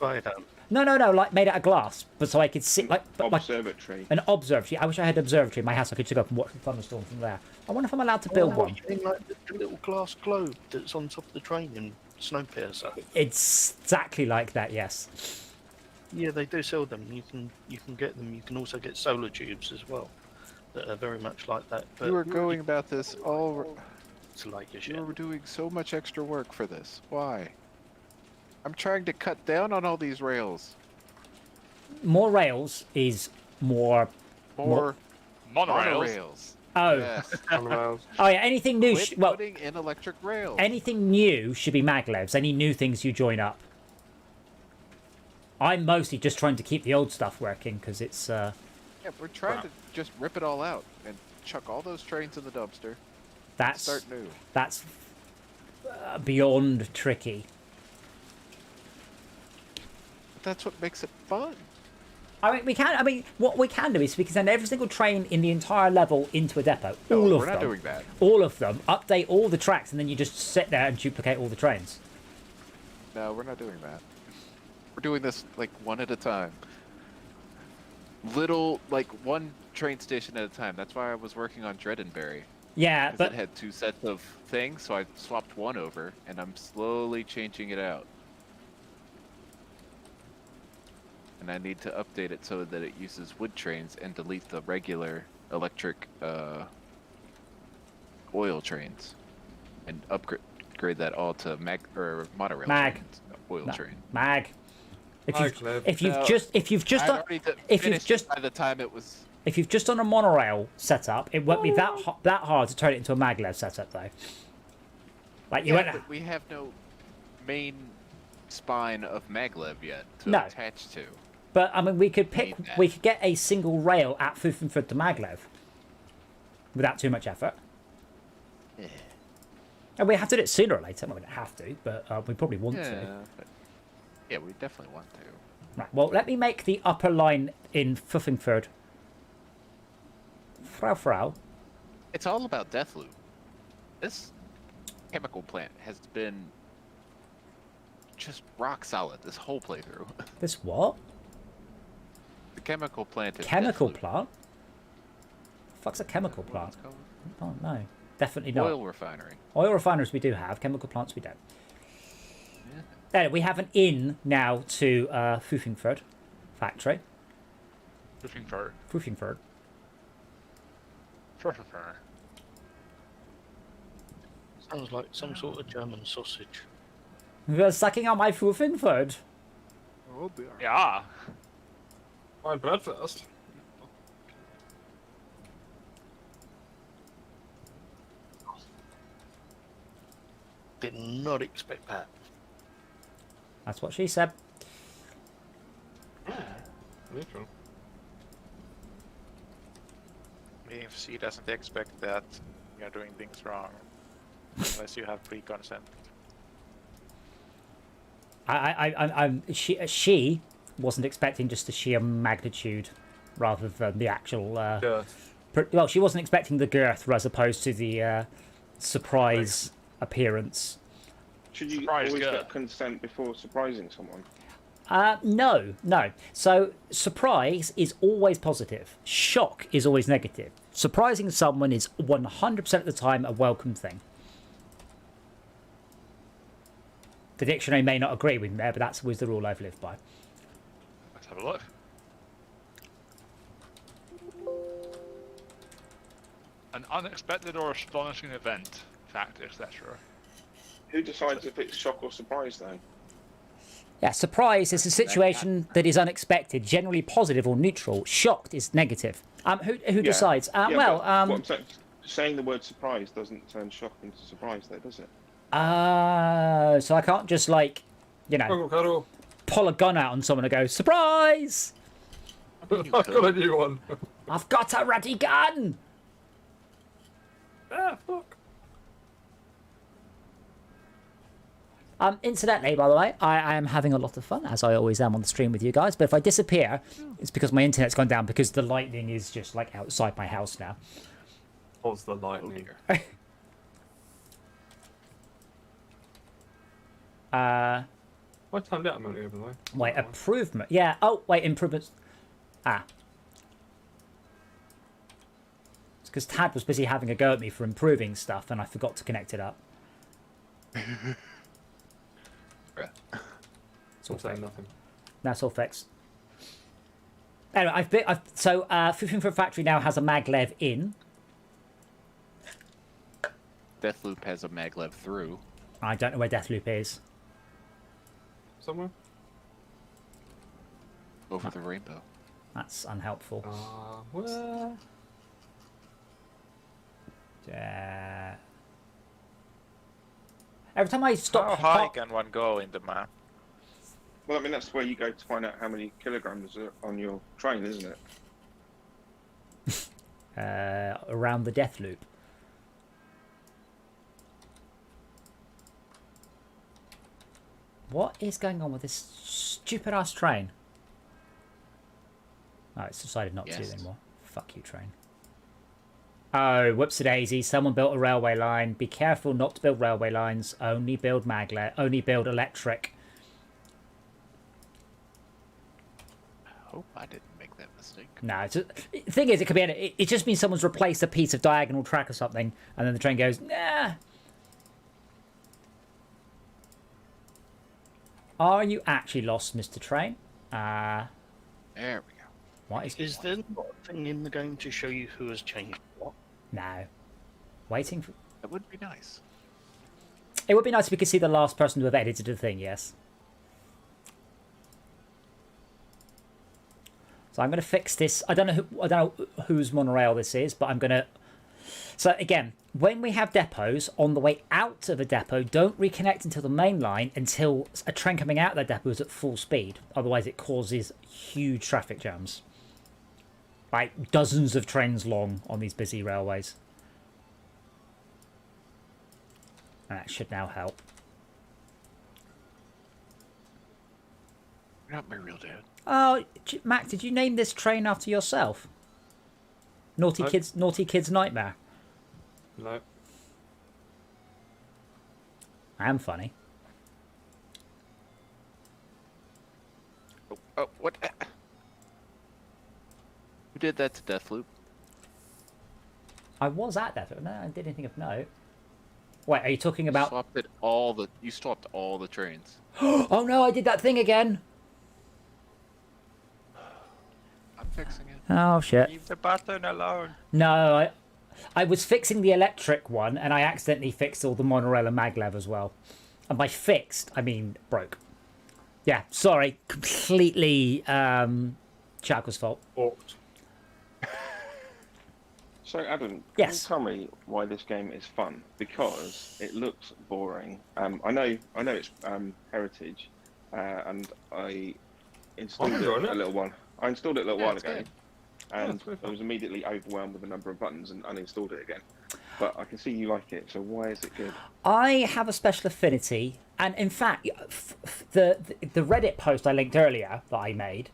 fire down. No, like made out of glass, but so I could sit like Observatory. an observatory. I wish I had an observatory in my house. I could sit up and watch the thunderstorm from there. I wonder if I'm allowed to build one. You mean like the little glass globe that's on top of the train in Snowpiercer? It's exactly like that. Yes. Yeah, they do sell them. You can get them. You can also get solar tubes as well that are very much like that. But You were going about this all. it's like a You shit. were doing so much extra work for this. Why? I'm trying to cut down on all these rails. More rails is more. More Monorails. monorails. Oh. Yes. Monorails. Oh yeah. Anything new? Quit Well, putting in electric rails. anything new should be maglevs. Any new things you join up. I'm mostly just trying to keep the old stuff working because it's. Yeah, we're trying to just rip it all out and chuck all those trains in the dumpster. That's Start new. That's beyond tricky. But that's what makes it fun. What we can do is we can send every single train in the entire level into a depot. No, All of we're them. not doing that. All of them. Update all the tracks, and then you just sit there and duplicate all the trains. No, we're not doing that. We're doing this like one at a time. Little, like one train station at a time. That's why I was working on Dredenberry. Yeah, Because but it had two sets of things, so I swapped one over, and I'm slowly changing it out. And I need to update it so that it uses wood trains and delete the regular electric oil trains, and upgrade that all to monorail trains, oil train. mag. If you've No, just I'd already finished it by the time it was. if you've just done a monorail setup, it won't be that hard to turn it into a maglev setup though. Like you Yeah, won't. but we have no main spine of maglev yet to No. attach to. But I mean, we could Need that. we could get a single rail at Fuffenford to maglev without too much effort. Yeah. And we have to do it sooner or later. Well, we don't have to, but we probably want to. Yeah, but yeah, we definitely want to. Right. Well, let me make the upper line in Fuffingford. Frau. It's all about Deathloop. This chemical plant has been just rock solid this whole playthrough. This what? The chemical plant is Chemical Deathloop. plant? The fuck's a chemical What plant? it's called? Oh no, definitely not. Oil refinery. Oil refineries we do have. Chemical plants we don't. Anyway, we have an in now to Fuffingford factory. Fuffingford. Fuffingford. Sounds like some sort of German sausage. You're sucking on my Fuffingford. Oh dear. Yeah. My breakfast. Did not expect that. That's what she said. Neutral. If she doesn't expect that, you're doing things wrong. Unless you have pre-consent. She wasn't expecting just the sheer magnitude rather than the actual. Well, she wasn't expecting the girth as opposed to the surprise appearance. Should you Surprise always girl. get consent before surprising someone? No. So surprise is always positive. Shock is always negative. Surprising someone is 100% of the time a welcome thing. The dictionary may not agree with me there, but that's always the rule I've lived by. Let's have a look. An unexpected or astonishing event. If artifact, etc. Who decides if it's shock or surprise, though? Yeah, surprise is a situation that is unexpected, generally positive or neutral. Shocked is negative. Who decides? Yeah, Well, but what I'm saying the word surprise doesn't turn shock into surprise, though, does it? so I can't just, like, you know, Cuddle. pull a gun out on someone and go, surprise! I've got a new one. I've got a ready gun! Ah, fuck. Incidentally, by the way, I am having a lot of fun, as I always am on the stream with you guys, but if I disappear, it's because my internet's gone down, because the lightning is just, like, outside my house now. What's the lightning? I timed out a minute ago, by the way. Wait, improvement. Yeah, oh, wait, improvements. It's because Tad was busy having a go at me for improving stuff, and I forgot to connect it up. It's all saying fixed. nothing. That's all fixed. Anyway, so 15 Foot Factory now has a maglev in. Deathloop has a maglev through. I don't know where Deathloop is. Somewhere? Over the rainbow. That's unhelpful. Where? Every time I stop... How high can one go in the map? Well, I mean, that's where you go to find out how many kilograms are on your train, isn't it? around the Deathloop. What is going on with this stupid ass train? Oh, it's decided not to anymore. Fuck you, train. Oh, whoops-a-daisy. Someone built a railway line. Be careful not to build railway lines. Only build maglev. Only build electric. I hope I didn't make that mistake. No, it's the thing is, it could be. It just means someone's replaced a piece of diagonal track or something, and then the train goes, nah. Are you actually lost, Mr. Train? There we go. What is there not a thing in the game to show you who has changed what? No. Waiting for... That would be nice. It would be nice if we could see the last person to have edited the thing, yes. So I'm going to fix this. I don't know whose monorail this is, but I'm going to... So again, when we have depots, on the way out of a depot, don't reconnect until the main line until a train coming out of that depot is at full speed. Otherwise it causes huge traffic jams. Like dozens of trains long on these busy railways. And that should now help. You're not my real dad. Oh, Mac, did you name this train after yourself? Naughty Kids Nightmare. No. I am funny. Oh, what? Who did that to Deathloop? I was at that. No, I did anything of note. Wait, are you talking about... You swapped all the trains. Oh no, I did that thing again. I'm fixing it. Oh shit. Leave the button alone. No, I was fixing the electric one, and I accidentally fixed all the monorail and maglev as well. And by fixed, I mean broke. Yeah, sorry. Completely Chaco's fault. Balked. So, Adam, Yes. can you tell me why this game is fun? Because it looks boring. I know it's Heritage, and I installed it a little while. I installed it a little while ago, and I was immediately overwhelmed with the number of buttons and uninstalled it again. But I can see you like it, so why is it good? I have a special affinity, and in fact, the Reddit post I linked earlier that I made,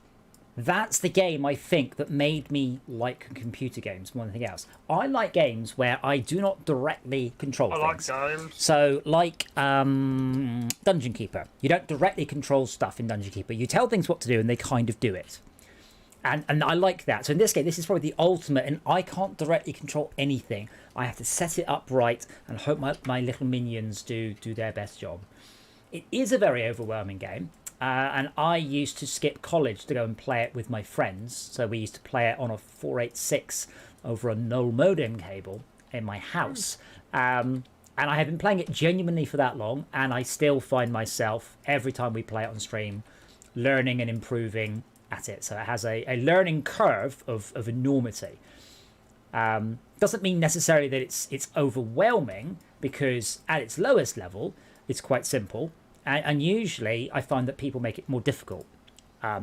that's the game I think that made me like computer games more than anything else. I like games where I do not directly control things. I like games. So, like Dungeon Keeper. You don't directly control stuff in Dungeon Keeper. You tell things what to do, and they kind of do it. And I like that. So in this game, this is probably the ultimate, and I can't directly control anything. I have to set it up right and hope my little minions do their best job. It is a very overwhelming game, and I used to skip college to go and play it with my friends. So we used to play it on a 486 over a null modem cable in my house. And I have been playing it genuinely for that long, and I still find myself, every time we play it on stream, learning and improving at it. So it has a learning curve of enormity. Doesn't mean necessarily that it's overwhelming, because at its lowest level, it's quite simple. And usually I find that people make it more difficult.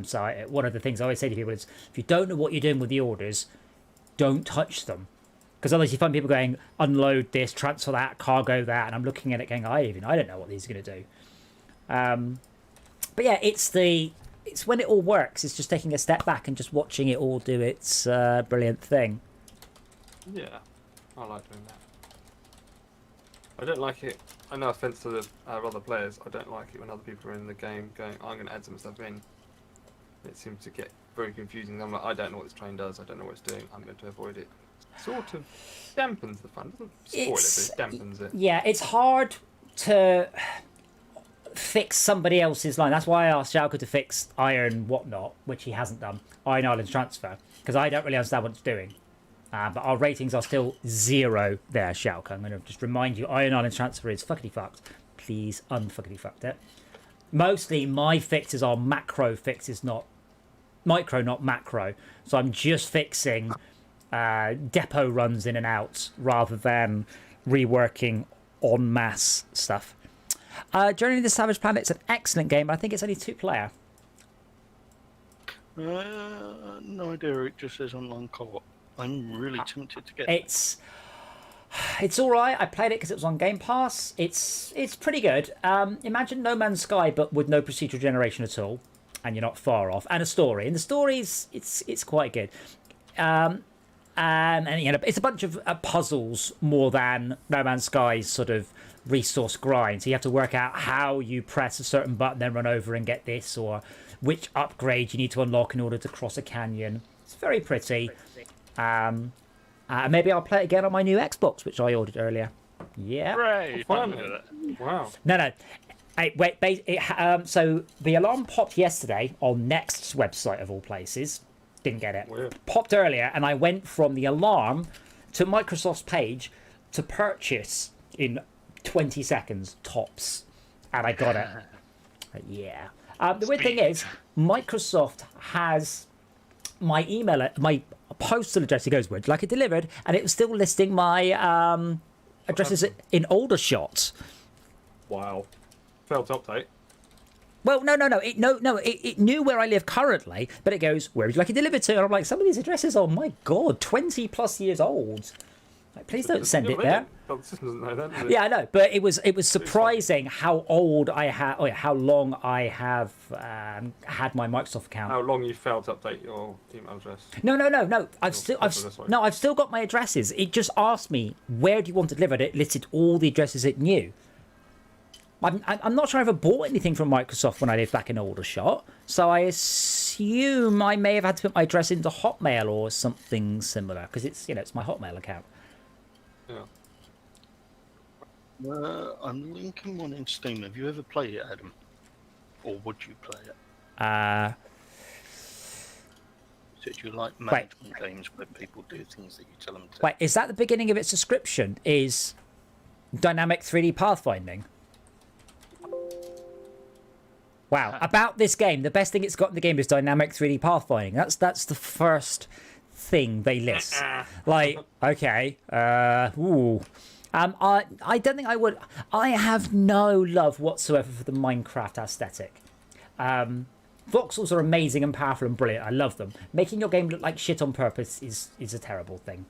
So one of the things I always say to people is, if you don't know what you're doing with the orders, don't touch them. Because otherwise you find people going, unload this, transfer that, cargo that, and I'm looking at it going, I don't know what these are going to do. But yeah, it's when it all works. It's just taking a step back and just watching it all do its brilliant thing. Yeah, I like doing that. I don't like it. No offense to the other players, I don't like it when other people are in the game going, I'm going to add some stuff in. It seems to get very confusing. I'm like, I don't know what this train does. I don't know what it's doing. I'm going to avoid it. Sort of dampens the fun. Doesn't spoil it, but it dampens it. Yeah, it's hard to fix somebody else's line. That's why I asked Jalka to fix Iron Whatnot, which he hasn't done. Iron Islands Transfer, because I don't really understand what it's doing. But our ratings are still 0 there, Jalka. I'm going to just remind you, Iron Islands Transfer is fuckity fucked. Please unfuckity fucked it. Mostly my fixes are macro fixes, not micro, not macro. So I'm just fixing depot runs in and out rather than reworking en masse stuff. Journey to the Savage Planet's an excellent game, but I think it's only 2-player. No idea. It just says online co-op. I'm really tempted to get It's all right. I played it because it was on Game Pass. It's pretty good. Imagine No Man's Sky, but with no procedural generation at all, and you're not far off. And a story. And the story's it's quite good. And you know, it's a bunch of puzzles more than No Man's Sky's sort of resource grind. So you have to work out how you press a certain button, then run over and get this, or which upgrade you need to unlock in order to cross a canyon. It's very pretty. Maybe I'll play it again on my new Xbox, which I ordered earlier. Yeah. Hooray! Wow. No. So the alarm popped yesterday on Next's website of all places. Didn't get it. Weird. Popped earlier, and I went from the alarm to Microsoft's page to purchase in 20 seconds tops, and I got it. Yeah. The weird thing is, Microsoft has my email, my postal address. It goes, would you like it delivered? And it was still listing my addresses in Aldershot. Wow. Failed to update. Well, no. It knew where I live currently, but it goes, where would you like it delivered to? And I'm like, some of these addresses are, my God, 20 plus years old. Like, please don't send it there. The system doesn't know that, does it? Yeah, I know, but it was surprising how old I have, how long I have had my Microsoft account. How long you failed to update your email address? No. I've still got my addresses. It just asked me, where do you want it delivered? It listed all the addresses it knew. I'm not sure I ever bought anything from Microsoft when I lived back in Aldershot, so I assume I may have had to put my address into Hotmail or something similar, because it's my Hotmail account. Yeah. I'm linking one in Steam. Have you ever played it, Adam? Or would you play it? So do you like management games where people do things that you tell them to? Wait, is that the beginning of its description? Is dynamic 3D pathfinding? Wow. About this game, the best thing it's got in the game is dynamic 3D pathfinding. That's the first thing they list. Like, okay, ooh. I don't think I would. I have no love whatsoever for the Minecraft aesthetic. Voxels are amazing and powerful and brilliant. I love them. Making your game look like shit on purpose is a terrible thing.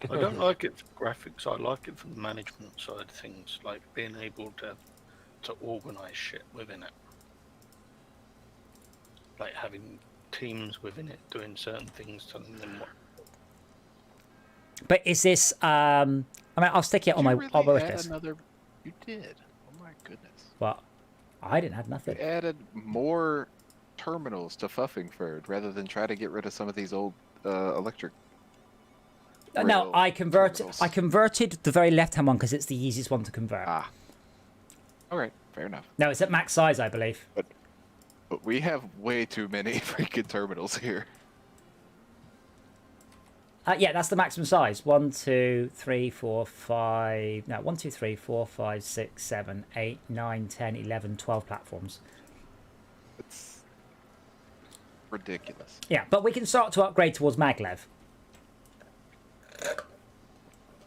I don't like it for graphics. I like it for the management side of things, like being able to organize shit within it, like having teams within it doing certain things, telling them what. But is this? I mean, I'll stick it on my list. You did. Oh my goodness. What? I didn't add nothing. You added more terminals to Fuffingford rather than try to get rid of some of these old electric. No, I converted. terminals. I converted the very left-hand one because it's the easiest one to convert. Ah. All right, fair enough. No, it's at max size, I believe. But we have way too many freaking terminals here. Yeah, that's the maximum size. 1, 2, 3, 4, 5. No, 1, 2, 3, 4, 5, 6, 7, 8, 9, 10, 11, 12 platforms. It's ridiculous. Yeah, but we can start to upgrade towards maglev.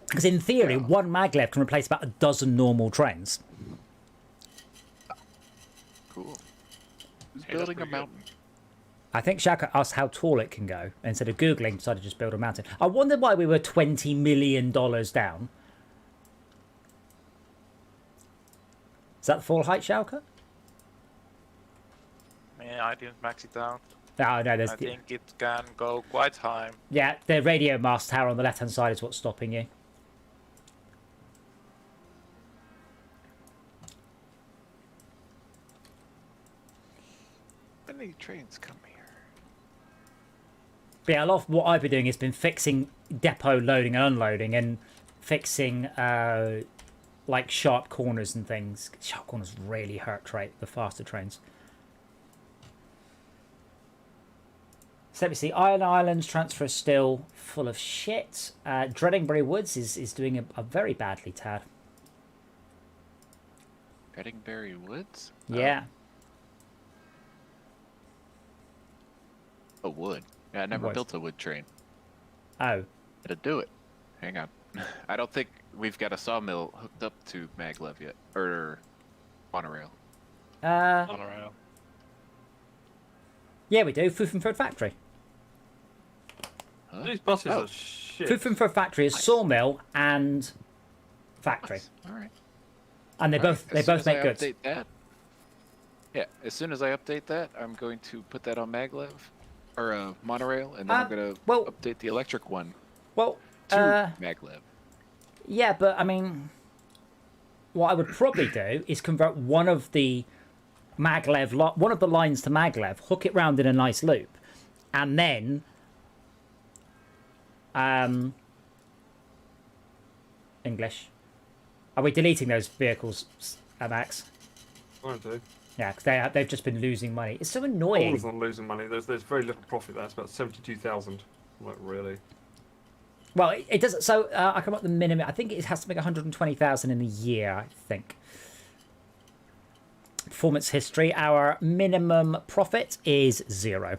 Because in theory, one maglev can replace about a dozen normal trains. Cool. Who's Hey, that's building a pretty good. mountain? I think Shaka asked how tall it can go. Instead of Googling, decided to just build a mountain. I wonder why we were $20 million down. Is that the full height, Shaka? Yeah, I didn't max it out. Oh, no, there's... I think it can go quite high. Yeah, the radio mast tower on the left-hand side is what's stopping you. How many trains come here? But yeah, a lot of what I've been doing has been fixing depot loading and unloading and fixing like sharp corners and things. Sharp corners really hurt the faster trains. So let me see. Iron Islands transfer is still full of shit. Dreadingbury Woods is doing a very badly, Tad. Dreadingbury Woods? Yeah. Oh, wood. Yeah, I never Wood. built a wood train. Oh. Gotta do it. Hang on. I don't think we've got a sawmill hooked up to maglev yet. Or monorail. Monorail. Yeah, we do. Fufenford Factory. Huh? These buses Oh. are shit. Fufenford Factory is sawmill and factory. All right. And they All right. both As soon as make I goods. update that, yeah, as soon as I update that, I'm going to put that on maglev or monorail, and then I'm going to well- update the electric one Well, to maglev. yeah, but I mean, what I would probably do is convert one of the one of the lines to maglev, hook it round in a nice loop, and then English. Are we deleting those vehicles, Max? I do. Yeah, because they've just been losing money. It's so All annoying. of them losing money. There's very little profit there. It's about 72,000. Like really. Well, it doesn't. So I come up with the minimum. I think it has to make 120,000 in a year. I think. Performance history. Our minimum profit is 0.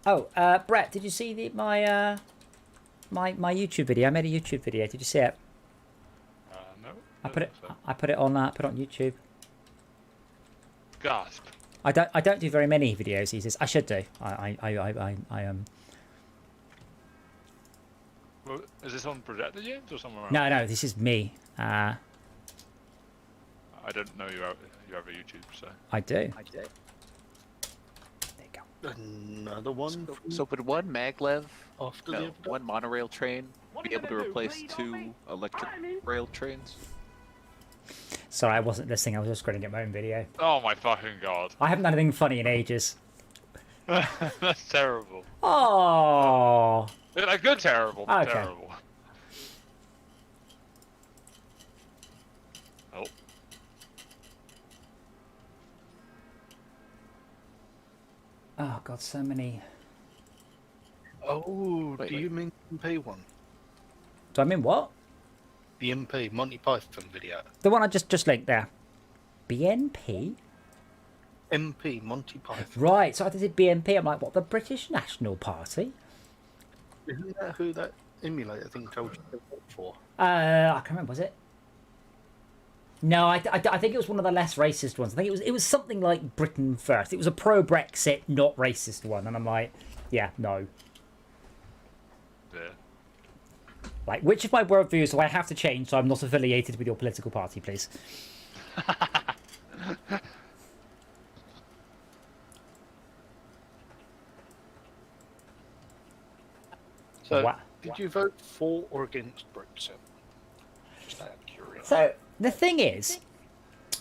Oh, Brett, did you see my my YouTube video? I made a YouTube video. Did you see it? No. I put it. So. I put it on YouTube. Gasp. I don't do very many videos these days. I should do. I Well, is this on Projector James or somewhere else? No, this is me. I don't know you have a YouTube, so. I do. There you go. Another one So would one maglev, after the no, other? one monorail train be able to replace 2 electric rail trains? Sorry, I wasn't listening. I was just scrolling at my own video. Oh my fucking god. I haven't done anything funny in ages. That's terrible. Oh. Like good terrible, but Okay. terrible. Oh. Oh God, so many. Oh, Wait, do you mean the MP one? Do I mean what? The MP Monty Python video. The one I just linked there. BNP. MP Monty Python. Right. So I did BNP. I'm like, what? The British National Party? Isn't that who that emulator thing told you to vote for? I can't remember. Was it? No, I think it was one of the less racist ones. I think it was something like Britain First. It was a pro-Brexit, not racist one, and I'm like, yeah, no. Yeah. Like, which of my worldviews do I have to change so I'm not affiliated with your political party, please? So, Wow. did you vote for or against Brexit? Just out of curiosity. So the thing is,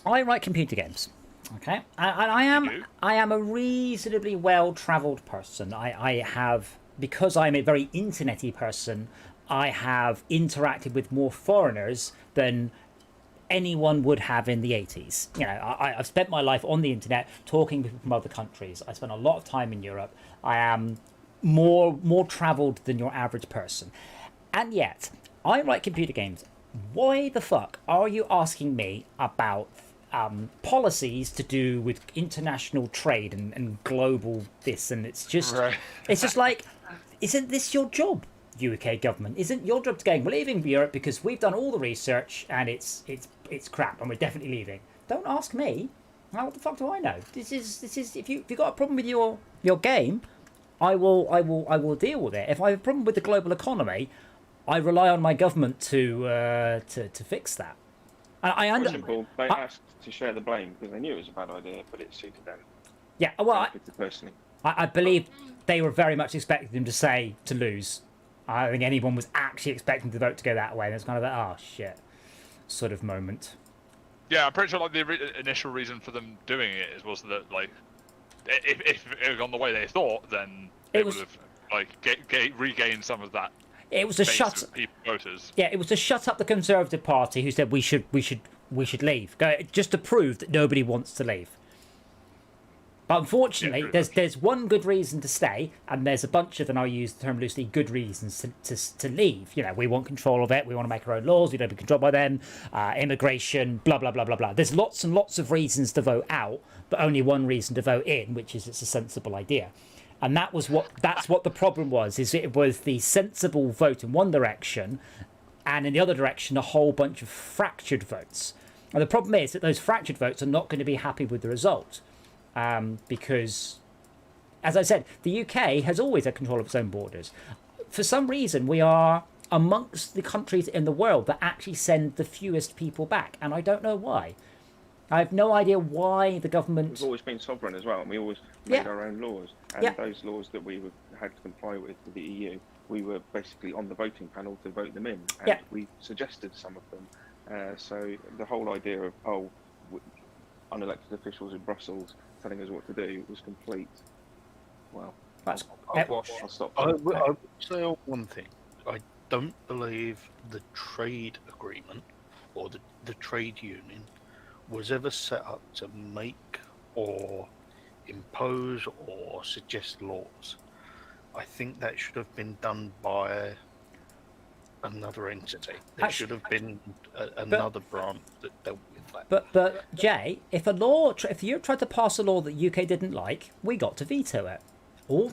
I write computer games. Okay, and You do? I am a reasonably well-travelled person. I have because I'm a very internety person, I have interacted with more foreigners than anyone would have in the 80s. You know, I've spent my life on the internet talking to people from other countries. I spent a lot of time in Europe. I am more traveled than your average person. And yet, I write computer games. Why the fuck are you asking me about policies to do with international trade and global this? And it's just, it's just like, isn't this your job, UK government? Isn't your job to go, we're leaving Europe because we've done all the research and it's crap and we're definitely leaving? Don't ask me. What the fuck do I know? This is if you've got a problem with your game, I will deal with it. If I have a problem with the global economy, I rely on my government to fix that. And they asked to share the blame because they knew it was a bad idea, but it suited them. Yeah, well, personally, I believe they were very much expecting them to lose. I don't think anyone was actually expecting the vote to go that way. And it's kind of like, oh shit, sort of moment. Yeah, I'm pretty sure like the initial reason for them doing it was that like, if it had gone the way they thought, then it would have like regained some of that. It was to shut voters. Yeah, it was to shut up the Conservative Party, who said we should leave, just to prove that nobody wants to leave. But unfortunately, there's one good reason to stay, and there's a bunch of, and I'll use the term loosely, good reasons to leave. You know, we want control of it, we want to make our own laws, we don't be controlled by them, immigration, blah blah blah blah blah. There's lots and lots of reasons to vote out, but only one reason to vote in, which is it's a sensible idea. And that's what the problem was, is it was the sensible vote in one direction, and in the other direction, a whole bunch of fractured votes. And the problem is that those fractured votes are not going to be happy with the result, because, as I said, the UK has always had control of its own borders. For some reason, we are amongst the countries in the world that actually send the fewest people back, and I don't know why. I have no idea why the government... We've always been sovereign as well, and we always made our own laws. And those laws that we had to comply with the EU, we were basically on the voting panel to vote them in. And we suggested some of them. So the whole idea of, unelected officials in Brussels telling us what to do was complete. Well, that's... I'll stop. I would say one thing. I don't believe the trade agreement or the trade union was ever set up to make or impose or suggest laws. I think that should have been done by another entity. There should have been another branch that dealt with that. But Jay, if you tried to pass a law that UK didn't like, we got to veto it.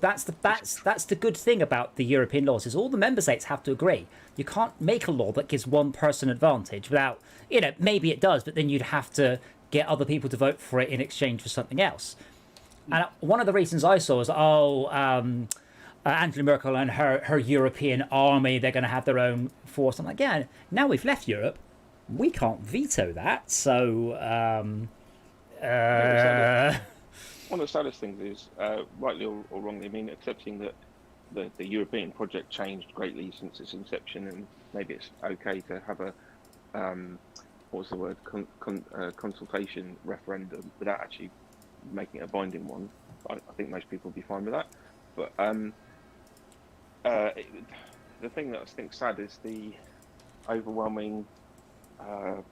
That's the good thing about the European laws, is all the member states have to agree. You can't make a law that gives one person advantage without, maybe it does, but then you'd have to get other people to vote for it in exchange for something else. And one of the reasons I saw is, Angela Merkel and her European army, they're going to have their own force. I'm like, yeah, now we've left Europe, we can't veto that. So, one of the saddest things is, rightly or wrongly, I mean, accepting that the European project changed greatly since its inception, and maybe it's okay to have a what's the word, consultation referendum without actually making it a binding one. I think most people would be fine with that. But the thing that I think sad is the overwhelming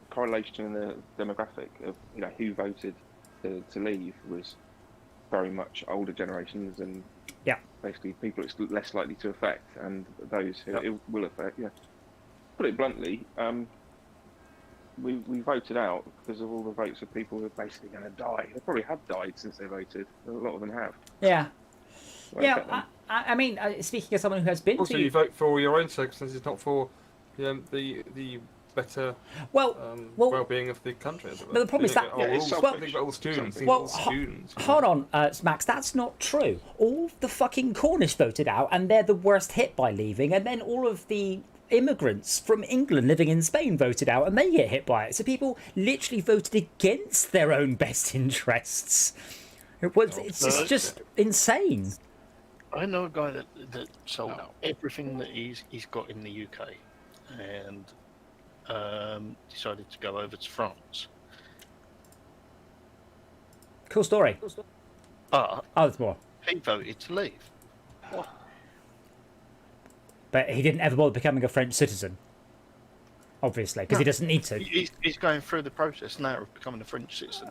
correlation in the demographic of who voted to leave was very much older generations, and basically people it's less likely to affect, and those who it will affect. Put it bluntly, we voted out because of all the votes of people who are basically going to die. They probably have died since they voted. A lot of them have. Yeah. I mean, speaking as someone who has been also, you vote for your own circumstances, not for the better well-being of the country. But the problem is that all students. Hold on, Max. That's not true. All the fucking Cornish voted out, and they're the worst hit by leaving. And then all of the immigrants from England living in Spain voted out, and they get hit by it. So people literally voted against their own best interests. It's just insane. I know a guy that sold everything that he's got in the UK, and decided to go over to France. Cool story. But there's more. he voted to leave. What? But he didn't ever bother becoming a French citizen, obviously, because he doesn't need to. He's going through the process now of becoming a French citizen.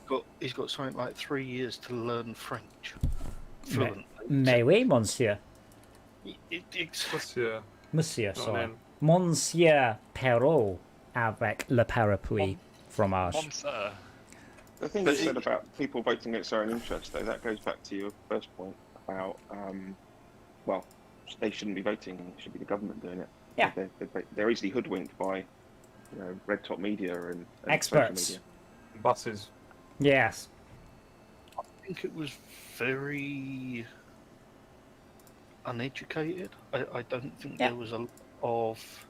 Oh. He's got something like 3 years to learn French fluently. Mais oui, monsieur. Monsieur. Monsieur, Not sorry. name. Monsieur Perrault avec le parapluie fromage. Monster. The thing you said about people voting against their own interest, though, that goes back to your first point about, well, they shouldn't be voting. It should be the government doing it. Yeah. They're easily hoodwinked by, red top media and Experts. social media. Buses. Yes. I think it was very uneducated. I don't think there was a lot of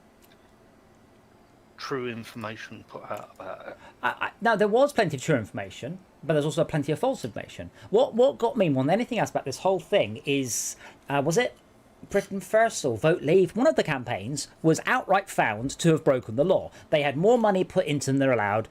true information put out about it. Now, there was plenty of true information, but there's also plenty of false information. What got me more than anything else about this whole thing is, was it Britain First or Vote Leave? One of the campaigns was outright found to have broken the law. They had more money put into than they're allowed.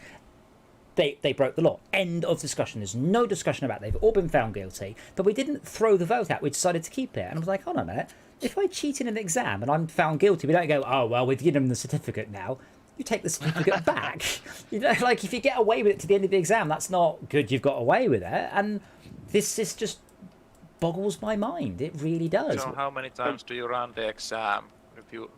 They broke the law. End of discussion. There's no discussion about it. They've all been found guilty. But we didn't throw the vote out. We decided to keep it. And I was like, hold on a minute. If I cheat in an exam and I'm found guilty, we don't go, oh, well, we've given them the certificate now. You take the certificate back. Like, if you get away with it to the end of the exam, that's not good. You've got away with it. And this just boggles my mind. It really does. So how many times do you run the exam if you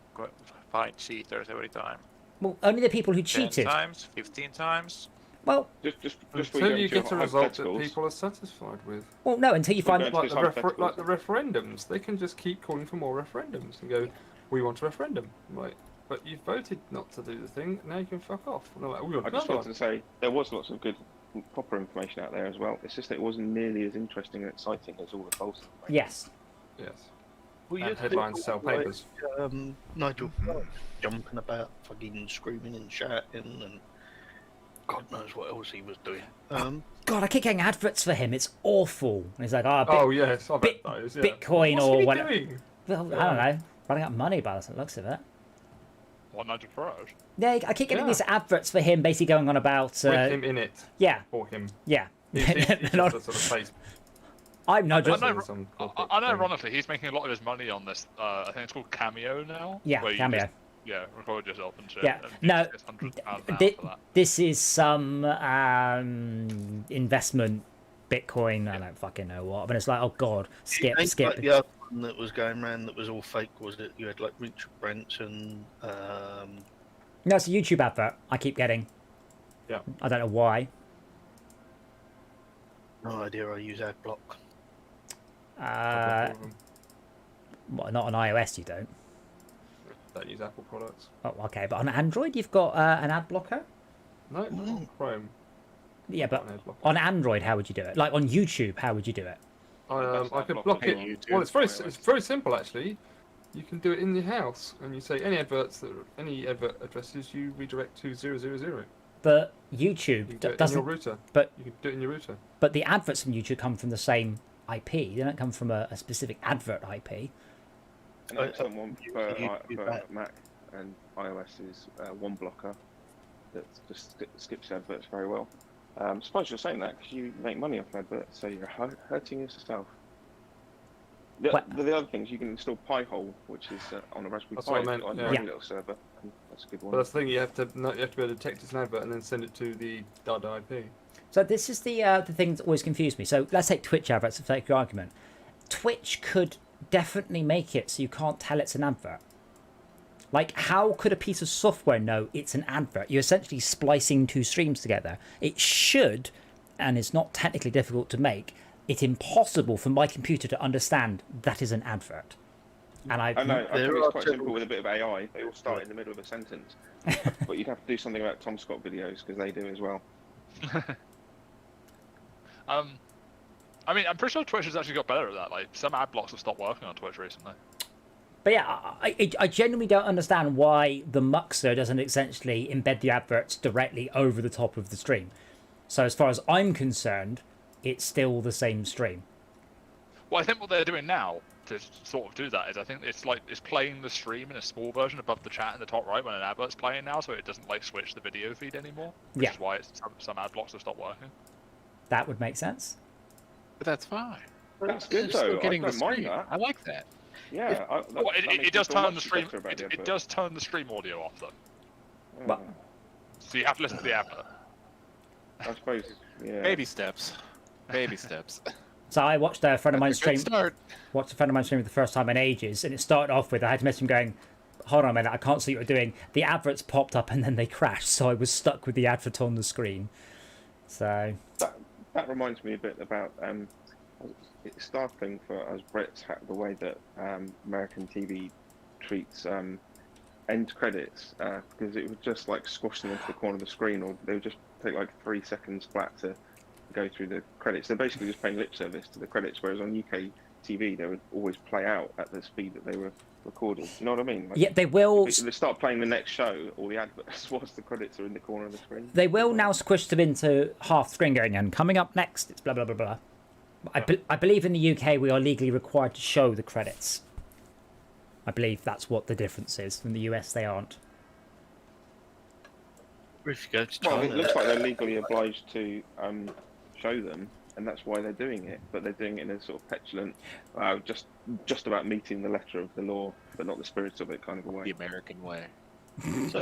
find cheaters every time? Well, only the people who 10 cheated. times? 15 times? Well, Just Until you get a result that hypotheticals. people are satisfied with. well, no, until you find going Like to the, hypotheticals. like the referendums, they can just keep calling for more referendums and go, we want a referendum. Like, but you voted not to do the thing, now you can fuck off. And they're like, we want I just another wanted to say there was lots of good, proper information out there as well. It's just that it wasn't nearly as interesting and exciting as all the false information. yes. Yes. Well, And you'd headlines think, sell like, papers. Nigel Farage jumping about, fucking screaming and shouting, and God knows what else he was doing. God, I keep getting adverts for him. It's awful. And he's like, Oh yes, I bet Bit- those. Yeah. Bitcoin What's or he whatever. doing? Well, I don't know. Running out of money by the looks of it. What, Nigel Farage? Yeah, I keep getting Yeah. these adverts for him basically going on about... With him in it. yeah, For him. yeah. He's just Not- a sort of face. I'm Nigel... I know- in some I corporate know, thing. ironically, he's making a lot of his money on this. I think it's called Cameo now. Yeah, where you Cameo. just, record yourself and shit. Yeah, and you no, just get £100 an hour Thi- for that. this is some investment Bitcoin. I don't fucking know what. But it's like, oh god, skip. Like the other one that was going around that was all fake, was it? You had like Richard Branson. No, it's a YouTube advert I keep getting. Yeah. I don't know why. No idea. I use AdBlock. Well, not on iOS, you don't. Don't use Apple products. Oh, okay. But on Android, you've got an ad blocker. No, not on Chrome. Yeah, but Not on AdBlock. on Android, how would you do it? Like on YouTube, how would you do it? I could block block on it. YouTube, Well, it's iOS. very simple actually. You can do it in your house, and you say any adverts that any advert addresses you redirect to 000. But You YouTube can do it in your doesn't. router. But You can do it in your router. but the adverts from YouTube come from the same IP. They don't come from a specific advert IP. And excellent one for that. Mac and iOS is one blocker that just skips adverts very well. I'm surprised you're saying that because you make money off adverts, so you're hurting yourself. The other things, you can install Pi-hole, which is on a Raspberry That's Pi what I meant, on yeah. your own little server. And that's a good one. But that's the thing. You have to be able to detect it's an advert and then send it to the DUD IP. So this is the thing that's always confused me. So let's take Twitch adverts for sake of argument. Twitch could definitely make it so you can't tell it's an advert. Like, how could a piece of software know it's an advert? You're essentially splicing two streams together. It should, and it's not technically difficult to make, it impossible for my computer to understand that is an advert. And I know, I There think are it's quite several- simple with a bit of AI. They all start in the middle of a sentence. But you'd have to do something about Tom Scott videos because they do as well. I mean, I'm pretty sure Twitch has actually got better at that. Like, some ad blocks have stopped working on Twitch recently. But yeah, I genuinely don't understand why the Muxer doesn't essentially embed the adverts directly over the top of the stream. So as far as I'm concerned, it's still the same stream. Well, I think what they're doing now to sort of do that is I think it's playing the stream in a small version above the chat in the top right when an advert's playing now, so it doesn't like switch the video feed anymore. Which Yeah. is why some ad blocks have stopped working. That would make sense. But that's fine. That's good You're still though. getting I the don't mind stream. that. I like that. Yeah, It does turn the stream. It does turn the stream audio off though. Well, So you have to listen to the advert. I suppose. Yeah. Baby steps. Baby steps. So I watched a friend of mine That's a good stream. start. Watched a friend of mine stream for the first time in ages, and it started off with I had to message him going, "Hold on a minute, I can't see what you're doing." The adverts popped up and then they crashed, so I was stuck with the advert on the screen. So That reminds me a bit about it's startling for us Brits the way that American TV treats end credits because it would just like squash them into the corner of the screen, or they would just take like 3 seconds flat to go through the credits. They're basically just paying lip service to the credits, whereas on UK TV they would always play out at the speed that they were recorded. You know what I mean? Like, yeah, they will. if they start playing the next show, all the adverts whilst the credits are in the corner of the screen. They will now squish them into half screen going, and coming up next, it's blah blah blah blah. I believe in the UK we are legally required to show the credits. I believe that's what the difference is. In the US they aren't. If you go to Well, China, it looks like they're legally obliged to show them, and that's why they're doing it. But they're doing it in a sort of petulant, just about meeting the letter of the law, but not the spirit of it kind of a The way. American way. so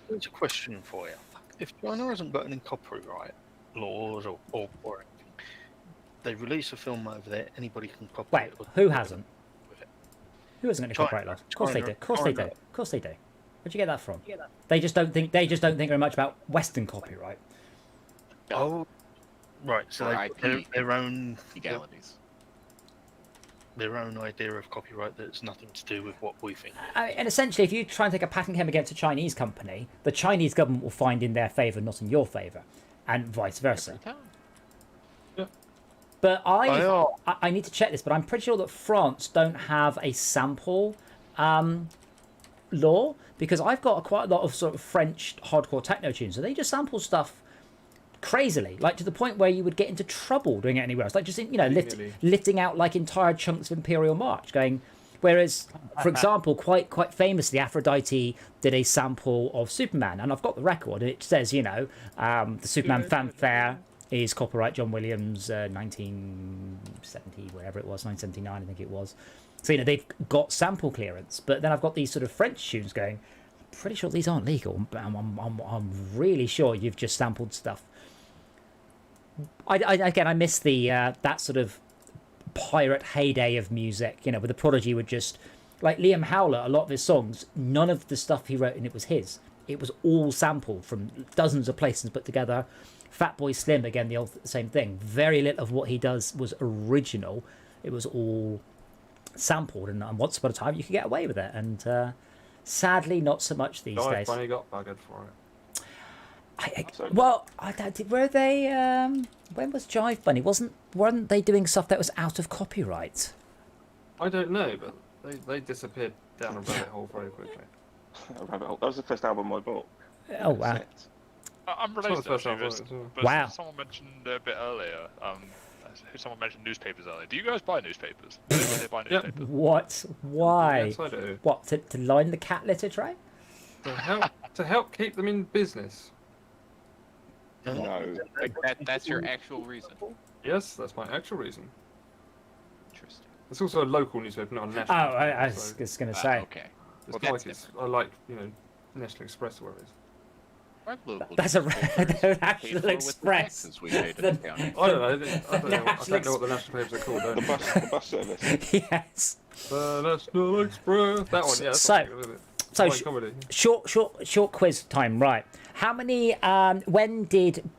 here's a question for you. If China hasn't got any copyright laws or anything, they release a film over there, anybody can copy Wait, it. or who do hasn't? with it. Who hasn't got any China. copyright laws? Of course they do. Of course they do. China. Of course they do. Where'd you get that from? They just don't think very much about Western copyright. Oh, right. So Or they've got IP. their own Legalities. their own idea of copyright that's nothing to do with what we think. And essentially, if you try and take a patent claim against a Chinese company, the Chinese government will find in their favour, not in your favour, and vice versa. Every time. But I need to check this, but I'm pretty sure that France don't have a sample law, because I've got quite a lot of sort of French hardcore techno tunes, so they just sample stuff crazily, like to the point where you would get into trouble doing it anywhere else, like just lifting out like entire chunks of Imperial March, going. Whereas, for example, quite famously, Aphrodite did a sample of Superman, and I've got the record, and it says, the Superman fanfare is copyright John Williams, 1970, whatever it was, 1979, I think it was. So, they've got sample clearance, but then I've got these sort of French tunes going, I'm pretty sure these aren't legal, but I'm really sure you've just sampled stuff. I miss the that sort of pirate heyday of music, where the Prodigy would just, like Liam Howlett, a lot of his songs, none of the stuff he wrote in it was his. It was all sampled from dozens of places put together. Fatboy Slim, again, the same thing. Very little of what he does was original. It was all sampled, and once upon a time you could get away with it, and sadly not so much these days. Funny got buggered for it. Were they? When was Jive Bunny? Weren't they doing stuff that was out of copyright? I don't know, but they disappeared down a rabbit hole very quickly. Rabbit hole. That was the first album I bought. Oh wow! I'm It's not related the first to time I've this, heard it, so- but Wow. someone mentioned a bit earlier. Someone mentioned newspapers earlier. Do you guys buy newspapers? Do they buy Yep. newspapers? What? Why? Yes, I do. What to line the cat litter tray? To help keep them in business. No. Like that's your actual reason. Yes, that's my actual reason. Interesting. It's also a local newspaper, not a Oh, national. I was so just going to say. Okay. it's well, not that's like it's, I like National Express or whatever it is. Our local That's a newspapers the paid National for with the Express. taxes we paid in The- the county. I don't know. I don't know National what the national papers are called. The bus service. Yes. The National Express. That one, yeah. That's So- not good, is it? so Light sh- comedy. Short quiz time, right? How many? When did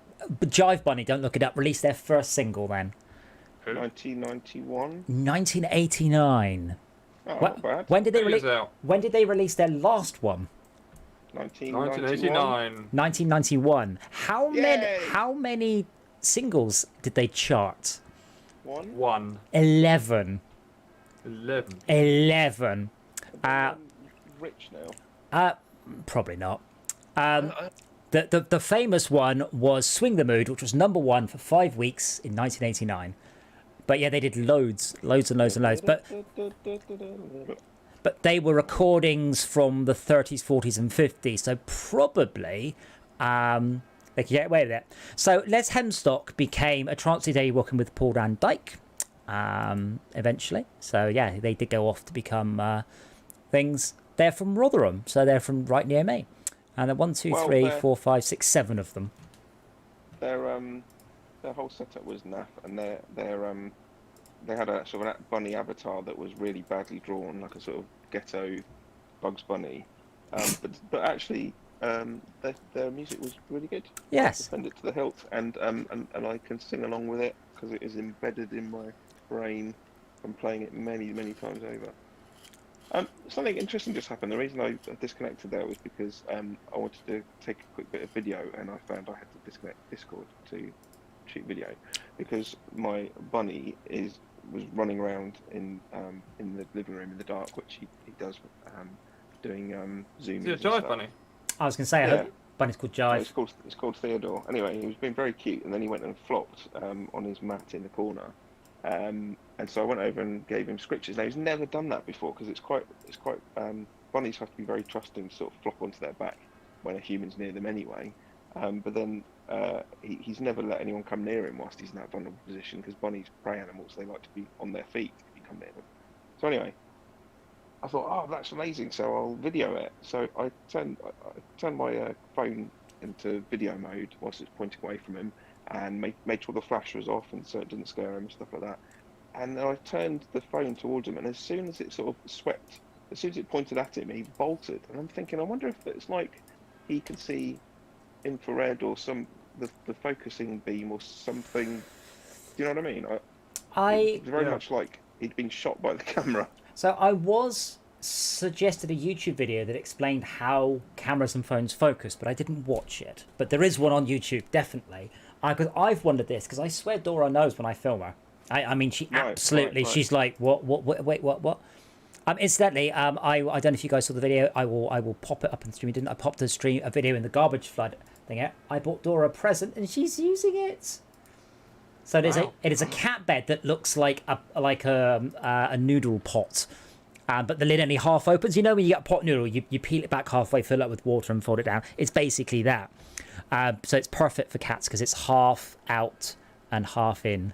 Jive Bunny? Don't look it up. Release their first single then. 1991. 1989. Oh, Wh- not bad. When did they 2 years release? out. When did they release their last one? 1989. 1991. Yay! How many singles did they chart? 1. 11. 11. 11. Rich now. Probably not. The famous one was Swing the Mood, which was number 1 for 5 weeks in 1989. But yeah, they did loads and loads. But they were recordings from the 30s, 40s, and 50s, so probably they could get away with it. So Les Hemstock became a trancey day working with Paul Van Dyke. eventually. So yeah, they did go off to become things. They're from Rotherham, so they're from right near me. And 1, 2, Well, 3, they're- 4, 5, 6, 7 of them. Their whole setup was naff, and they had a sort of a bunny avatar that was really badly drawn, like a sort of ghetto Bugs Bunny. But actually, their music was really good. Yes. I defend it to the hilt, and I can sing along with it because it is embedded in my brain from playing it many times over. Something interesting just happened. The reason I disconnected there was because I wanted to take a quick bit of video, and I found I had to disconnect Discord to shoot video because my bunny was running around in the living room in the dark, which he does doing zoomies. Is it a jive bunny? I was going to say, I Yeah. hope bunny's called Jive. It's called Theodore. Anyway, he was being very cute, and then he went and flopped on his mat in the corner. And so I went over and gave him scritches. Now he's never done that before because it's quite bunnies have to be very trusting to sort of flop onto their back when a human's near them anyway. But then he's never let anyone come near him whilst he's in that vulnerable position because bunnies, prey animals, they like to be on their feet if you come near them. So anyway, I thought, oh, that's amazing. So I'll video it. So I turned my phone into video mode whilst it's pointing away from him, and made sure the flash was off, and so it didn't scare him and stuff like that. And then I turned the phone towards him, and as soon as it sort of swept, as soon as it pointed at him, he bolted. And I'm thinking, I wonder if it's like he can see infrared or the focusing beam or something. Do you know what I mean? It's very much like he'd been shot by the camera. So I was suggested a YouTube video that explained how cameras and phones focus, but I didn't watch it. But there is one on YouTube, definitely. Because I've wondered this, because I swear Dora knows when I film her. I mean, she absolutely, right. she's like, what? Incidentally, I don't know if you guys saw the video. I will pop it up in the stream. I popped a video in the garbage flood thing out. I bought Dora a present, and she's using it. So it is a cat bed that looks like a noodle pot, but the lid only half opens. You know when you get a pot noodle, you peel it back halfway, fill it up with water, and fold it down. It's basically that. So it's perfect for cats because it's half out and half in.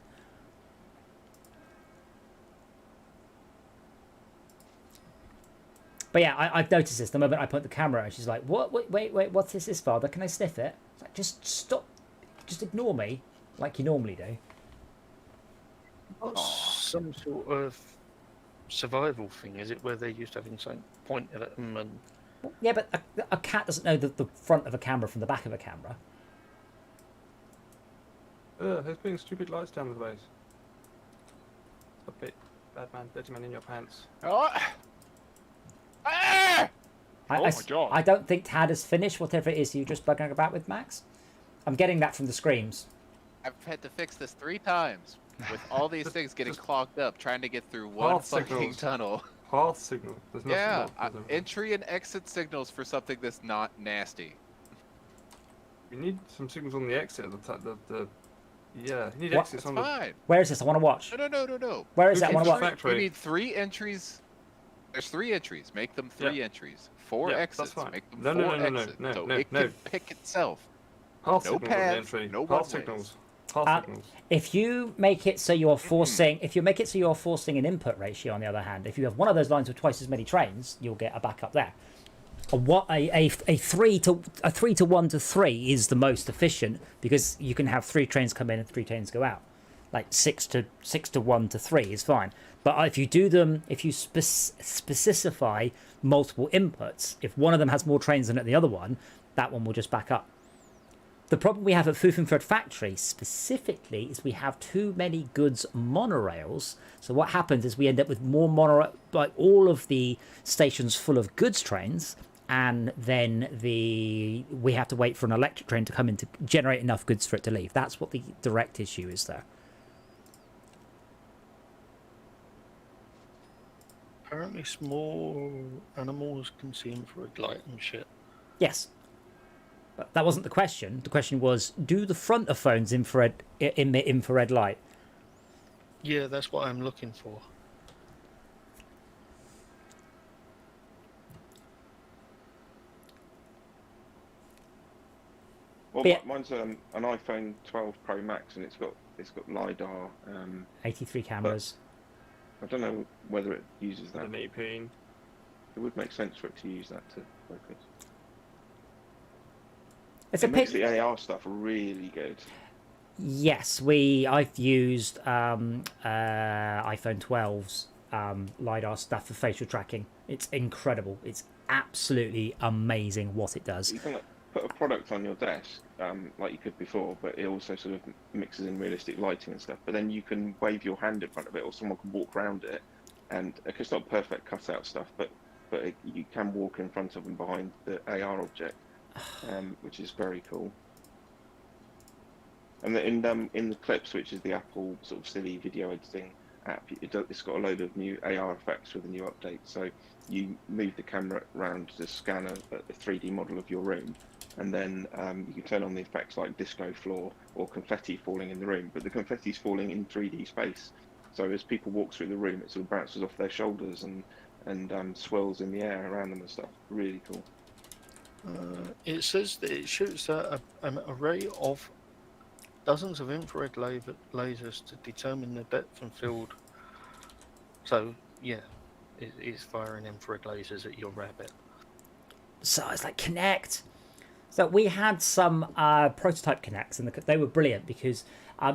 But yeah, I've noticed this. The moment I point the camera, she's like, "What? Wait, what's this, Father? Can I sniff it?" It's like, just stop, just ignore me, like you normally do. Some sort of survival thing, is it? Where they're used to having something pointed at them and. Yeah, but a cat doesn't know the front of a camera from the back of a camera. Who's putting stupid lights down the base? Stop it, bad man, dirty man in your pants. Oh. Ah! Oh my God. I don't think Tad has finished whatever it is you just bugging about with, Max. I'm getting that from the screams. I've had to fix this 3 times with all these things getting clogged up, trying to get through one Path fucking signals. tunnel. Path signal. There's nothing Yeah, else. entry and exit signals for something that's not nasty. We need some signals on the exit. Yeah, you need What? exits It's on the. fine. Where is this? I want to watch. No. Where is it? I Who want to keeps watch. track? Factory. We need 3 entries. There's 3 entries. Make them 3 entries. 4 Yeah, exits. that's fine. Make them No, 4 no, exits. no, so no, it no. can pick itself. Path No signals on the paths, entry. no Path one-ways. signals. Path signals. If you make it so you're forcing, an input ratio, on the other hand, if you have one of those lines with twice as many trains, you'll get a backup there. A 3 to 1 to 3 is the most efficient because you can have 3 trains come in and 3 trains go out. Like 6 to 1 to 3 is fine. But if you do them, if you specify multiple inputs, if one of them has more trains than the other one, that one will just back up. The problem we have at Fufinford Factory specifically is we have too many goods monorails. So what happens is we end up with more monorail, like all of the stations full of goods trains, and then we have to wait for an electric train to come in to generate enough goods for it to leave. That's what the direct issue is there. Apparently small animals can see infrared light and shit. Yes. But that wasn't the question. The question was, do the front of phones emit infrared light? Yeah, that's what I'm looking for. Well, Yeah. mine's an iPhone 12 Pro Max, and it's got it's got lidar. 83 cameras. I don't know whether it uses that. An EP. It would make sense for it to use that to focus. It's it makes the AR stuff really good. Yes, I've used iPhone 12's lidar stuff for facial tracking. It's incredible. It's absolutely amazing what it does. You can put a product on your desk like you could before, but it also sort of mixes in realistic lighting and stuff. But then you can wave your hand in front of it, or someone can walk around it, and it's not perfect cutout stuff, but you can walk in front of and behind the AR object, which is very cool. And in the Clips, which is the Apple sort of silly video editing app, it's got a load of new AR effects with a new update. So you move the camera around to scan a 3D model of your room, and then you can turn on the effects like disco floor or confetti falling in the room. But the confetti's falling in 3D space, so as people walk through the room, it sort of bounces off their shoulders and swirls in the air around them and stuff. Really cool. It says that it shoots an array of dozens of infrared lasers to determine the depth and field. So, yeah, it's firing infrared lasers at your rabbit. So it's like Kinect. So we had some prototype Kinects, and they were brilliant because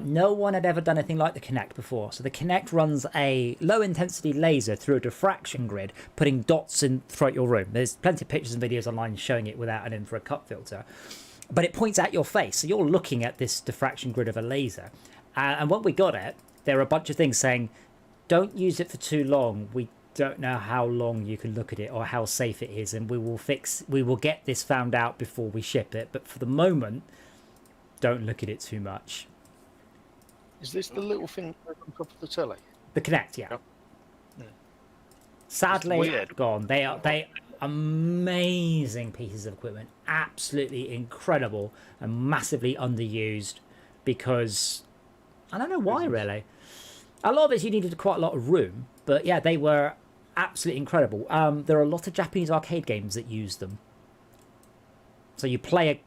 no one had ever done anything like the Kinect before. So the Kinect runs a low-intensity laser through a diffraction grid, putting dots in throughout your room. There's plenty of pictures and videos online showing it without an infrared cut filter. But it points at your face, so you're looking at this diffraction grid of a laser. And when we got it, there were a bunch of things saying, don't use it for too long. We don't know how long you can look at it or how safe it is, and we will get this found out before we ship it. But for the moment, don't look at it too much. Is this the little thing on top of the telly? The Kinect, yeah. Yeah. Sadly, weird. gone. They are amazing pieces of equipment, absolutely incredible and massively underused because I don't know why really. A lot of it you needed quite a lot of room, but yeah, they were absolutely incredible. There are a lot of Japanese arcade games that use them. So you play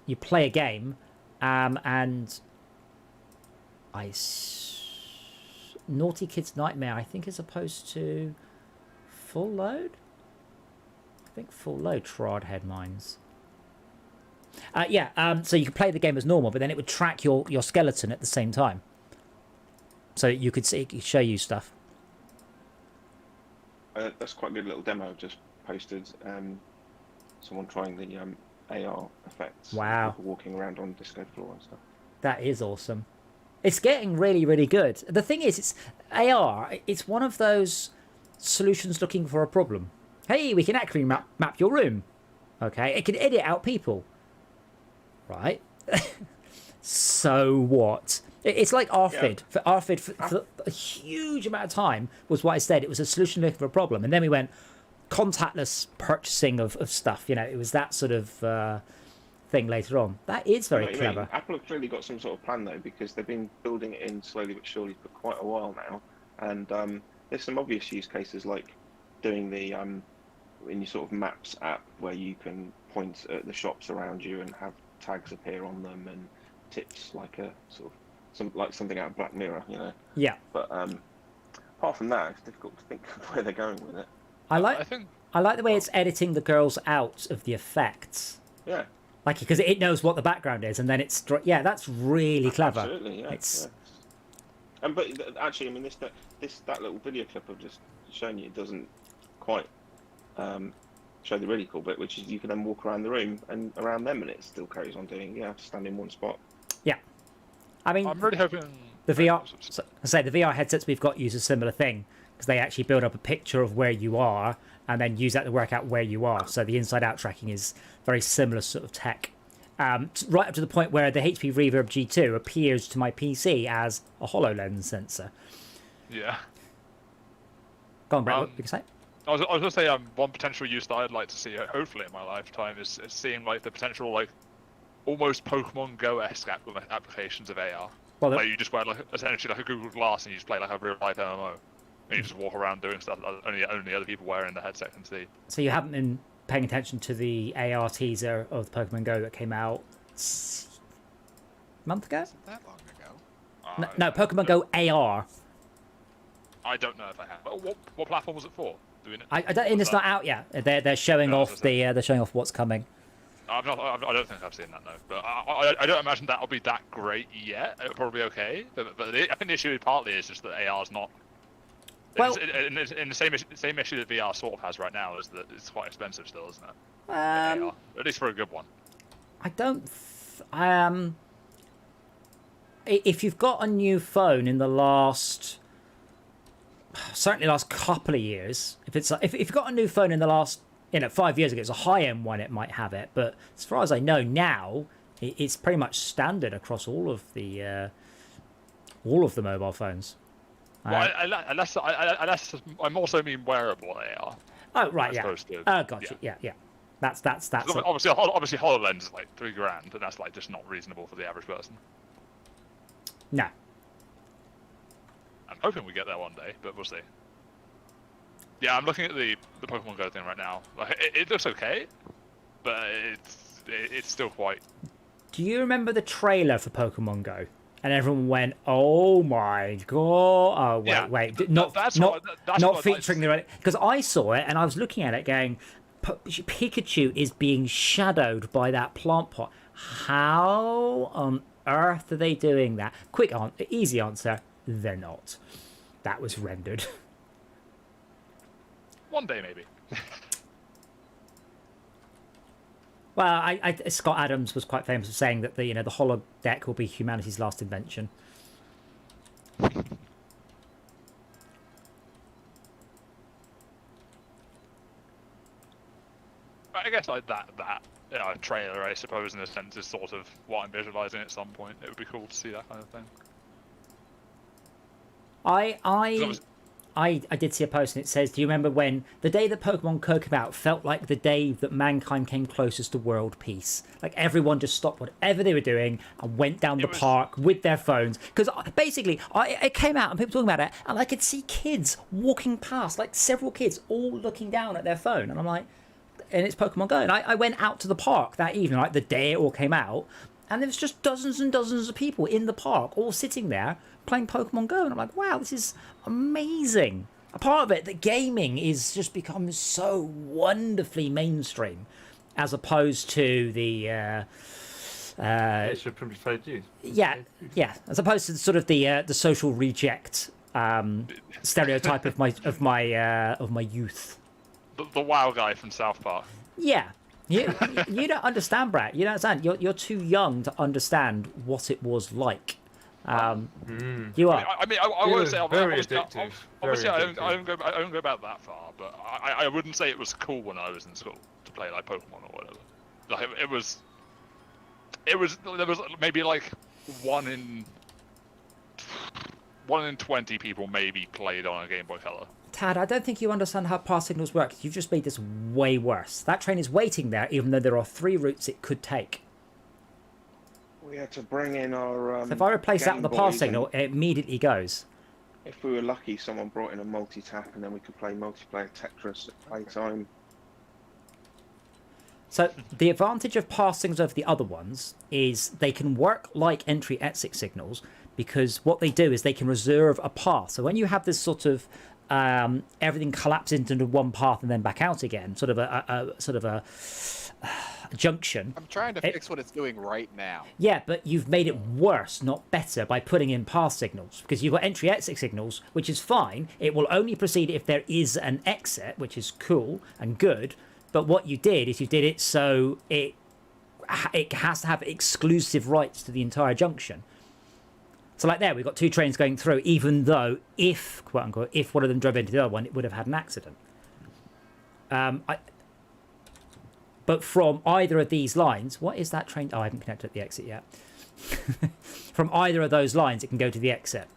a game, and Naughty Kid's Nightmare, I think, as opposed to Full Load. I think Full Load trod head mines. So you could play the game as normal, but then it would track your skeleton at the same time. So you could see, it could show you stuff. That's quite a good little demo I've just posted. Someone trying the AR effects. Wow. People walking around on disco floor and stuff. That is awesome. It's getting really, really good. The thing is, it's AR. It's one of those solutions looking for a problem. Hey, we can actually map your room. Okay, it can edit out people. Right? So what? It's like RFID. Yeah. For RFID, for a huge amount of time, was what I said. It was a solution looking for a problem. And then we went contactless purchasing of stuff. You know, it was that sort of thing later on. That is very clever. Apple have clearly got some sort of plan, though, because they've been building it in slowly but surely for quite a while now. And there's some obvious use cases like doing the in your sort of Maps app where you can point at the shops around you and have tags appear on them and tips like a sort of something out of Black Mirror, you know. Yeah. But apart from that, it's difficult to think of where they're going with it. I like the way it's editing the girls out of the effects. Yeah. Like, because it knows what the background is, and then it's that's really clever. Absolutely, yeah. But actually, I mean, that little video clip I've just shown you doesn't quite show the really cool bit, which is you can then walk around the room and around them, and it still carries on doing. You have to stand in one spot. Yeah, I mean, I'm really hoping the VR. The VR headsets we've got use a similar thing because they actually build up a picture of where you are and then use that to work out where you are. So the inside-out tracking is very similar sort of tech. Right up to the point where the HP Reverb G2 appears to my PC as a HoloLens sensor. Yeah. Go on, Brett, what you say? I was going to say one potential use that I'd like to see, hopefully in my lifetime, is seeing like the potential like almost Pokemon Go-esque applications of AR. Well, like you just wear like essentially like a Google Glass and you just play like a real life MMO. And you just walk around doing stuff that only other people wearing the headset can see. So you haven't been paying attention to the AR teaser of the Pokemon Go that came out a month ago? Wasn't that long ago. No, Pokemon Go AR. I don't know if I have. What platform was it for? Do we know? I don't, and it's not out yet. They're showing No, off they're showing off what's coming. I don't think I've seen that, no. But I don't imagine that'll be that great yet. It'll probably be okay. But I think the issue partly is just that AR's not. Well, in the same issue that VR sort of has right now is that it's quite expensive still, isn't it? AR, at least for a good one. I don't. If you've got a new phone in the last, certainly last couple of years, if you've got a new phone in the last, 5 years ago, it's a high-end one, it might have it. But as far as I know now, it's pretty much standard across all of the mobile phones. Well, unless I'm also mean wearable AR. Oh right, yeah. Oh, gotcha. Yeah. That's. Obviously HoloLens is like $3,000, and that's like just not reasonable for the average person. No. I'm hoping we get there one day, but we'll see. Yeah, I'm looking at the Pokemon Go thing right now. Like, it looks okay, but it's still quite. Do you remember the trailer for Pokemon Go? And everyone went, "Oh my god!" Oh wait, yeah, wait, not featuring the. Because I saw it and I was looking at it, going, "Pikachu is being shadowed by that plant pot. How on earth are they doing that?" Easy answer: they're not. That was rendered. One day, maybe. Well, Scott Adams was quite famous for saying that the holodeck will be humanity's last invention. I guess like that trailer, I suppose, in a sense, is sort of what I'm visualizing at some point. It would be cool to see that kind of thing. I did see a post and it says, do you remember when the day that Pokemon Go came out felt like the day that mankind came closest to world peace? Like everyone just stopped whatever they were doing and went down the park with their phones. Because basically, it came out and people talking about it, and I could see kids walking past, like several kids all looking down at their phone. And I'm like, and it's Pokemon Go. And I went out to the park that evening, like the day it all came out, and there was just dozens and dozens of people in the park all sitting there playing Pokemon Go, and I'm like, wow, this is amazing. A part of it that gaming is just become so wonderfully mainstream, as opposed to the it should probably fade you. Yeah, as opposed to sort of the social reject stereotype of my youth. The WoW guy from South Park. Yeah. You don't understand, Brett. You don't understand. You're too young to understand what it was like. You are. I won't say very addictive. Obviously, I don't go back that far, but I wouldn't say it was cool when I was in school to play like Pokemon or whatever. Like it was there was maybe like one in 20 people maybe played on a Game Boy Color. Tad, I don't think you understand how pass signals work. You've just made this way worse. That train is waiting there, even though there are 3 routes it could take. We had to bring in our. So if I replace that with the pass signal, it immediately goes. If we were lucky, someone brought in a multi-tap, and then we could play multiplayer Tetris at playtime. So the advantage of pass signals over the other ones is they can work like entry-exit signals, because what they do is they can reserve a path. So when you have this sort of everything collapses into one path and then back out again, sort of a junction. I'm trying to fix what it's doing right now. Yeah, but you've made it worse, not better, by putting in path signals, because you've got entry-exit signals, which is fine. It will only proceed if there is an exit, which is cool and good. But what you did is you did it so it has to have exclusive rights to the entire junction. So like there, we've got 2 trains going through, even though if, quote unquote, if one of them drove into the other one, it would have had an accident. But from either of these lines, what is that train? Oh, I haven't connected at the exit yet. From either of those lines, it can go to the exit.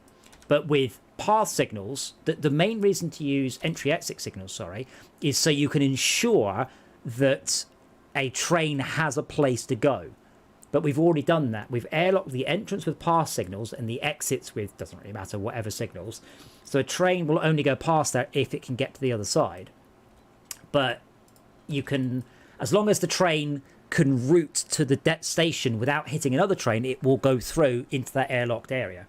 But with path signals, the main reason to use entry-exit signals, is so you can ensure that a train has a place to go. But we've already done that. We've airlocked the entrance with path signals and the exits with, doesn't really matter, whatever signals. So a train will only go past there if it can get to the other side. But you can, as long as the train can route to the station without hitting another train, it will go through into that airlocked area.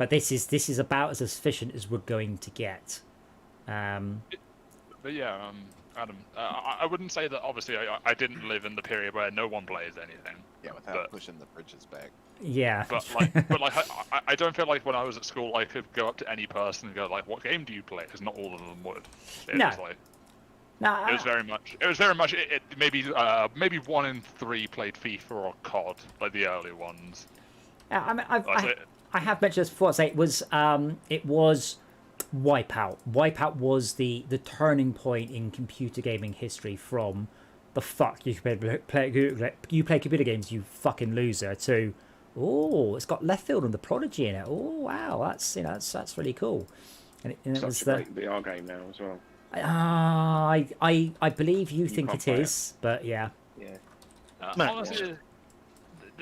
But this is about as efficient as we're going to get. But yeah, Adam, I wouldn't say that. Obviously, I didn't live in the period where no one plays anything. Yeah, without pushing the bridges back. Yeah. But I don't feel like when I was at school I could go up to any person and go like, "What game do you play?" Because not all of them would. It No. was like, No, it was very much. It was very much. Maybe 1 in 3 played FIFA or COD, like the early ones. I mean, I have mentioned this before. I say it was Wipeout. Wipeout was the turning point in computer gaming history from the fuck you play computer games, you fucking loser, to it's got Left Field and the Prodigy in it. Oh wow, that's really cool. And it was Such a great VR game now as well. I believe you think can't it play is, but yeah. Yeah. Honestly,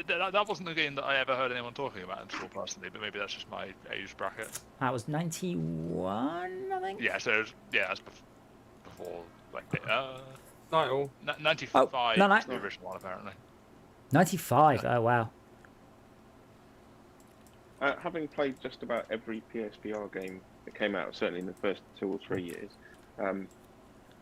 that wasn't a game that I ever heard anyone talking about in school personally, but maybe that's just my age bracket. That was 91, I think. Yeah, so that's before like Night 95 no. is the original one apparently. 95. Oh wow. Having played just about every PSVR game that came out, certainly in the first 2 or 3 years,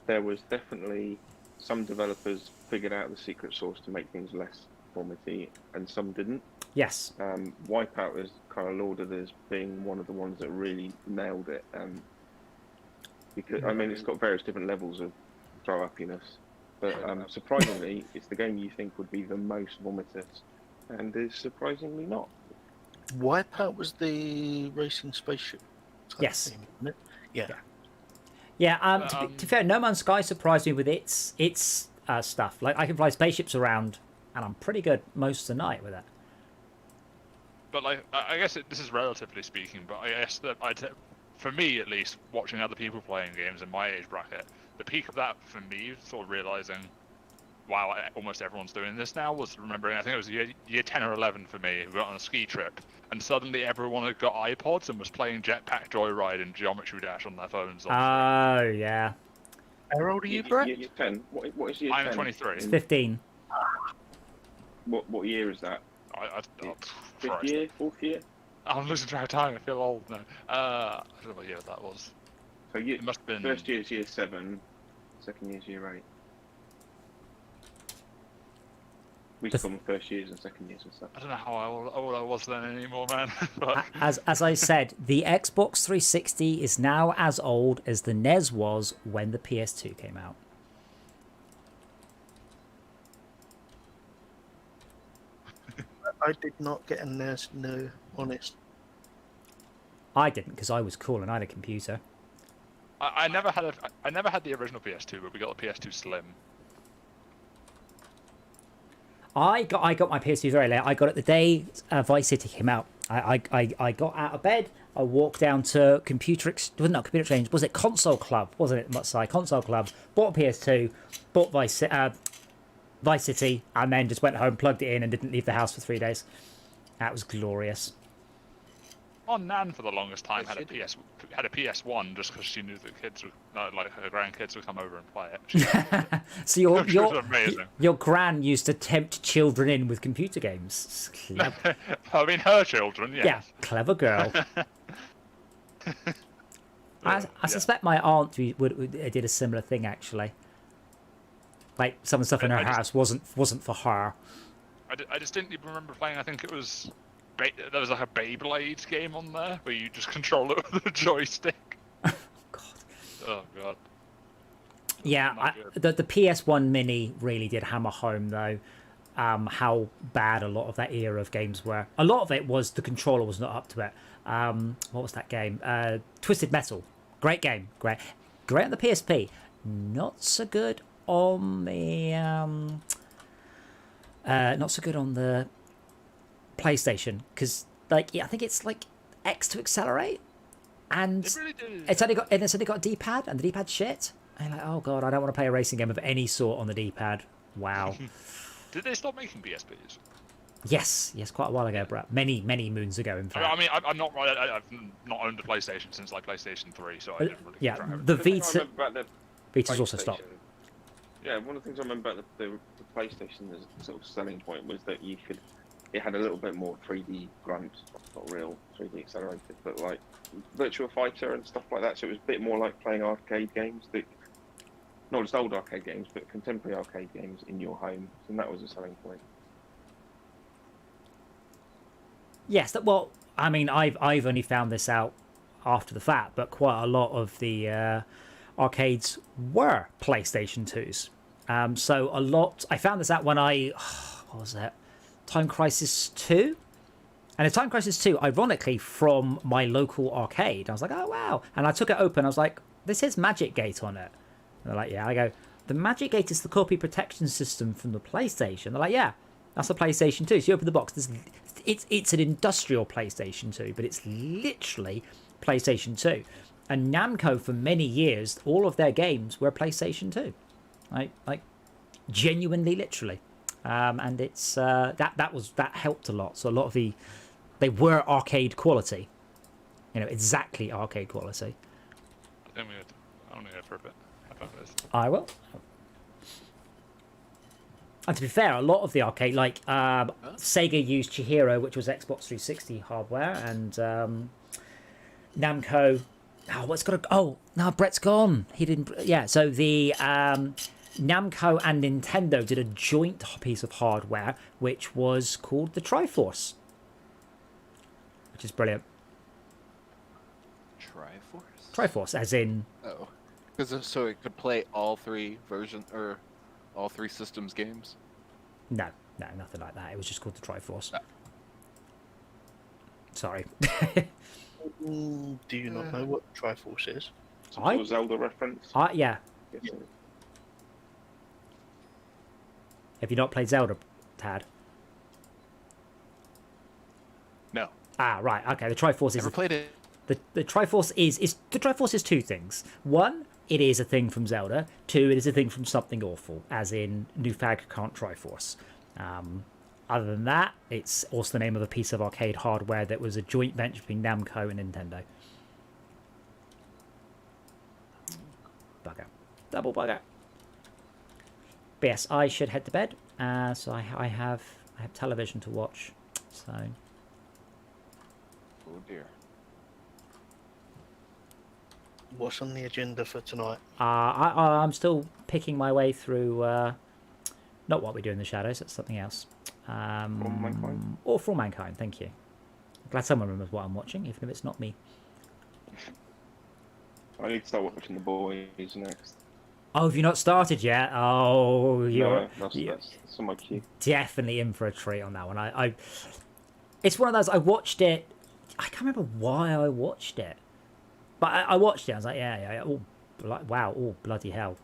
there was definitely some developers figured out the secret sauce to make things less vomity, and some didn't. Yes. Wipeout is kind of lauded as being one of the ones that really nailed it. Because I mean, it's got various different levels of throw-uppiness, but surprisingly, it's the game you think would be the most vomitous, and is surprisingly not. Wipeout was the racing spaceship. Yes. Thing, wasn't it? Yeah. Yeah. To be fair, No Man's Sky surprised me with its stuff. Like I can fly spaceships around, and I'm pretty good most of the night with it. But like, I guess this is relatively speaking, but I guess that for me at least, watching other people playing games in my age bracket, the peak of that for me, sort of realizing, wow, almost everyone's doing this now, was remembering, I think it was year 10 or 11 for me, we went on a ski trip, and suddenly everyone had got iPods and was playing Jetpack Joyride and Geometry Dash on their phones. Oh, yeah. How old are you, Brett? Year 10? What is year 10? I'm 23. It's 15. What year is that? Fifth year? 4th year? I'm losing track of time, I feel old now. I don't know what year that was. So It must have been... first year is year 7, second year is year 8. We used to call them first years and second years and stuff. I don't know how old I was then anymore, man. But... As I said, the Xbox 360 is now as old as the NES was when the PS2 came out. I did not get a NES, no, honest. I didn't because I was cool and I had a computer. I never had the original PS2, but we got the PS2 Slim. I got my PS2 very late. I got it the day Vice City came out. I got out of bed. I walked down to not Computer Exchange. Was it Console Club? Wasn't it? Must say Console Club. Bought a PS2. Bought Vice City, and then just went home, plugged it in, and didn't leave the house for 3 days. That was glorious. Our Nan for the longest time had a PS1 just because she knew that kids would, like her grandkids would come over and play it. So your gran used to tempt children in with computer games. I mean, her children, yes. Yeah, clever girl. I suspect my aunt did a similar thing actually. Like some of the stuff in her house wasn't for her. I distinctly remember playing. I think it was there was like a Beyblade game on there where you just control it with a joystick. God. Oh god. Yeah, the PS1 Mini really did hammer home though. How bad a lot of that era of games were. A lot of it was the controller was not up to it. What was that game? Twisted Metal. Great game. Great on the PSP. Not so good on the PlayStation because I think it's like X to accelerate, and it's only got a D-pad, and the D-pad's shit. And you're like, oh god, I don't want to play a racing game of any sort on the D-pad. Wow. Did they stop making PSPs? Yes, quite a while ago, Brett. Many moons ago, in fact. I mean, I've not owned a PlayStation since like PlayStation 3, so I didn't really keep track of it. The Vita's also stopped. Yeah, one of the things I remember about the PlayStation as a sort of selling point was that it had a little bit more 3D grunt, not real 3D accelerated, but like Virtua Fighter and stuff like that. So it was a bit more like playing arcade games, not just old arcade games, but contemporary arcade games in your home, and that was a selling point. Yes, well, I mean, I've only found this out after the fact, but quite a lot of the arcades were PlayStation 2s. So a lot. I found this out when what was it? Time Crisis 2? And the Time Crisis 2, ironically, from my local arcade. I was like, oh, wow. And I took it open. I was like, this says Magic Gate on it. And they're like, yeah. I go, the Magic Gate is the copy protection system from the PlayStation. They're like, yeah, that's a PlayStation 2. So you open the box. It's an industrial PlayStation 2, but it's literally PlayStation 2. And Namco, for many years, all of their games were PlayStation 2. Like genuinely, literally. And it's that helped a lot. So a lot of they were arcade quality, exactly arcade quality. I think I'm gonna go for a bit about this. I will. And to be fair, a lot of the arcade, like Sega used Chihiro, which was Xbox 360 hardware, and Namco. Oh, what's got? Oh, no, Brett's gone. He didn't. Yeah, so the Namco and Nintendo did a joint piece of hardware, which was called the Triforce, which is brilliant. Triforce? Triforce, as in... Oh. So it could play all three all three systems games? No, nothing like that. It was just called the Triforce. Oh. Sorry. Do you not know what Triforce is? Some sort of Zelda reference. Yeah. Yes, Have you not played Zelda, Tad? No. Ah, right. Okay. The Triforce is... Never played it. The Triforce the Triforce is two things. One, it is a thing from Zelda. Two, it is a thing from something awful, as in Newfag can't Triforce. Other than that, it's also the name of a piece of arcade hardware that was a joint venture between Namco and Nintendo. Bugger. Double bugger. But yes, I should head to bed. So I have television to watch. So. Oh dear. What's on the agenda for tonight? I'm still picking my way through. Not What We Do in the Shadows. That's something else. For Mankind. Or For Mankind. Thank you. I'm glad someone remembers what I'm watching, even if it's not me. I need to start watching The Boys next. Oh, have you not started yet? Oh, you're That's on my queue. definitely in for a treat on that one. It's one of those. I watched it. I can't remember why I watched it, but I watched it. I was like, yeah. Oh, wow. Oh, bloody hell!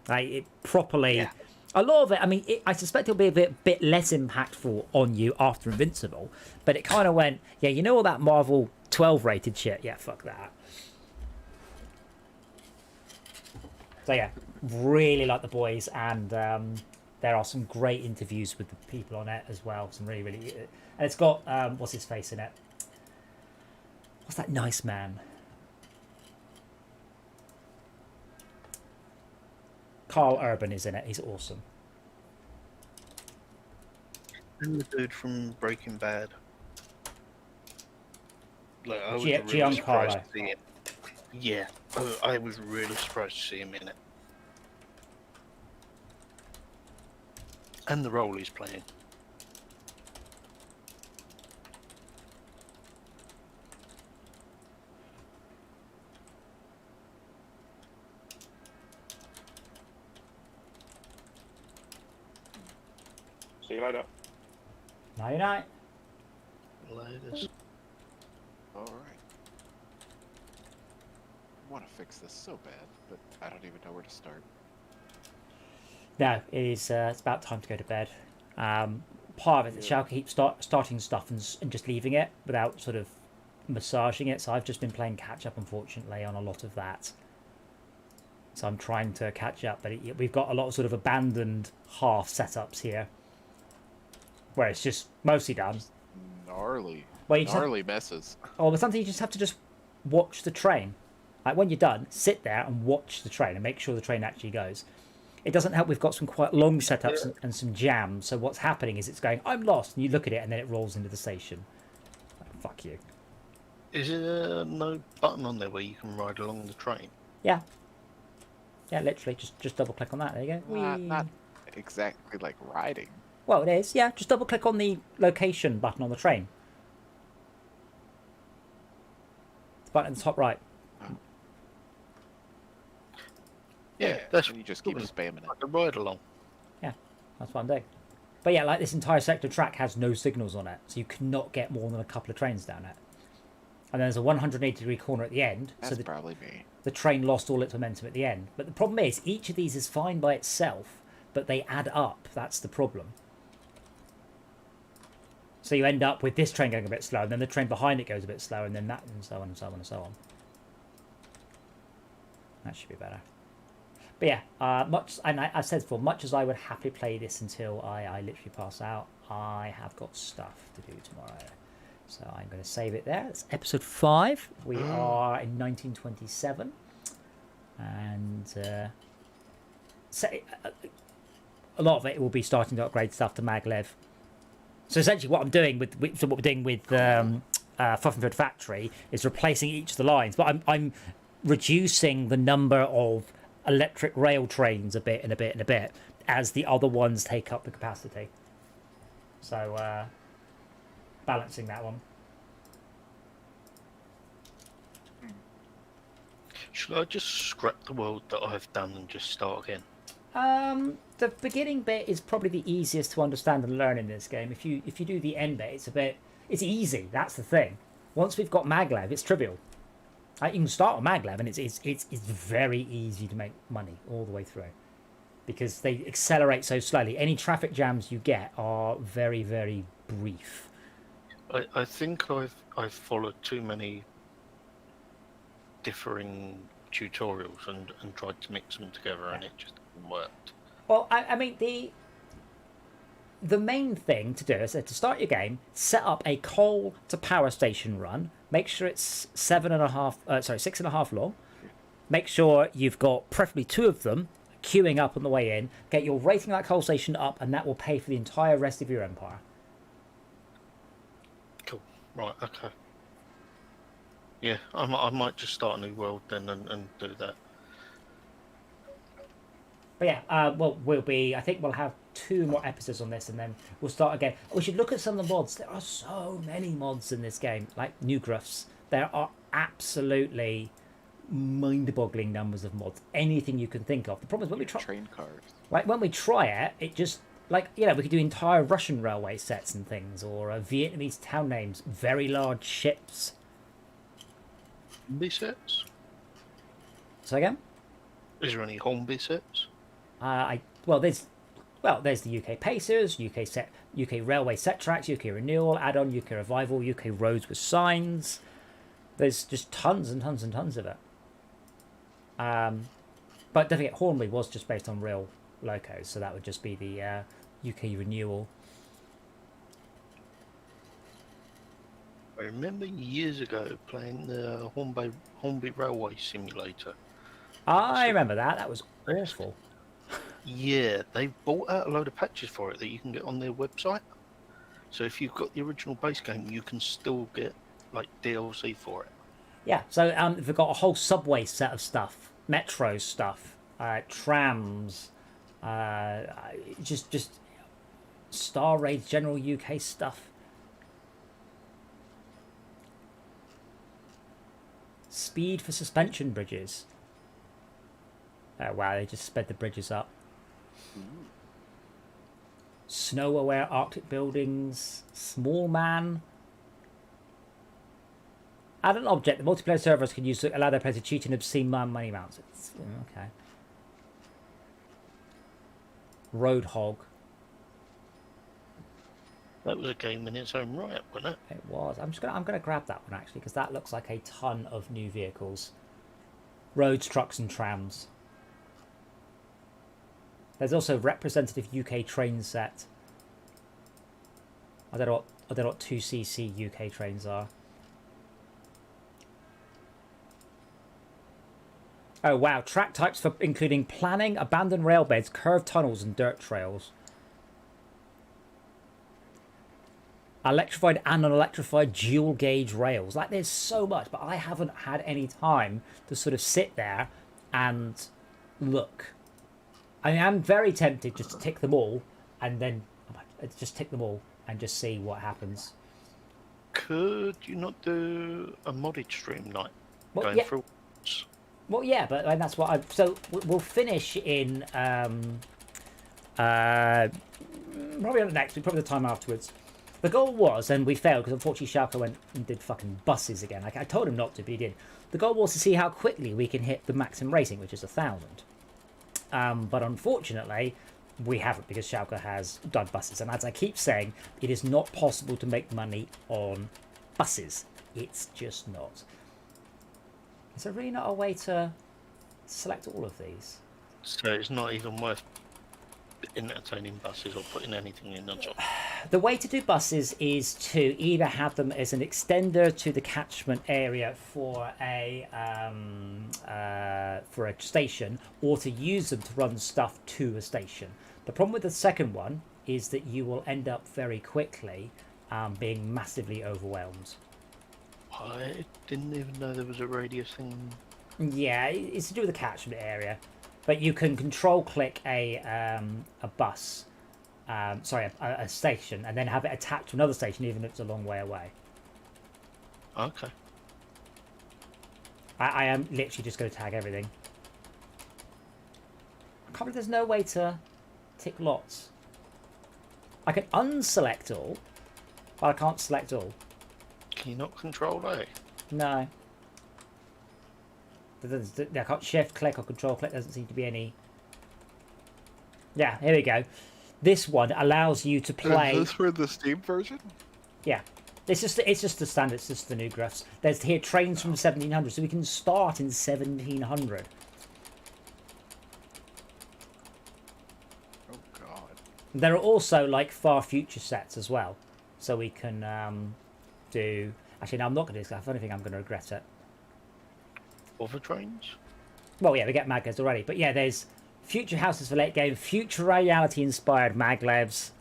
Like it properly. Yeah. A lot of it. I mean, I suspect it'll be a bit less impactful on you after Invincible, but it kind of went. Yeah, you know all that Marvel 12 rated shit. Yeah, fuck that. So yeah, really like The Boys, and there are some great interviews with the people on it as well. Some really, and it's got what's his face in it? What's that nice man? Carl Urban is in it. He's awesome. And the dude from Breaking Bad. Like, I was Giancarlo. really surprised to see him. Yeah, I was really surprised to see him in it. And the role he's playing. See you later. Night night. Latest. All right. I want to fix this so bad, but I don't even know where to start. No, it is. It's about time to go to bed. Part of it, Shao keeps starting stuff and just leaving it without sort of massaging it. So I've just been playing catch up, unfortunately, on a lot of that. So I'm trying to catch up, but we've got a lot of sort of abandoned half setups here, where it's just mostly done. Gnarly. Well, you gnarly messes. Oh, but sometimes you just have to just watch the train. Like when you're done, sit there and watch the train and make sure the train actually goes. It doesn't help we've got some quite long setups and some jams. So what's happening is it's going, I'm lost, and you look at it and then it rolls into the station. Fuck you. Is there no button on there where you can ride along the train? Yeah. Yeah, literally. Just double click on that. There you go. Not exactly like riding. Well, it is. Yeah, just double click on the location button on the train. The button at the top right. Yeah, that's And you just keep spamming it. like a ride along. Yeah, that's what I'm doing. But yeah, like this entire sector track has no signals on it, so you cannot get more than a couple of trains down it. And then there's a 180-degree corner at the end, That's so probably me. the train lost all its momentum at the end. But the problem is, each of these is fine by itself, but they add up. That's the problem. So you end up with this train going a bit slow, and then the train behind it goes a bit slow, and then that, and so on and so on and so on. That should be better. But yeah, I've said before, much as I would happily play this until I literally pass out, I have got stuff to do tomorrow. So I'm going to save it there. It's episode 5. We are in 1927. And a lot of it will be starting to upgrade stuff to maglev. So essentially what I'm doing with what we're doing with Pfaffenfeld Factory is replacing each of the lines. But I'm reducing the number of electric rail trains a bit as the other ones take up the capacity. So balancing that one. Should I just scrap the world that I've done and just start again? The beginning bit is probably the easiest to understand and learn in this game. If you do the end bit, it's easy. That's the thing. Once we've got maglev, it's trivial. You can start on maglev, and it's very easy to make money all the way through, because they accelerate so slowly. Any traffic jams you get are very, very brief. I think I've followed too many differing tutorials and tried to mix them together, and it just hasn't worked. Well, I mean, the main thing to do is to start your game, set up a coal to power station run. Make sure it's 6.5 long. Make sure you've got preferably 2 of them queuing up on the way in. Get your rating of that coal station up, and that will pay for the entire rest of your empire. Cool. Right. Okay. Yeah, I might just start a new world then and do that. But yeah, I think we'll have 2 more episodes on this, and then we'll start again. We should look at some of the mods. There are so many mods in this game, like new gruffs. There are absolutely mind-boggling numbers of mods. Anything you can think of. The problem is when we try train cars. Like when we try it just we could do entire Russian railway sets and things, or Vietnamese town names, very large ships. Hornby sets? So again? Is there any Hornby sets? There's the UK Pacers, UK Railway Set Tracks, UK Renewal, Add-on, UK Revival, UK Roads with Signs. There's just tons and tons and tons of it. But don't forget, Hornby was just based on real locos, so that would just be the UK Renewal. I remember years ago playing the Hornby Railway Simulator. I remember that. That was awful. Yeah, they bought out a load of patches for it that you can get on their website. So if you've got the original base game, you can still get like DLC for it. Yeah, so we've got a whole subway set of stuff, metro stuff, trams, just Star Raid general UK stuff. Speed for suspension bridges. Oh wow, they just sped the bridges up. Snow-aware Arctic buildings. Small man. Add an object the multiplayer servers can use to allow their players to cheat in obscene money amounts. Okay. Roadhog. That was a game in its own right, wasn't it? It was. I'm gonna grab that one actually, because that looks like a ton of new vehicles. Roads, trucks, and trams. There's also representative UK train set. I don't know what 2cc UK trains are. Oh wow, track types for including planning, abandoned railbeds, curved tunnels, and dirt trails. Electrified and unelectrified dual gauge rails. Like, there's so much, but I haven't had any time to sort of sit there and look. I mean, I'm very tempted just to tick them all and then just tick them all and just see what happens. Could you not do a modded stream night? Well, Going yeah. through. Well, yeah, but and that's what I. So we'll finish in probably on the next week, probably the time afterwards. The goal was, and we failed because unfortunately Schalke went and did fucking buses again. Like, I told him not to, but he did. The goal was to see how quickly we can hit the maximum rating, which is 1,000. But unfortunately, we haven't because Schalke has done buses. And as I keep saying, it is not possible to make money on buses. It's just not. Is there really not a way to select all of these? So it's not even worth entertaining buses or putting anything in the job. The way to do buses is to either have them as an extender to the catchment area for a station, or to use them to run stuff to a station. The problem with the second one is that you will end up very quickly being massively overwhelmed. I didn't even know there was a radius thing. Yeah, it's to do with the catchment area, but you can control click a bus. A station, and then have it attached to another station, even if it's a long way away. Okay. I am literally just going to tag everything. I can't believe there's no way to tick lots. I can unselect all, but I can't select all. Can you not control A? No. I can't shift click or control click. There doesn't seem to be any. Yeah, here we go. This one allows you to play. Is this for the Steam version? Yeah, it's just the standard. It's just the new graphs. There's here trains from 1700, so we can start in 1700. Oh god. There are also like far future sets as well, so we can do. Actually, no, I'm not going to do this. If anything, I'm going to regret it. Other trains? Well, yeah, we get maglevs already, but yeah, there's future houses for late game, future reality inspired maglevs,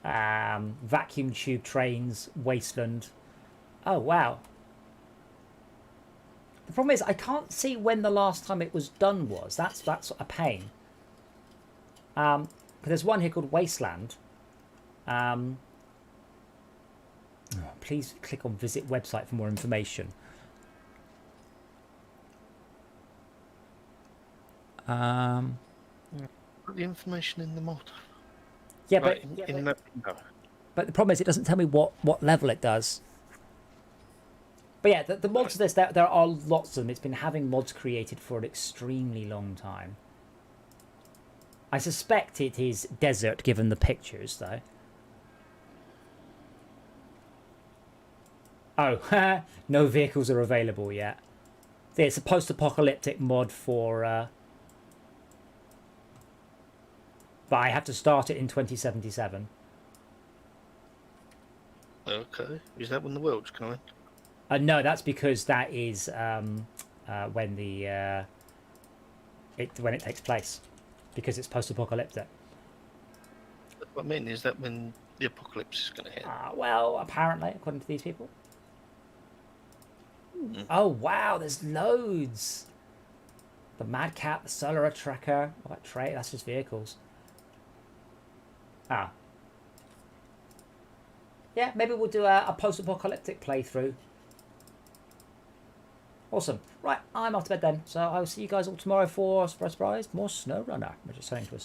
vacuum tube trains, wasteland. Oh wow. The problem is I can't see when the last time it was done was. That's a pain. But there's one here called Wasteland. Please click on visit website for more information. Put the information in the mod. Yeah, Right, but in the window. But the problem is it doesn't tell me what level it does. But yeah, the mods of this, there are lots of them. It's been having mods created for an extremely long time. I suspect it is desert, given the pictures, though. Oh, no vehicles are available yet. It's a post-apocalyptic mod for... But I have to start it in 2077. Okay. Is that when the world's going? No, that's because that is when it takes place, because it's post-apocalyptic. What I mean is that when the apocalypse is going to hit. Well, apparently, according to these people. Oh wow, there's loads. The Madcap, the Solar Tracker. What trait? That's just vehicles. Yeah, maybe we'll do a post-apocalyptic playthrough. Awesome. Right, I'm off to bed then. So I will see you guys all tomorrow for, surprise, more SnowRunner. We're just heading to a